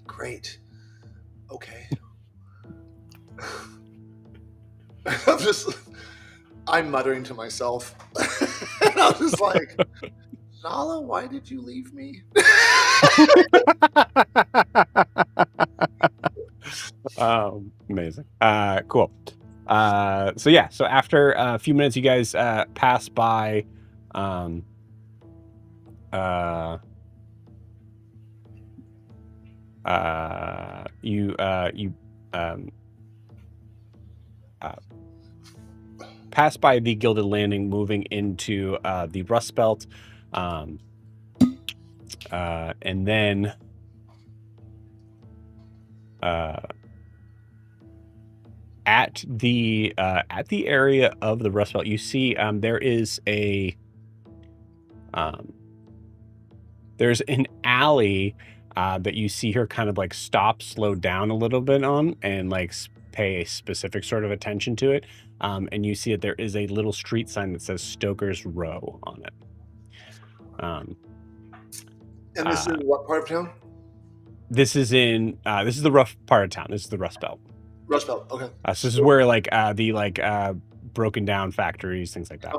Great. Okay. I'm muttering to myself. And I'm just like, Nala, why did you leave me?
Amazing. Cool. So yeah, so after a few minutes, you guys pass by pass by the Gilded Landing, moving into the Rust Belt, and then at the area of the Rust Belt, you see there is there's an alley that you see her kind of like slow down a little bit on, and like pay a specific sort of attention to it. And you see that there is a little street sign that says Stoker's Row on it.
And this is in what part of town?
This is the rough part of town. This is the Rust Belt.
Rust Belt. Okay.
So this is where like the broken down factories, things like that.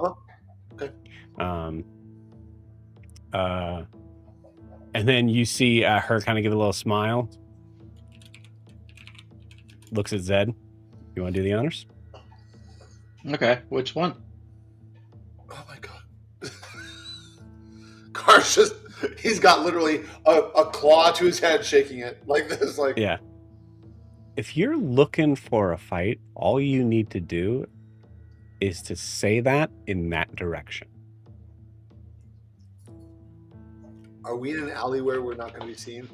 Okay.
And then you see her kind of give a little smile. Looks at Zed. You want to do the honors?
Okay, which one?
Oh my god. Car's he's got literally a claw to his head shaking it like this. Like,
yeah. If you're looking for a fight, all you need to do is to say that in that direction.
Are we in an alley where we're not going to be seen?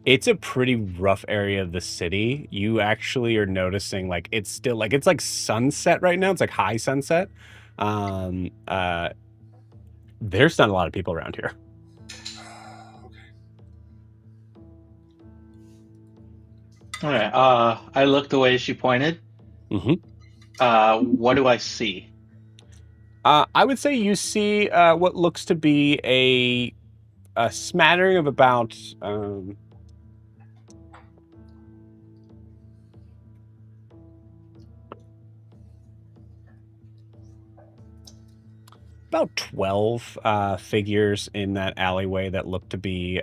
It's a pretty rough area of the city. You actually are noticing like it's still like it's like sunset right now. It's like high sunset. There's not a lot of people around here.
Okay. I looked the way she pointed.
Mm-hmm.
What do I see?
I would say you see what looks to be a smattering of about about 12 figures in that alleyway that look to be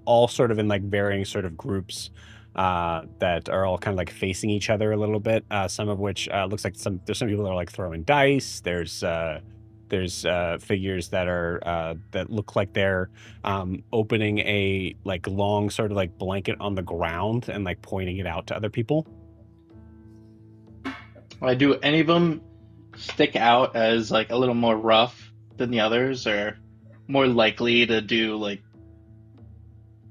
all sort of in like varying sort of groups that are all kind of like facing each other a little bit. Some of which looks like there's some people that are like throwing dice. There's figures that are that look like they're opening a like long sort of like blanket on the ground and like pointing it out to other people.
Do any of them stick out as like a little more rough than the others, or more likely to do like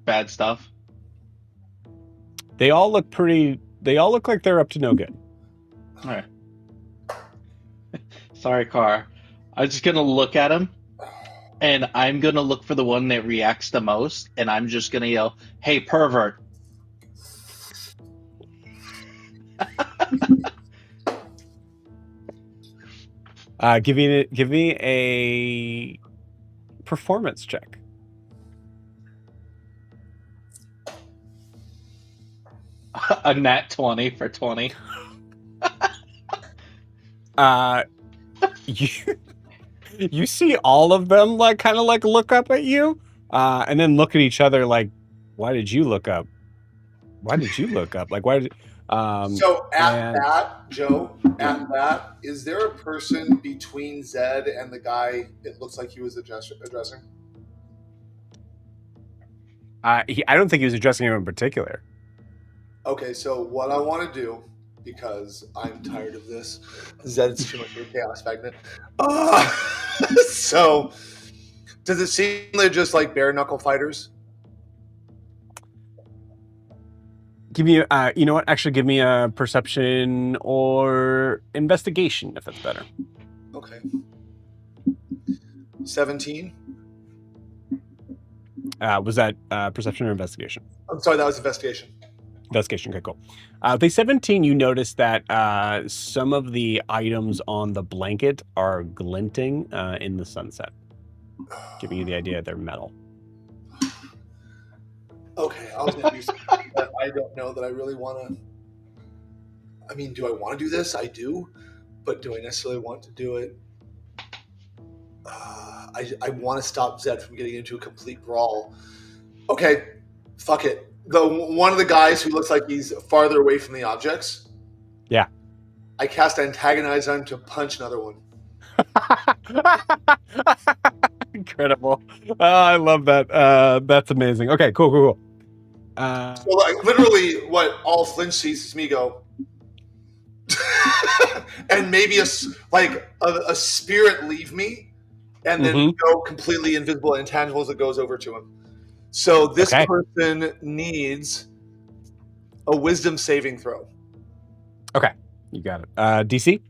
bad stuff?
They all look like they're up to no good.
All right. Sorry, Car. I'm just gonna look at him, and I'm gonna look for the one that reacts the most, and I'm just gonna yell, "Hey, pervert!"
Give me a performance check.
A nat 20 for 20.
You see all of them like kind of like look up at you, and then look at each other like, "Why did you look up? Why did you look up? Like, why did?"
So that, Joe, at that, is there a person between Zed and the guy it looks like he was addressing?
I don't think he was addressing anyone in particular.
Okay, so what I want to do, because I'm tired of this, Zed's too much of a chaos magnet. So Does it seem they're just like bare knuckle fighters?
Give me, you know what? Actually, give me a perception or investigation, if that's better.
Okay. 17.
Was that perception or investigation?
I'm sorry, that was investigation.
Investigation. Okay, cool. With a 17, you notice that some of the items on the blanket are glinting in the sunset, giving you the idea they're metal.
Okay, I was gonna do something, but I don't know that I really want to. I mean, do I want to do this? I do, but do I necessarily want to do it? I want to stop Zed from getting into a complete brawl. Okay, fuck it. One of the guys who looks like he's farther away from the objects.
Yeah.
I cast antagonize on him to punch another one.
Incredible. Oh, I love that. That's amazing. Okay, cool.
So like literally, what all Flinch sees is me go, and maybe a spirit leave me, and then go completely invisible and intangible as it goes over to him. So this person needs a wisdom saving throw.
Okay, you got it. DC?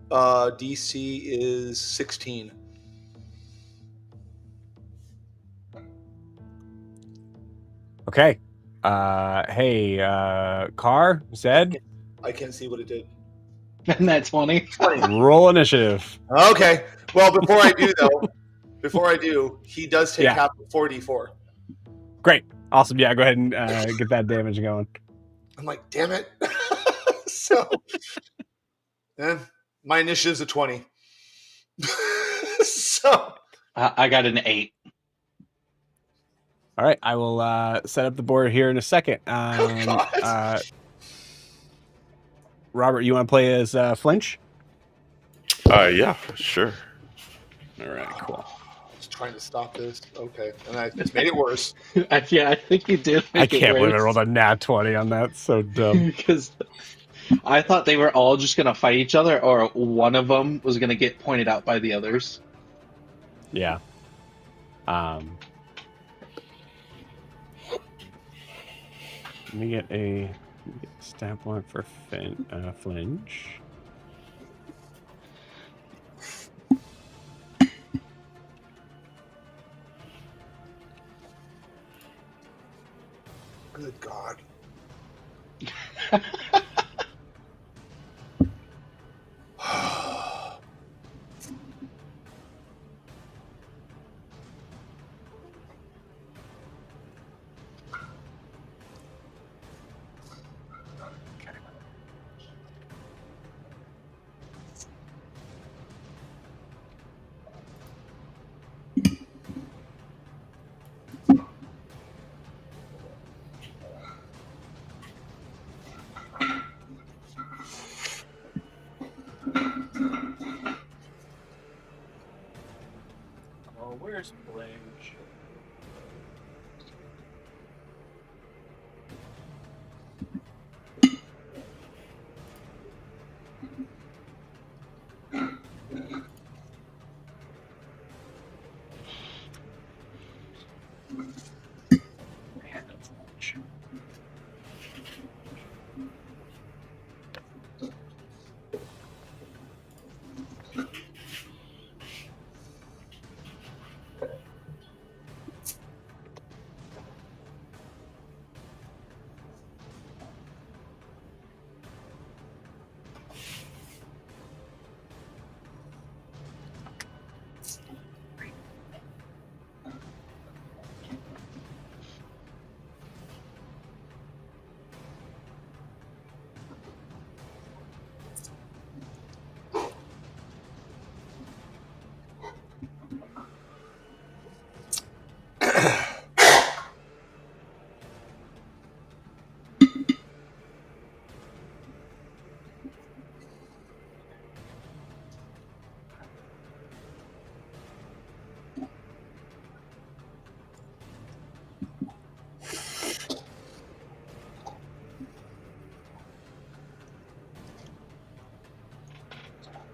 DC is 16.
Okay. Hey, Car, Zed?
I can't see what it did.
And that's 20.
Roll initiative.
Okay. Well, before I do, he does take half of 4d4.
Great. Awesome. Yeah, go ahead and get that damage going.
I'm like, damn it. So, my initiative's a 20. So,
I got an 8.
All right. I will set up the board here in a second. Robert, you want to play as Flinch?
Yeah, sure.
All right, cool.
Just trying to stop this. Okay. And I just made it worse.
Yeah, I think you did.
I can't believe I rolled a nat 20 on that. So dumb.
Because I thought they were all just going to fight each other, or one of them was going to get pointed out by the others.
Yeah. Let me get a stat block for Flinch.
Good God.
Oh, where's Flinch?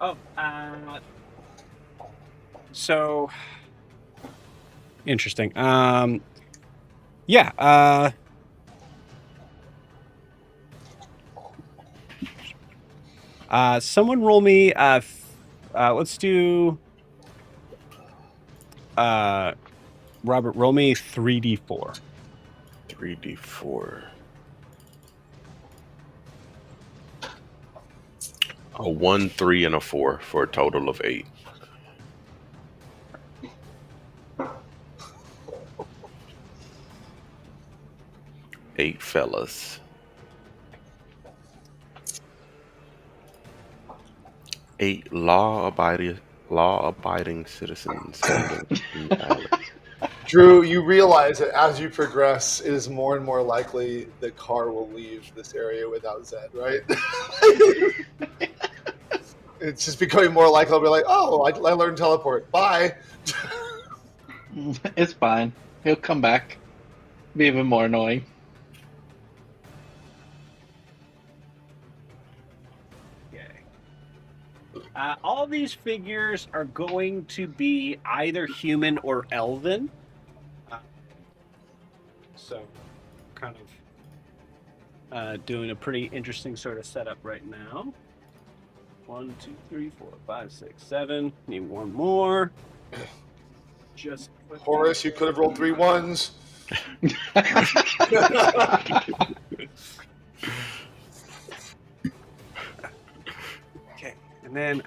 Oh, so Interesting. Yeah. Someone roll me. Let's do. Robert, roll me 3d4.
3d4. A 1, 3, and a 4 for a total of 8. Eight fellas. 8 law-abiding citizens invalid.
Drew, you realize that as you progress, it is more and more likely that Carr will leave this area without Zed, right? It's just becoming more likely. I'll be like, oh, I learned teleport. Bye.
It's fine. He'll come back. Be even more annoying.
All these figures are going to be either human or elven. So, kind of doing a pretty interesting sort of setup right now. 1, 2, 3, 4, 5, 6, 7. Need one more. Just
Horace, you could have rolled 3 1s.
Okay, and then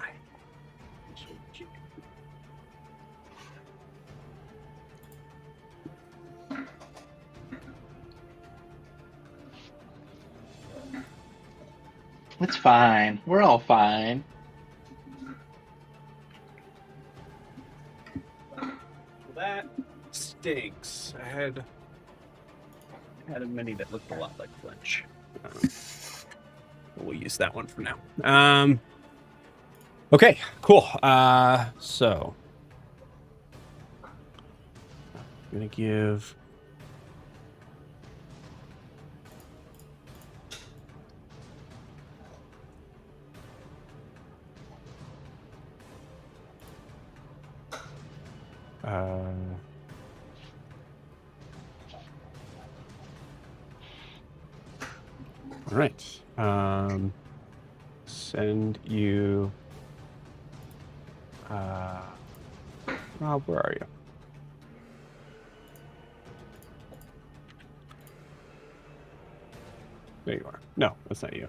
It's fine. We're all fine.
that stinks. I had many that looked a lot like Flinch. We'll use that one for now. Okay, cool. So I'm gonna give. All right. Send you. Rob, where are you? There you are. No, that's not you.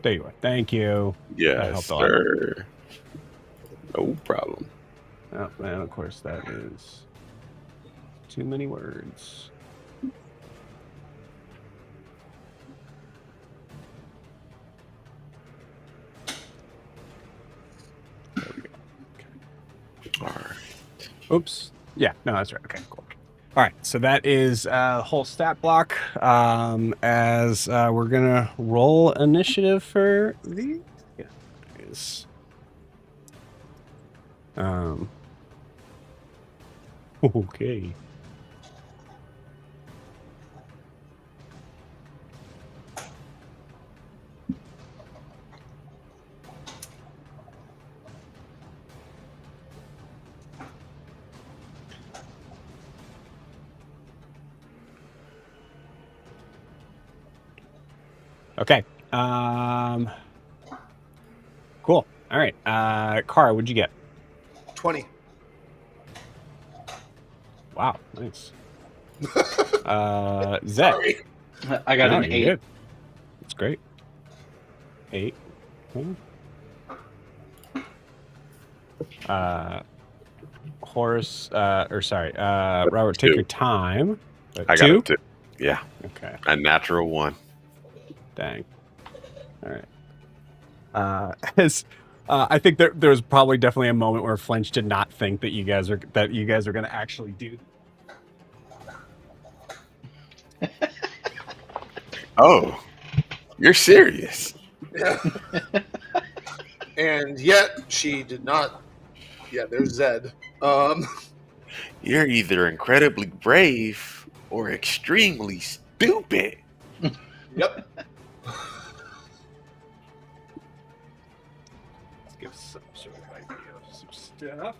There you are. Thank you.
Yes, sir. No problem.
Oh, and of course, that is too many words. There we go. Okay.
All right.
Oops. Yeah, no, that's right. Okay, cool. All right, so that is a whole stat block. As we're gonna roll initiative for these guys. Okay. Okay. Cool. All right. Kara, what'd you get?
20.
Wow, nice. Zed.
Sorry.
I got an
you're
8.
good. That's great. 8. Horace, Robert, take
2.
your time.
I got a 2. Yeah.
Okay.
A natural 1.
Dang. All right. I think there was probably definitely a moment where Flinch did not think that you guys are going to actually do.
Oh, you're serious?
Yeah. And yet she did not. Yeah, there's Zed.
You're either incredibly brave or extremely stupid.
Yep.
Let's give some sort of idea of some stuff.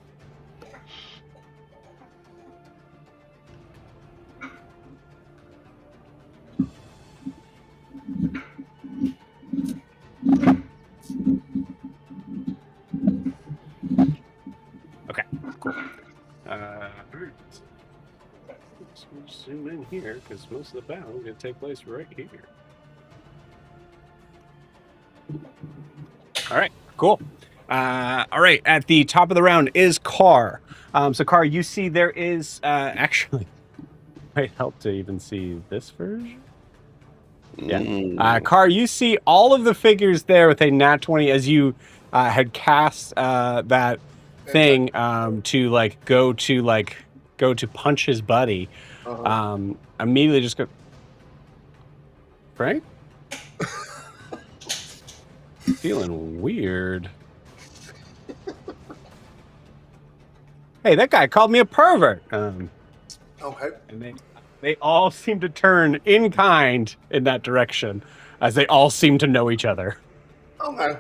Okay, cool. All right. So we'll zoom in here because most of the battle is going to take place right here. All right, cool. All right, at the top of the round is Carr. So Carr, you see there is actually might help to even see this version. Yeah, Carr, you see all of the figures there with a nat 20 as you had cast that thing to go to punch his buddy. Immediately just go, Frank? Feeling weird. Hey, that guy called me a pervert.
Okay.
And they all seem to turn in kind in that direction, as they all seem to know each other.
Okay.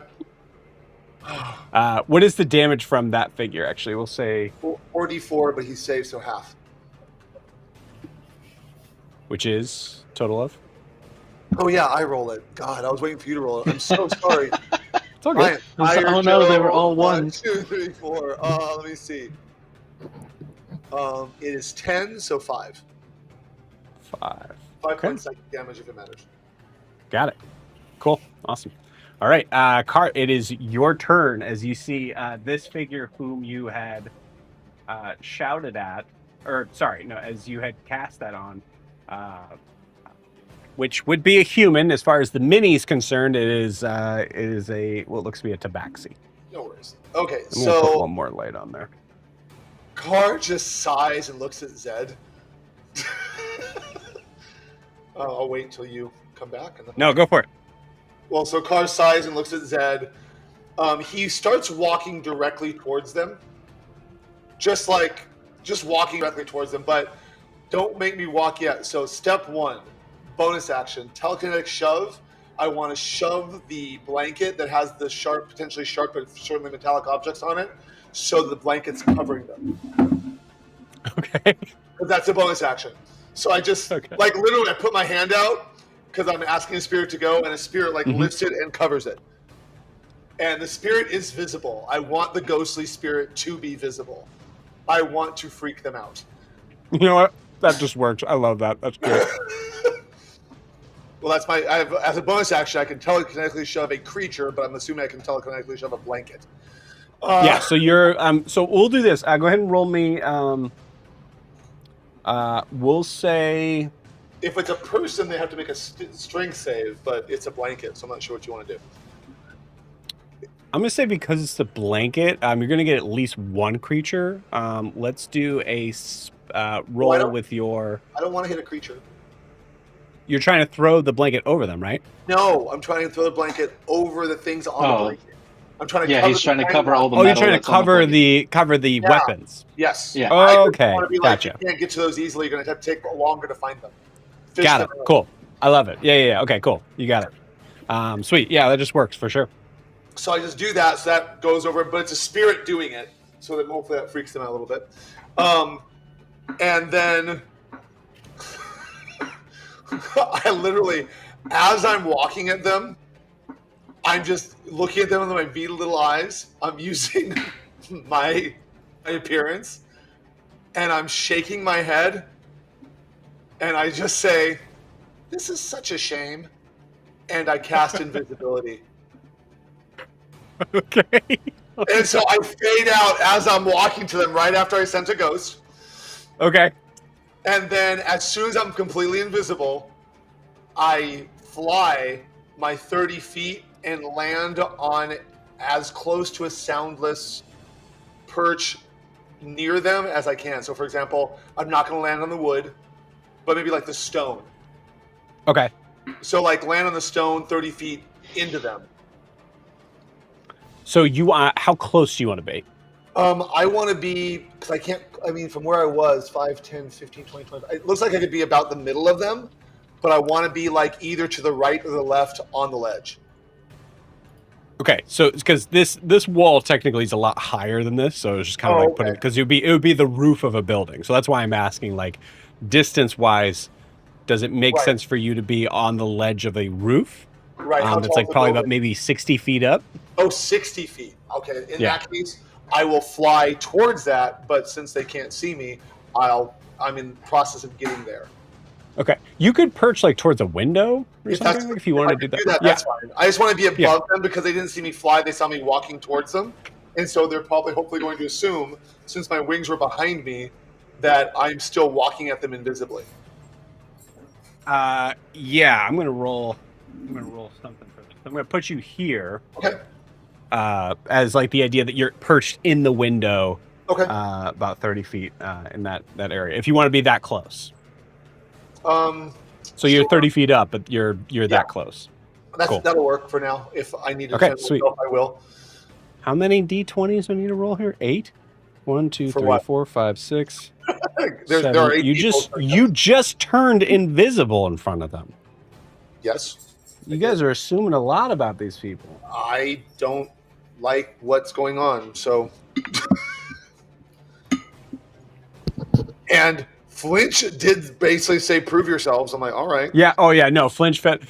What is the damage from that figure? Actually, we'll say
4d4, but he's saved, so half.
Which is total of.
Oh yeah, I roll it. God, I was waiting for you to roll it. I'm so sorry.
It's all good.
Oh no, they were all ones.
1, 2, 3, 4. Let me see. It is 10, so 5.
5.
5
Okay.
points psychic damage if it matters.
Got it. Cool. Awesome. All right, Cart, it is your turn as you see this figure whom you had shouted at, or sorry, no, as you had cast that on, which would be a human as far as the mini is concerned. It is a what looks to be a tabaxi.
No worries. Okay,
I'm gonna put
so
one more light on there.
Carr just sighs and looks at Zed. I'll wait until you come back. And then
No, go for it.
Well, so Carr sighs and looks at Zed. He starts walking directly towards them. Just walking directly towards them, but don't make me walk yet. So step 1, bonus action, telekinetic shove. I want to shove the blanket that has the potentially sharp, but certainly metallic objects on it, so the blanket's covering them.
Okay.
That's a bonus action. So I just, literally, I put my hand out, because I'm asking a spirit to go, and a spirit lifts it and covers it. And the spirit is visible. I want the ghostly spirit to be visible. I want to freak them out.
You know what? That just works. I love that. That's good.
Well, as a bonus action, I can telekinetically shove a creature, but I'm assuming I can telekinetically shove a blanket.
Yeah, so you're so we'll do this. Go ahead and roll me we'll say
if it's a person, they have to make a strength save, but it's a blanket, so I'm not sure what you want to do.
I'm gonna say because it's the blanket, you're gonna get at least one creature. Let's do a roll with your.
I don't want to hit a creature.
You're trying to throw the blanket over them, right?
No, I'm trying to throw the blanket over the things on the blanket. I'm trying to.
Yeah, he's trying to cover all the.
Oh, you're trying to cover the weapons.
Yes.
Yeah.
Oh, okay. Gotcha.
You can't get to those easily. You're gonna have to take longer to find them.
Got it. Cool. I love it. Yeah. Okay. Cool. You got it. Sweet. Yeah, that just works for sure.
So I just do that, so that goes over, but it's a spirit doing it, so that hopefully that freaks them out a little bit. And then I literally, as I'm walking at them, I'm just looking at them with my beady little eyes. I'm using my appearance, and I'm shaking my head, and I just say, "This is such a shame," and I cast invisibility.
Okay.
And so I fade out as I'm walking to them right after I sent a ghost.
Okay.
And then as soon as I'm completely invisible, I fly my 30 feet and land on as close to a soundless perch near them as I can. So for example, I'm not going to land on the wood, but maybe the stone.
Okay.
So land on the stone 30 feet into them.
So how close do you want to be?
I want to be, because I can't, from where I was, 5, 10, 15, 20, 25, it looks like I could be about the middle of them, but I want to be either to the right or the left on the ledge.
Okay, so because this wall technically is a lot higher than this, so it's just kind of like putting, because it would be the roof of a building. So that's why I'm asking, like, distance wise, does it make sense for you to be on the ledge of a roof?
Right. How
That's
tall
like
is the
probably about
building?
maybe 60 feet up.
Oh, 60 feet. Okay. In
Yeah.
that case, I will fly towards that, but since they can't see me, I'm in the process of getting there.
Okay, you could perch like towards a window or something, like, if you wanted to do that.
That's fine. I just want to be above them because they didn't see me fly. They saw me walking towards them. And so they're probably hopefully going to assume, since my wings were behind me, that I'm still walking at them invisibly.
Yeah, I'm gonna roll something for this. I'm gonna put you here.
Okay.
As like the idea that you're perched in the window.
Okay.
About 30 feet in that area. If you want to be that close. So you're 30 feet up, but you're that close. Cool.
That'll work for now. If I need to
Okay,
defend
sweet.
myself, I will.
How many D20s do I need to roll here? 8? 1, 2, 3, 4, 5, 6.
There are 8
you just turned invisible in front of them.
Yes.
You guys are assuming a lot about these people.
I don't like what's going on, so. And Flinch did basically say, "Prove yourselves." I'm like, all right.
Yeah. Oh, yeah. No, Flinch fed.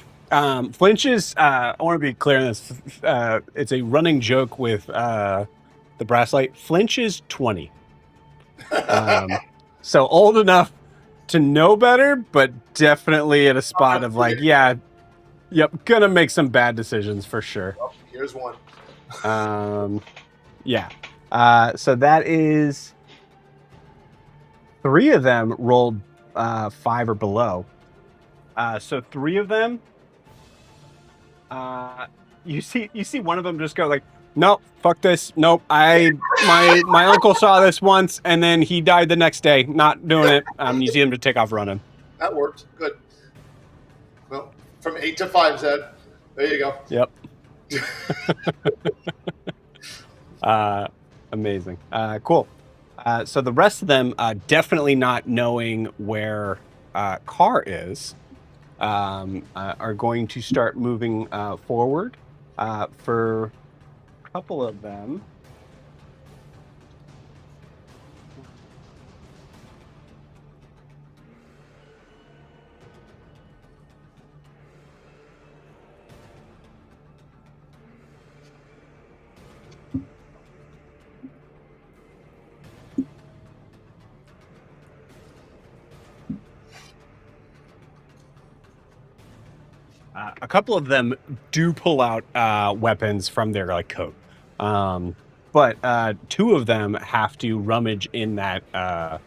Flinch is. I want to be clear on this. It's a running joke with the brass light. Flinch is 20. So old enough to know better, but definitely at a spot of like, yeah, yep, gonna make some bad decisions for sure.
Well, here's one.
Yeah. So that is 3 of them rolled 5 or below. So 3 of them. You see one of them just go like, nope, fuck this. Nope. My uncle saw this once and then he died the next day. Not doing it. You see him to take off running.
That worked. Good. Well, from 8 to 5, Zed. There you go.
Yep. Amazing. Cool. So the rest of them, definitely not knowing where Carr is, are going to start moving forward. For a couple of them, do pull out weapons from their like coat, but 2 of them have to rummage in that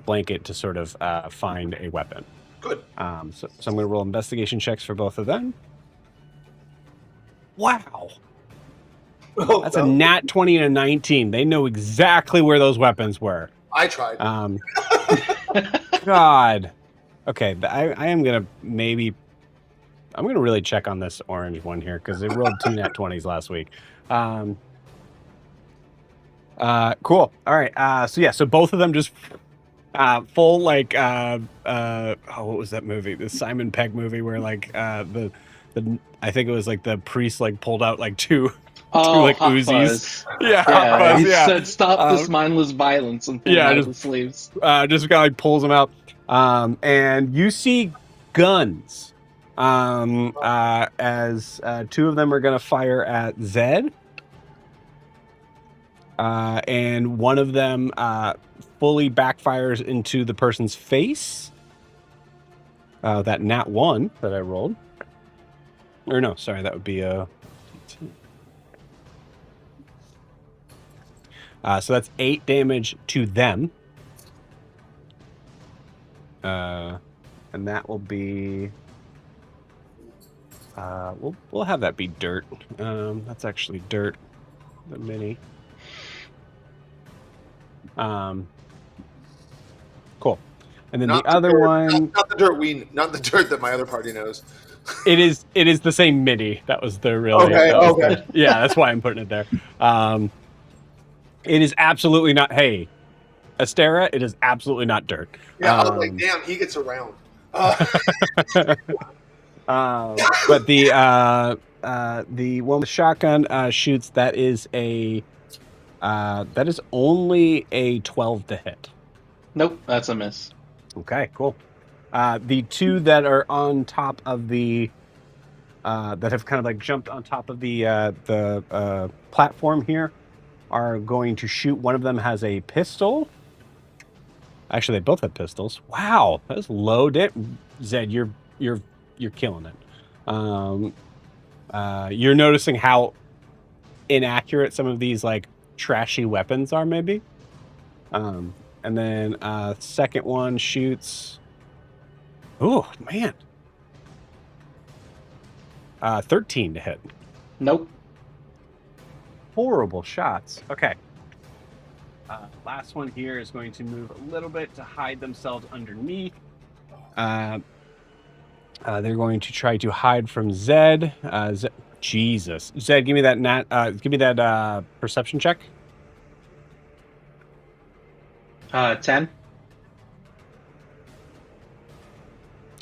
blanket to sort of find a weapon.
Good.
So I'm going to roll investigation checks for both of them. Wow.
Oh,
That's a nat 20 and a 19. They know exactly where those weapons were.
I tried.
God. Okay, I am going to maybe... I'm going to really check on this orange one here because they rolled 2 nat 20s last week. Cool. All right. So both of them just full like what was that movie? The Simon Pegg movie where like the I think it was like the priest like pulled out like two like
Hot
Uzis.
Fuzz.
Yeah,
He said, "Stop this mindless violence," and pulled out the sleeves.
Just kind of like pulls them out, and you see guns. As 2 of them are going to fire at Zed, and one of them fully backfires into the person's face. That nat 1 that I rolled. Or no, sorry, that would be a... so that's 8 damage to them. And that will be... we'll have that be dirt. That's actually dirt. The mini. Cool. And then
Not
the other
dirt,
one...
Not the dirt that my other party knows.
It is the same MIDI. That was the really...
Okay.
Yeah, that's why I'm putting it there. It is absolutely not... Hey, Astera, it is absolutely not dirt.
Yeah, I was like, damn, he gets around.
But the the one with shotgun shoots. That is only a 12 to hit.
Nope, that's a miss.
Okay, cool. The two that are on top of the that have kind of like jumped on top of the platform here are going to shoot. One of them has a pistol. Actually, they both have pistols. Wow, that's low. Zed, you're killing it. You're noticing how inaccurate some of these like trashy weapons are, maybe. And then second one shoots. Oh man, 13 to hit.
Nope.
Horrible shots. Okay. Last one here is going to move a little bit to hide themselves underneath. They're going to try to hide from Zed. Jesus, Zed, give me that perception check.
10.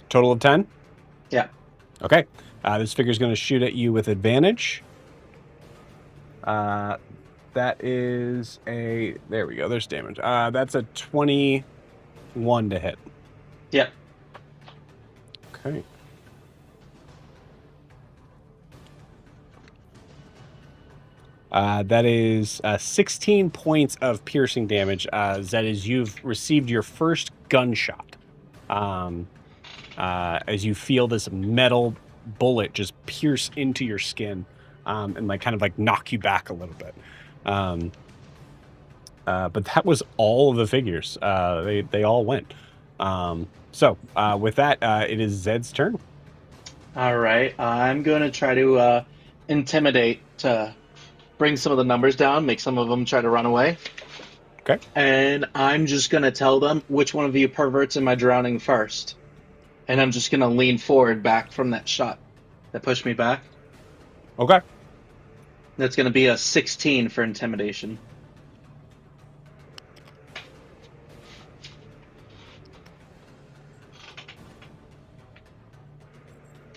Total of 10.
Yeah.
Okay. This figure's going to shoot at you with advantage. That is a... There we go. There's damage. That's a 21 to hit.
Yep.
Okay. That is 16 points of piercing damage. That is, you've received your first gunshot. As you feel this metal bullet just pierce into your skin, and like kind of like knock you back a little bit. But that was all of the figures. They all went. So with that, it is Zed's turn.
All right. I'm going to try to intimidate to bring some of the numbers down, make some of them try to run away.
Okay.
And I'm just going to tell them which one of you perverts am I drowning first. And I'm just going to lean forward back from that shot that pushed me back.
Okay.
That's going to be a 16 for intimidation.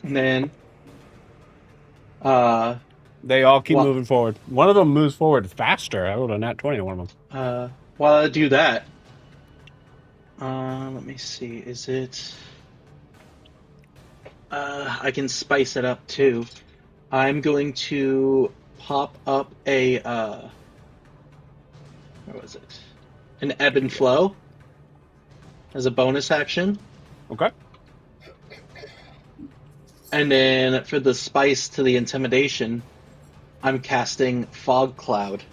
And then
they all keep moving forward. One of them moves forward faster. I rolled a nat 20 on one of them.
While I do that, let me see. Is it... I can spice it up too. I'm going to pop up a... where was it? An ebb and flow as a bonus action.
Okay.
And then for the spice to the intimidation, I'm casting Fog Cloud.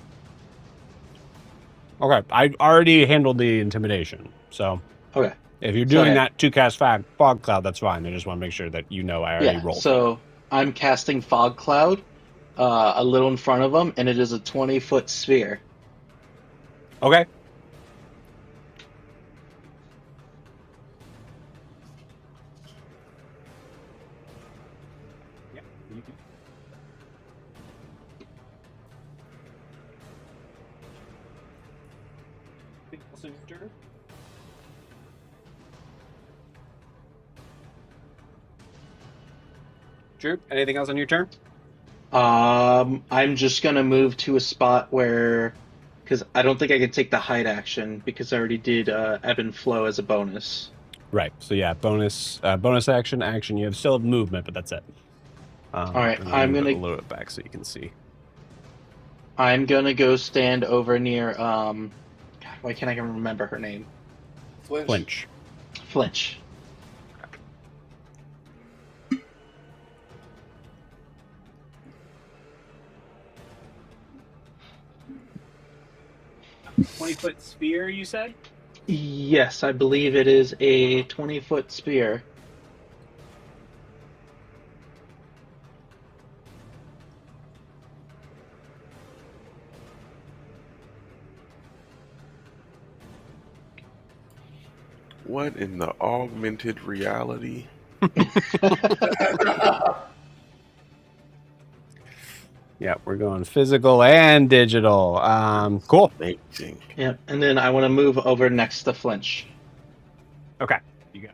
Okay. I already handled the intimidation, so...
Okay.
If you're doing that to cast Fog Cloud, that's fine. I just want to make sure that you know I already rolled.
So I'm casting Fog Cloud a little in front of them, and it is a 20-foot sphere.
Okay. Yeah. Drew, anything else on your turn?
I'm just gonna move to a spot where, because I don't think I can take the hide action because I already did ebb and flow as a bonus.
Right. So yeah, bonus action. You still have movement, but that's it.
All right,
I'm gonna load it back so you can see.
I'm gonna go stand over near. God, why can't I even remember her name?
Flinch.
Flinch.
A 20-foot sphere, you said?
Yes, I believe it is a 20-foot spear.
What in the augmented reality?
Yeah, we're going physical and digital. Cool.
Amazing.
Yeah, and then I want to move over next to Flinch.
Okay, you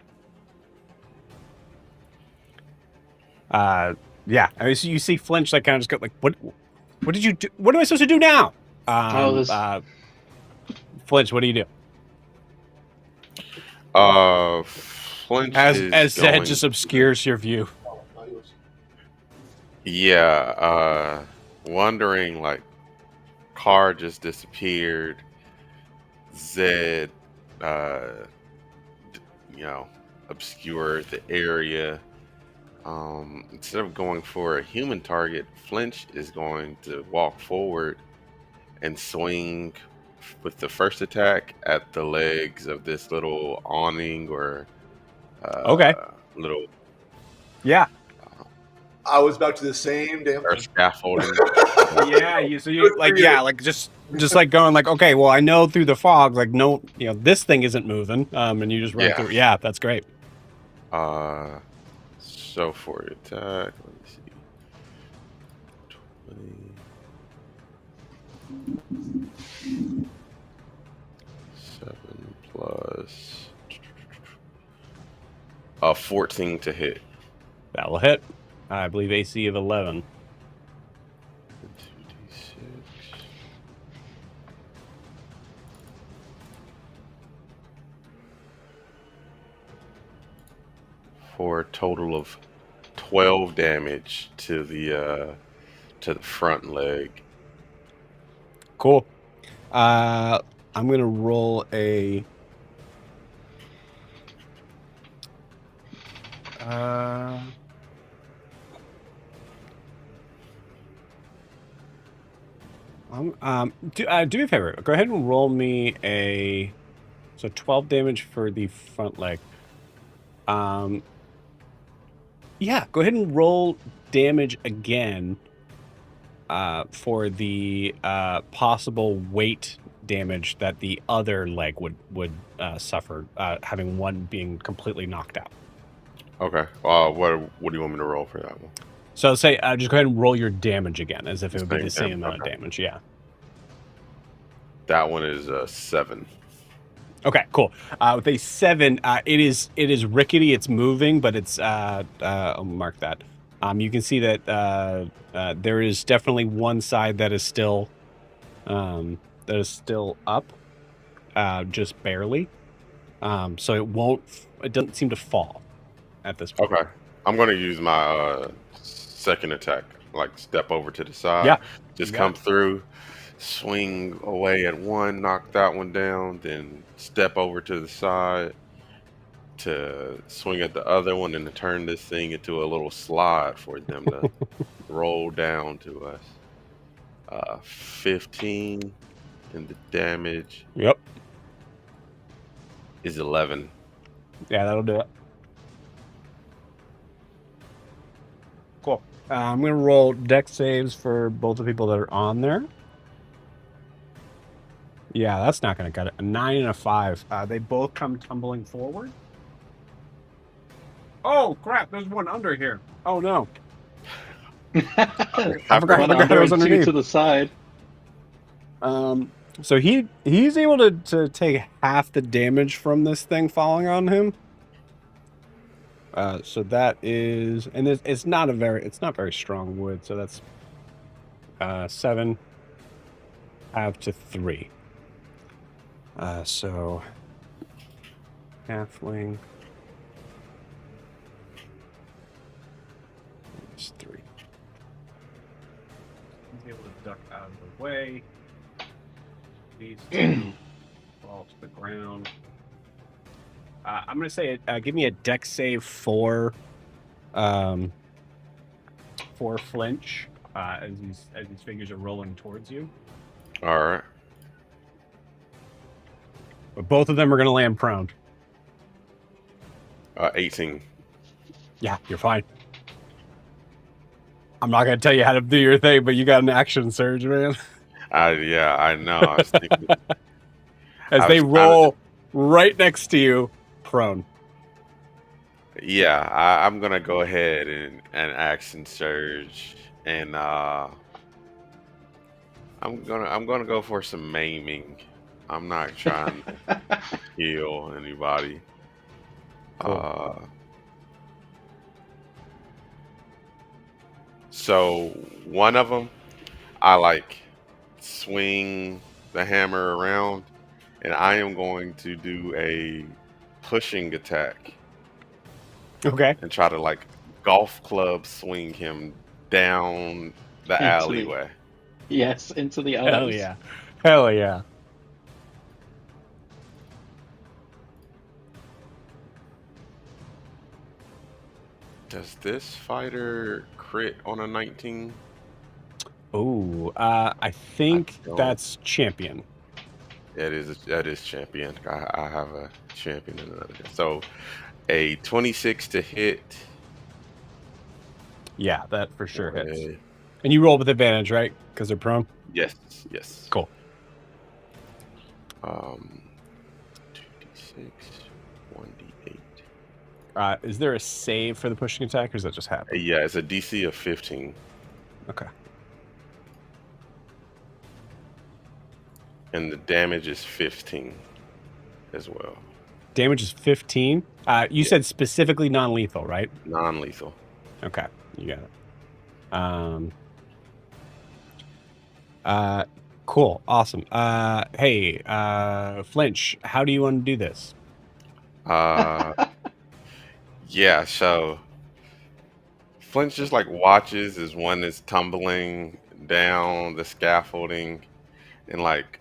got Yeah, I mean, so you see Flinch like kind of just go like, "What? What did you do? What am I supposed to do now?"
this-
Flinch, what do you do?
Flinch
As
is
Zed
going.
just obscures your view.
Not yours.
Yeah, wondering like, car just disappeared. Zed, uh, you know, obscured the area. Instead of going for a human target, Flinch is going to walk forward and swing with the first attack at the legs of this little awning or
Okay.
little
Yeah.
I was about to do the same damn
or
thing.
scaffolding.
Yeah. You
Good
like
for you.
like just like going like, okay, well, I know through the fog, like no, this thing isn't moving. And you just run
Yeah.
through. Yeah, that's great.
So for attack, let me see. 7 plus 14 to hit.
That will hit. I believe AC of 11.
2d6. For a total of 12 damage to the front leg.
Cool. I'm gonna roll a. Do me a favor. Go ahead and roll me a. So 12 damage for the front leg. Yeah, go ahead and roll damage again. For the possible weight damage that the other leg would suffer, having one being completely knocked out.
Okay. What do you want me to roll for that one?
So say just go ahead and roll your damage again, as if it would be the
Same
same amount of
okay.
damage. Yeah.
That one is 7.
Okay, cool. With a 7, it is rickety. It's moving, but it's I'll mark that. You can see that there is definitely one side that is still up, just barely. So it doesn't seem to fall at this point.
Okay. I'm going to use my second attack, like step over to the side.
Yeah,
Just
you got
come through, swing away at one, knock that one down, then step over to the side to swing at the other one and to turn this thing into a little slide for them to roll down to us. 15 and the damage
Yep.
is 11.
Yeah, that'll do it. Cool. I'm going to roll dex saves for both the people that are on there. Yeah, that's not going to cut it. A 9 and a 5. They both come tumbling forward. Oh, crap. There's one under here. Oh, no. I forgot
One
it
under
was
and two
underneath.
to the side.
So he's able to take half the damage from this thing falling on him. So that is, and it's not very strong wood. So that's 7 half to 3. So halfling is 3. He's able to duck out of the way. These two fall to the ground. I'm gonna say, give me a dex save for Flinch, as these figures are rolling towards you.
All right.
But both of them are gonna land prone.
18.
Yeah, you're fine. I'm not gonna tell you how to do your thing, but you got an action surge, man.
Yeah, I know. I was thinking.
As they roll right next to you, prone.
Yeah, I'm gonna go ahead and action surge, and I'm gonna go for some maiming. I'm not trying to heal anybody.
Cool.
So one of them, I like swing the hammer around, and I am going to do a pushing attack
Okay.
and try to like golf club swing him down the
Into the
alleyway.
yes, into the
Hell
eyes.
yeah. Hell yeah.
Does this fighter crit on a 19?
Oh, I think
don't.
that's champion.
That is champion. I have a champion in another. So a 26 to hit.
Yeah, that for sure
or
hits.
a-
And you roll with advantage, right? Because they're prone.
Yes, yes.
Cool.
2d6, 1d8.
Is there a save for the pushing attack, or does that just happen?
Yeah, it's a DC of 15.
Okay.
And the damage is 15 as well.
Damage is 15. You said specifically non-lethal, right?
Non-lethal.
Okay, you got it. Cool, awesome. Hey, Flinch, how do you want to do this?
Yeah, so Flinch just like watches as one is tumbling down the scaffolding and like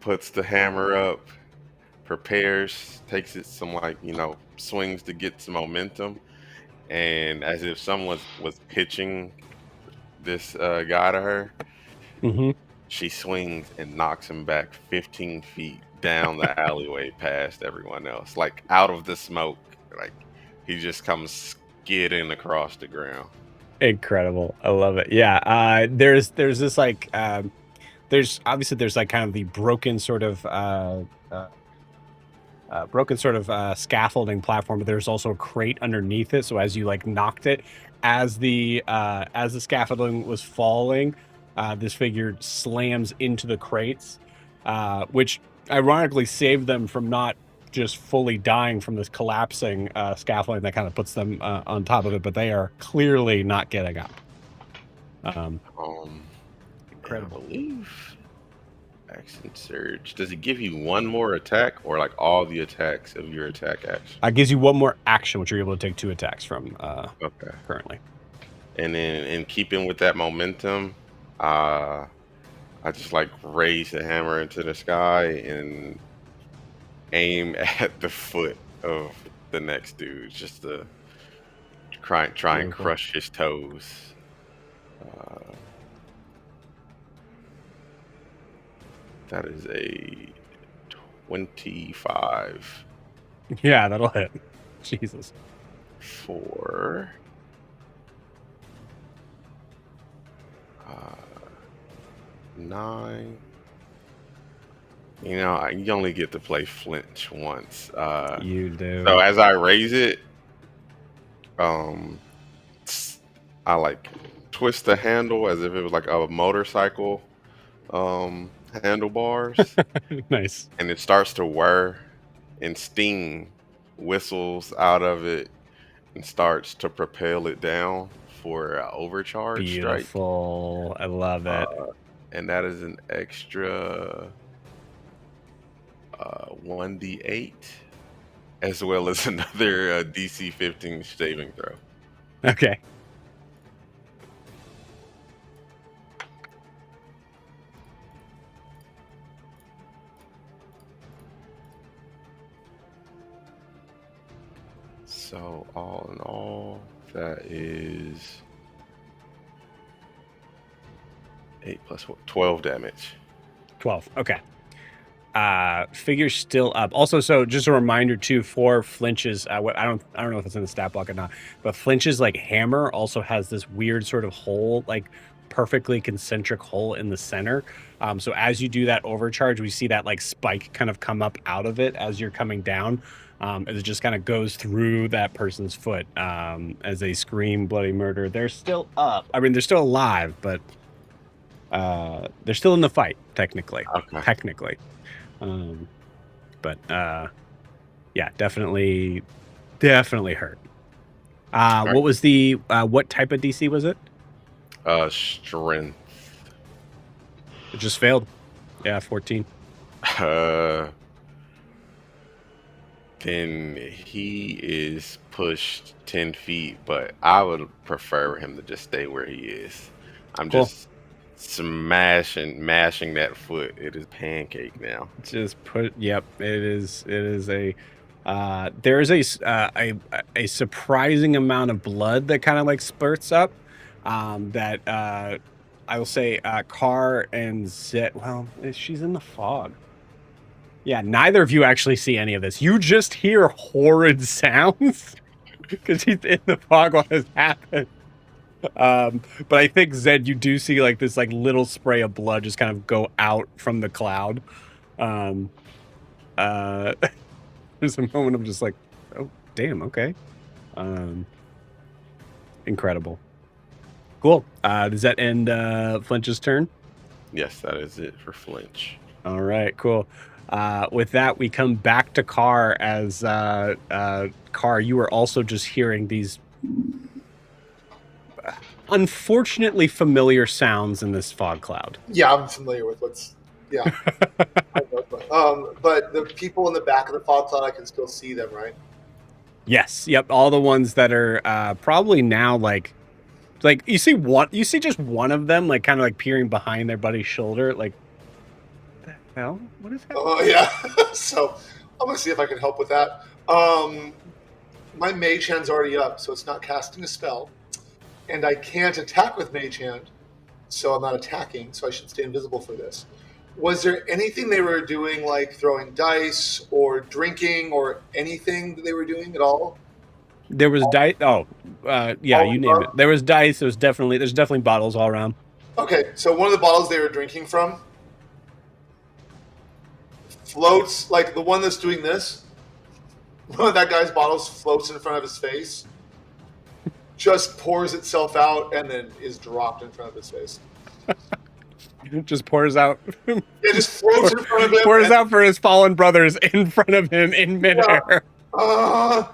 puts the hammer up, prepares, takes it some like, swings to get some momentum. And as if someone was pitching this guy to her,
Mm-hmm.
she swings and knocks him back 15 feet down the alleyway past everyone else, like out of the smoke. Like he just comes skidding across the ground.
Incredible. I love it. Yeah. There's this like there's like kind of the broken sort of scaffolding platform, but there's also a crate underneath it. So as you like knocked it, as the scaffolding was falling, this figure slams into the crates, which ironically saved them from not just fully dying from this collapsing scaffolding that kind of puts them on top of it, but they are clearly not getting up.
Incredible. I believe action surge. Does it give you one more attack or like all the attacks of your attack action?
It gives you one more action, which you're able to take 2 attacks from
Okay.
currently.
And then in keeping with that momentum, I just like raise the hammer into the sky and aim at the foot of the next dude, just to try and crush his toes. That is a 25.
Yeah, that'll hit. Jesus.
For 9. You only get to play Flinch once.
You do.
So as I raise it, I like twist the handle as if it was like a motorcycle handlebars.
Nice.
And it starts to whir, and steam whistles out of it and starts to propel it down for an overcharge
Beautiful.
strike.
I love it.
And that is an extra 1d8 as well as another DC 15 saving throw.
Okay.
So all in all, that is 8 plus 12 damage.
12. Okay. Figure's still up. Also, so just a reminder too for Flinch's. I don't know if it's in the stat block or not, but Flinch's like hammer also has this weird sort of hole, like perfectly concentric hole in the center. So as you do that overcharge, we see that like spike kind of come up out of it as you're coming down. As it just kind of goes through that person's foot as they scream bloody murder. They're still up. I mean, they're still alive, but they're still in the fight technically.
Okay.
Technically. But yeah, definitely hurt.
Right.
What was the what type of DC was it?
Strength.
It just failed. Yeah, 14.
Then he is pushed 10 feet, but I would prefer him to just stay where he is. I'm
Cool.
just mashing that foot. It is pancake now.
Just put. Yep. It is. It is a. There is a surprising amount of blood that kind of like spurts up. That I will say, Carr and Zed. Well, she's in the fog. Yeah, neither of you actually see any of this. You just hear horrid sounds because he's in the fog while this happens. But I think, Zed, you do see like this like little spray of blood just kind of go out from the cloud. Um, there's a moment of just like, oh damn, okay. Incredible. Cool. Does that end Flinch's turn?
Yes, that is it for Flinch.
All right, cool. With that, we come back to Carr as Carr, you are also just hearing these unfortunately familiar sounds in this fog cloud.
Yeah, I'm familiar with what's. Yeah. But the people in the back of the fog cloud, I can still see them, right?
Yes. Yep. All the ones that are probably now like you see just one of them like kind of like peering behind their buddy's shoulder, like what the hell? What is happening?
Oh yeah. So I'm gonna see if I can help with that. My mage hand's already up, so it's not casting a spell, and I can't attack with mage hand, so I'm not attacking. So I should stay invisible for this. Was there anything they were doing, like throwing dice or drinking or anything that they were doing at all?
There was dice. Oh, yeah, you name it. There was dice. There's definitely bottles all around.
Okay, so one of the bottles they were drinking from floats, like the one that's doing this. One of that guy's bottles floats in front of his face, just pours itself out, and then is dropped in front of his face.
Just pours out.
It just floats in front of him.
Pours out for his fallen brothers in front of him in midair.
Yeah.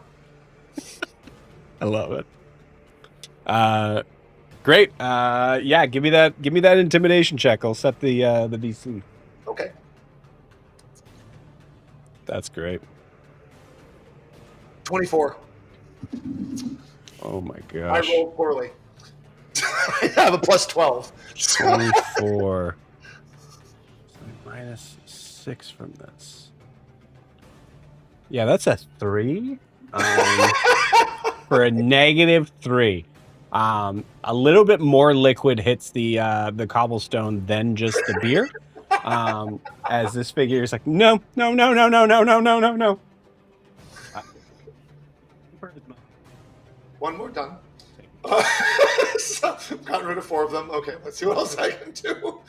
I love it. Great. Yeah, give me that intimidation check. I'll set the DC.
Okay.
That's great.
24.
Oh my
I
gosh.
rolled poorly. I have a plus 12.
24. Minus 6 from this. Yeah, that's a 3. For a -3. A little bit more liquid hits the cobblestone than just the beer. As this figure is like, no.
One more done. So I've gotten rid of 4 of them. Okay, let's see what else I can do.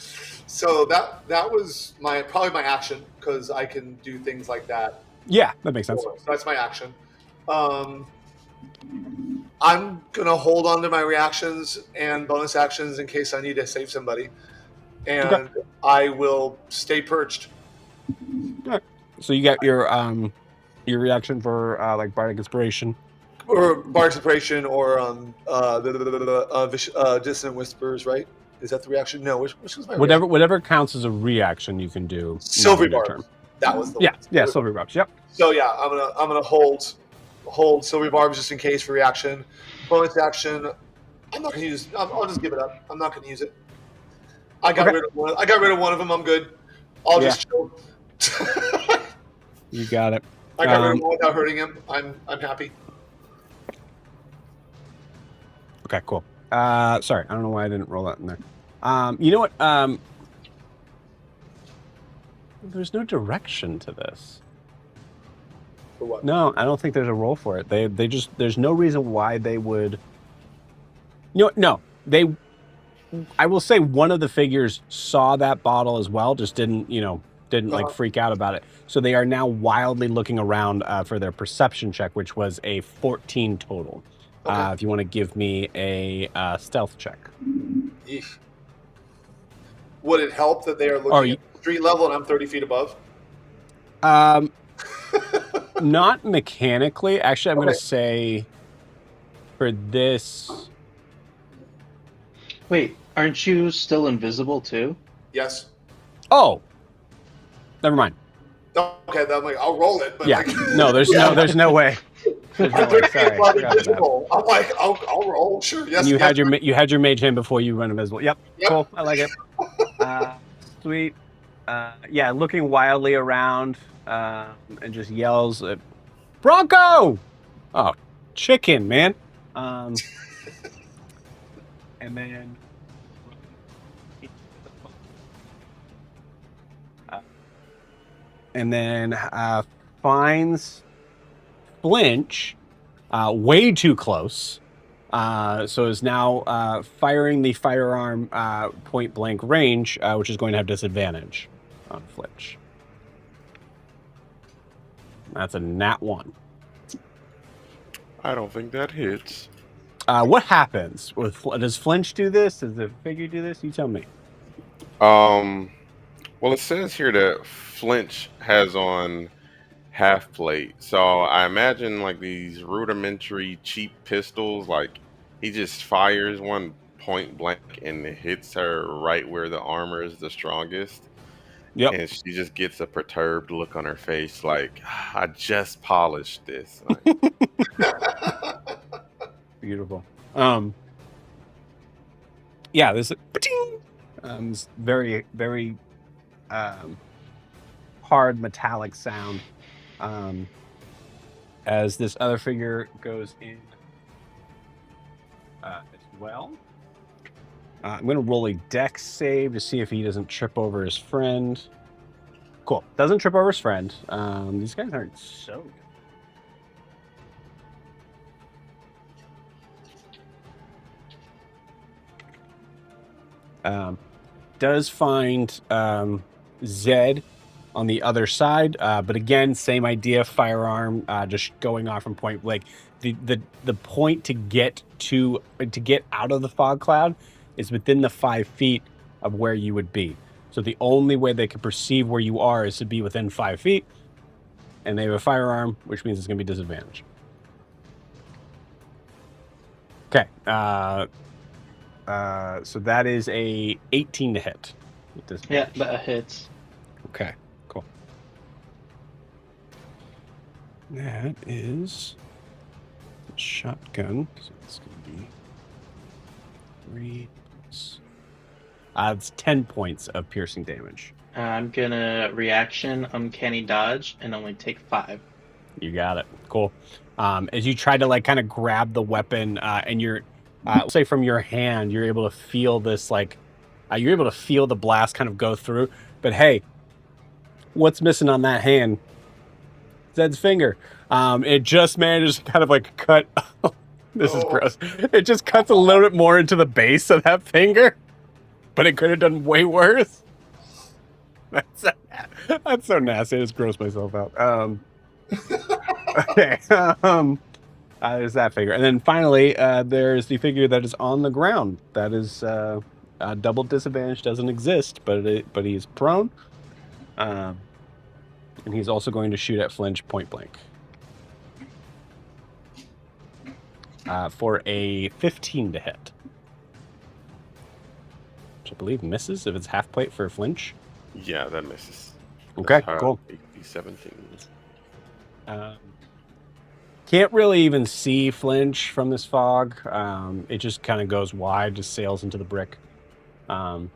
So that was probably my action, because I can do things like that.
Yeah, that makes sense.
So that's my action. I'm gonna hold on to my reactions and bonus actions in case I need to save somebody, and
Okay.
I will stay perched.
Right. So you got your reaction for like bardic inspiration.
Or bardic inspiration, or dissonant whispers, right? Is that the reaction? No, which was my reaction?
Whatever counts as a reaction, you can do.
Silver Barb. That was the one.
Yeah, Silver Barbs. Yep.
So yeah, I'm gonna hold Silver Barbs just in case for reaction. Bonus action, I'm not gonna use. I'll just give it up. I'm not gonna use it. I got rid of one of them. I'm good. I'll just chill.
You got it.
I got rid of one without hurting him. I'm happy.
Okay, cool. Sorry, I don't know why I didn't roll that in there. You know what? There's no direction to this.
For what?
No, I don't think there's a roll for it. They just there's no reason why they would. No, they. I will say one of the figures saw that bottle as well, just didn't like freak out about it. So they are now wildly looking around for their perception check, which was a 14 total.
Okay.
If you want to give me a stealth check.
Eesh. Would it help that they are looking at street level and I'm 30 feet above?
Not mechanically. Actually, I'm going to say for this,
Wait, aren't you still invisible too?
Yes.
Oh, never mind.
Okay, then I'm like, I'll roll it, but
Yeah,
like,
no, there's
Yeah.
there's no way. There's no
I'm
way.
30 feet
Sorry, I
above
forgot about that.
invisible. I'm like, I'll roll. Sure. Yes.
And you
yes,
had your mage hand before you went invisible. Yep,
Yep.
cool. I like it. Sweet. Yeah, looking wildly around, and just yells at Bronco. Oh, chicken, man. And then finds Flinch way too close. So is now firing the firearm point blank range, which is going to have disadvantage on Flinch. That's a nat 1.
I don't think that hits.
What happens with does Flinch do this? Does the figure do this? You tell me.
Well, it says here that Flinch has on half plate, so I imagine like these rudimentary cheap pistols, like he just fires one point blank and it hits her right where the armor is the strongest,
Yep.
and she just gets a perturbed look on her face, like I just polished this. Like,
Beautiful. Yeah, this this very very hard metallic sound as this other figure goes in as well. I'm going to roll a dex save to see if he doesn't trip over his friend. Cool. Doesn't trip over his friend. These guys aren't so good. Does find Zed on the other side, but again, same idea. Firearm just going off from point blank. The point to get out of the fog cloud is within the 5 feet of where you would be. So the only way they can perceive where you are is to be within 5 feet, and they have a firearm, which means it's going to be disadvantage. Okay. So that is a 18 to hit.
Yeah, that hits.
Okay, cool. That is shotgun. So it's going to be 3 plus. It's 10 points of piercing damage.
I'm gonna reaction uncanny dodge and only take 5.
You got it. Cool. As you try to like kind of grab the weapon, and you're, say from your hand, you're able to feel this like, you're able to feel the blast kind of go through. But hey, what's missing on that hand? Zed's finger. It just manages to kind of like cut. This is gross. It just cuts a little bit more into the base of that finger, but it could have done way worse. That's so nasty. I just grossed myself out. Okay. There's that figure, and then finally, there's the figure that is on the ground. That is double disadvantage. Doesn't exist, but he's prone. And he's also going to shoot at Flinch point blank. For a 15 to hit. Which I believe misses if it's half plate for Flinch.
yeah, that misses.
Okay,
That's
cool.
17.
Can't really even see Flinch from this fog. It just kind of goes wide, just sails into the brick. At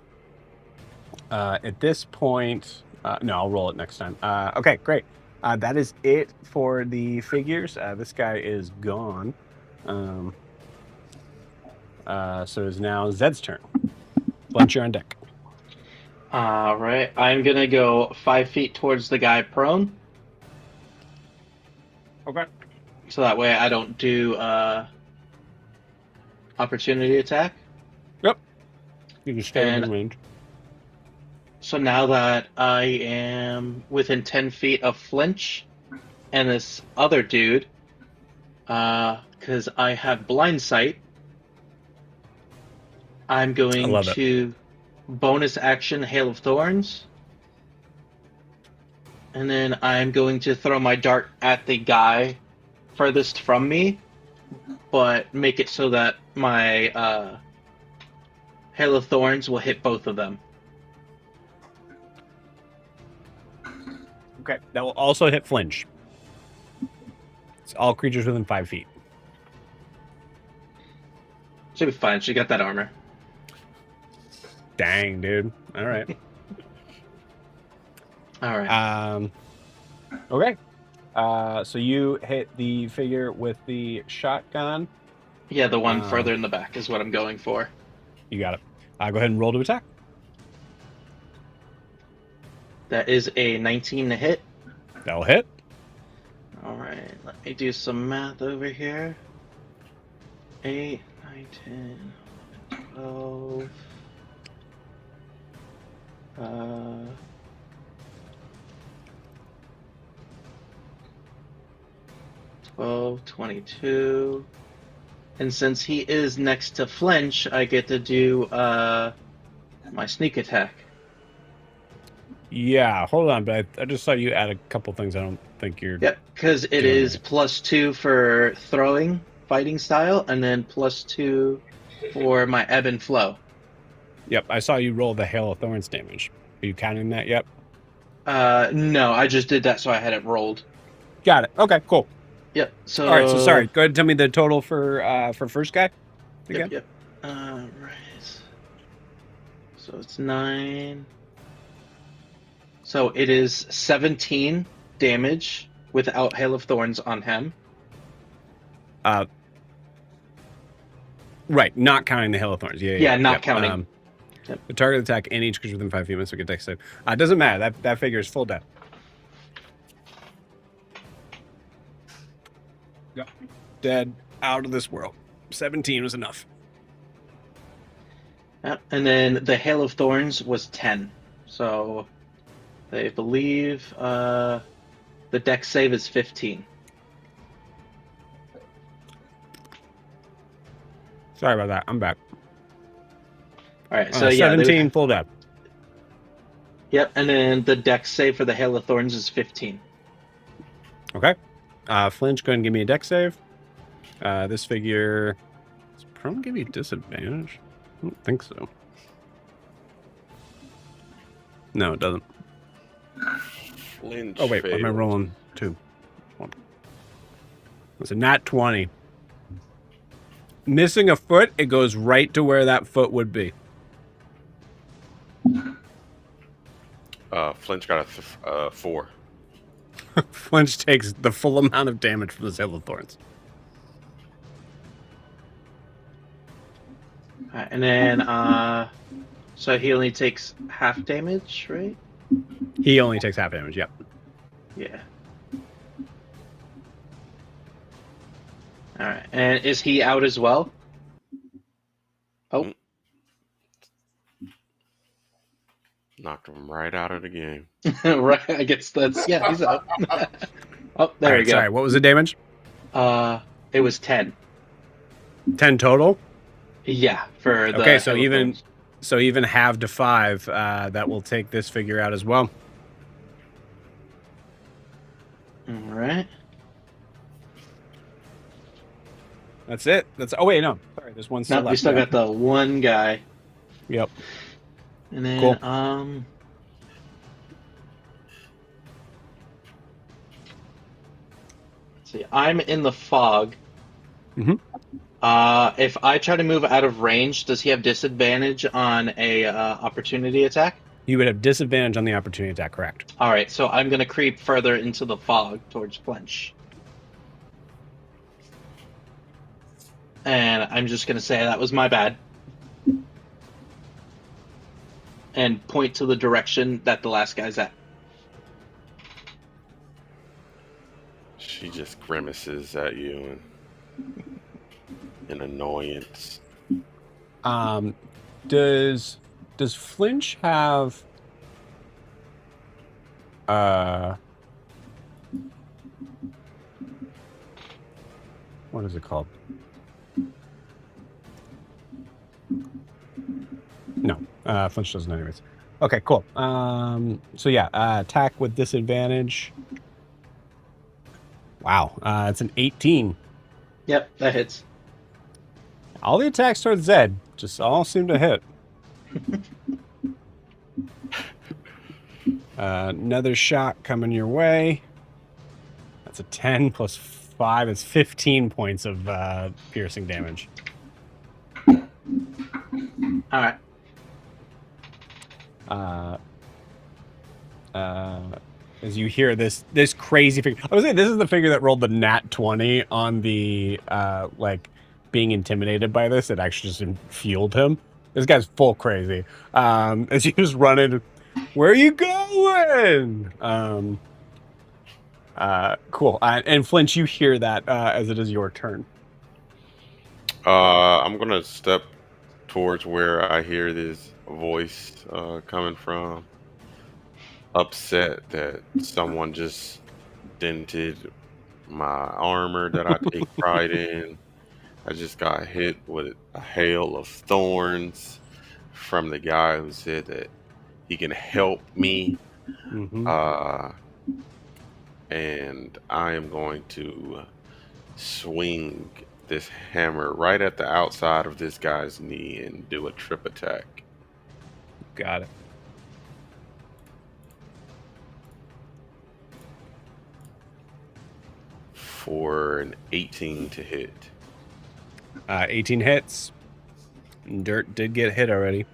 this point, no, I'll roll it next time. Okay, great. That is it for the figures. This guy is gone. So it's now Zed's turn. Flinch, you're on deck.
Alright, I'm gonna go 5 feet towards the guy prone.
Okay.
So that way I don't do opportunity attack.
Yep. You can stay
And-
in range.
So now that I am within 10 feet of Flinch and this other dude, because I have blind sight, I'm going
love it.
to bonus action Hail of Thorns. And then I'm going to throw my dart at the guy furthest from me, but make it so that my Hail of Thorns will hit both of them.
Okay, that will also hit Flinch. It's all creatures within 5 feet.
She'll be fine. She got that armor.
Dang, dude. All right.
All right.
Okay. So you hit the figure with the shotgun.
Yeah, the one further in the back is what I'm going for.
You got it. Go ahead and roll to attack.
That is a 19 to hit.
That'll hit.
All right. Let me do some math over here. 8, 9, 10, 12. 12, 22. And since he is next to Flinch, I get to do my sneak attack.
Yeah, hold on, but I just saw you add a couple things. I don't think you're.
Yep, because it is +2 for throwing, fighting style, and then +2 for my ebb and flow.
Yep, I saw you roll the Hail of Thorns damage. Are you counting that yet?
No, I just did that so I had it rolled.
Got it. Okay, cool.
Yep. So
all right. So sorry. Go ahead and tell me the total for first guy. Again.
Yep. Right. So it's 9. So it is 17 damage without Hail of Thorns on him.
Right, not counting the Hail of Thorns.
Yeah, not counting.
The target attack and each creature within 5 feet must make a dex save. It doesn't matter. That figure is full dead. Go. Dead. Out of this world. 17 was enough.
Yep. And then the Hail of Thorns was 10. So they believe the dex save is 15.
Sorry about that. I'm back.
All right, so
17 full dead.
Yep, and then the dex save for the Hail of Thorns is 15.
Okay. Flinch, go ahead and give me a dex save. This figure is probably give you disadvantage. I don't think so. No, it doesn't.
Flinch
Oh wait, what am I rolling? 2. 1. It's a nat 20. Missing a foot, it goes right to where that foot would be.
Flinch got a 4.
Flinch takes the full amount of damage from the Hail of Thorns.
All right, and then so he only takes half damage, right?
He only takes half damage, yep.
Yeah. All right, and is he out as well? Oh.
Knocked him right out of the game.
Right, I guess that's he's out. Oh, there we go.
Sorry, what was the damage?
It was 10.
10 total?
Yeah, for the
okay, so even half to 5, that will take this figure out as well.
All right.
That's it. Oh wait, no. Sorry, there's one still left.
We still got the one guy.
Yep.
And then
cool.
Let's see. I'm in the fog.
Mm-hmm.
If I try to move out of range, does he have disadvantage on a opportunity attack?
You would have disadvantage on the opportunity attack, correct?
All right, so I'm gonna creep further into the fog towards Flinch. And I'm just going to say that was my bad. And point to the direction that the last guy's at.
She just grimaces at you in annoyance.
Does Flinch have what is it called? No, Flinch doesn't anyways. Okay, cool. So yeah, attack with disadvantage. Wow, it's an 18.
Yep, that hits.
All the attacks towards Zed just all seem to hit. Another shot coming your way. That's a 10 plus 5. It's 15 points of piercing damage.
All right.
As you hear this crazy figure. I was saying this is the figure that rolled the nat 20 on the like being intimidated by this. It actually just fueled him. This guy's full crazy. As he was running, where are you going? Cool. And Flinch, you hear that as it is your turn.
I'm gonna step towards where I hear this voice coming from. Upset that someone just dented my armor that I take pride in. I just got hit with a hail of thorns from the guy who said that he can help me.
Mm-hmm.
And I am going to swing this hammer right at the outside of this guy's knee and do a trip attack.
Got it.
For an 18 to hit.
18 hits. Dirt did get hit already.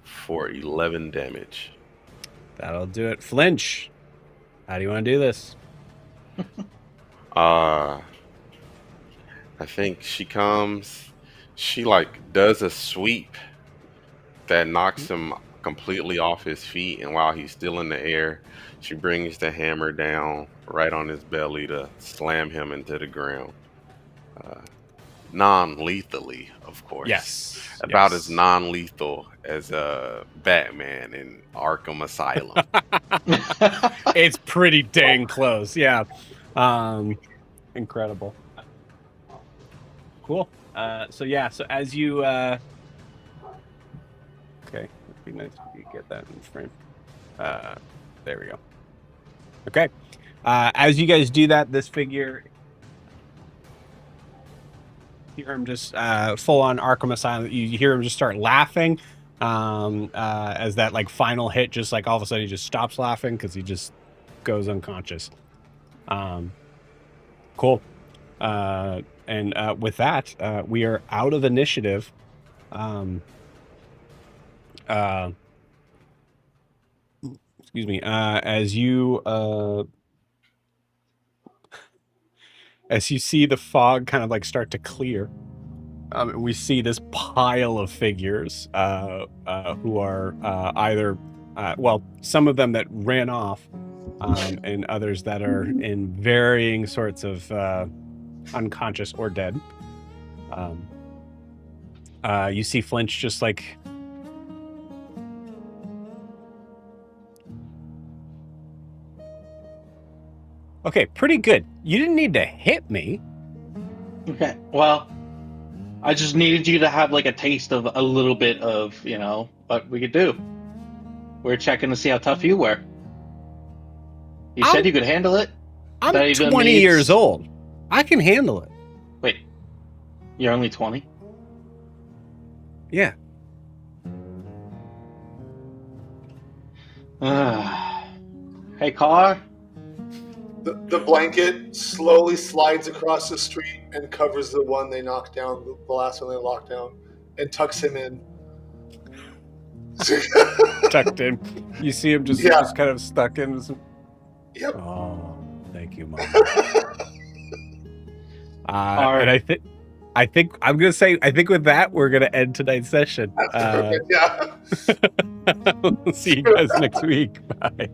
For 11 damage.
That'll do it. Flinch, how do you want to do this?
I think she comes, she like does a sweep that knocks him completely off his feet, and while he's still in the air, she brings the hammer down right on his belly to slam him into the ground. Non-lethally, of course.
Yes.
About as non-lethal as Batman in Arkham Asylum.
It's pretty dang close. Yeah. Incredible. Cool. So as you okay, it'd be nice if you get that in frame. There we go. Okay. As you guys do that, this figure, you hear him just full on Arkham Asylum. You hear him just start laughing as that like final hit, just like all of a sudden he just stops laughing because he just goes unconscious. Cool. And with that, we are out of initiative. Excuse me. As you see the fog kind of like start to clear, we see this pile of figures who are either, some of them that ran off, and others that are in varying sorts of unconscious or dead. You see Flinch just like... Okay, pretty good. You didn't need to hit me.
Okay, well, I just needed you to have like a taste of a little bit of, what we could do. We're checking to see how tough you were. You said you could handle it.
I'm 20 years old. I can handle it.
Wait, you're only 20?
Yeah.
Hey, car.
The blanket slowly slides across the street and covers the one they knocked down, the last one they locked down, and tucks him in.
Tucked in. You see him just kind of stuck in.
Yep.
Oh, thank you, Mom.
Right.
And I think I'm gonna say with that we're gonna end tonight's session.
Yeah.
We'll see you guys next week. Bye.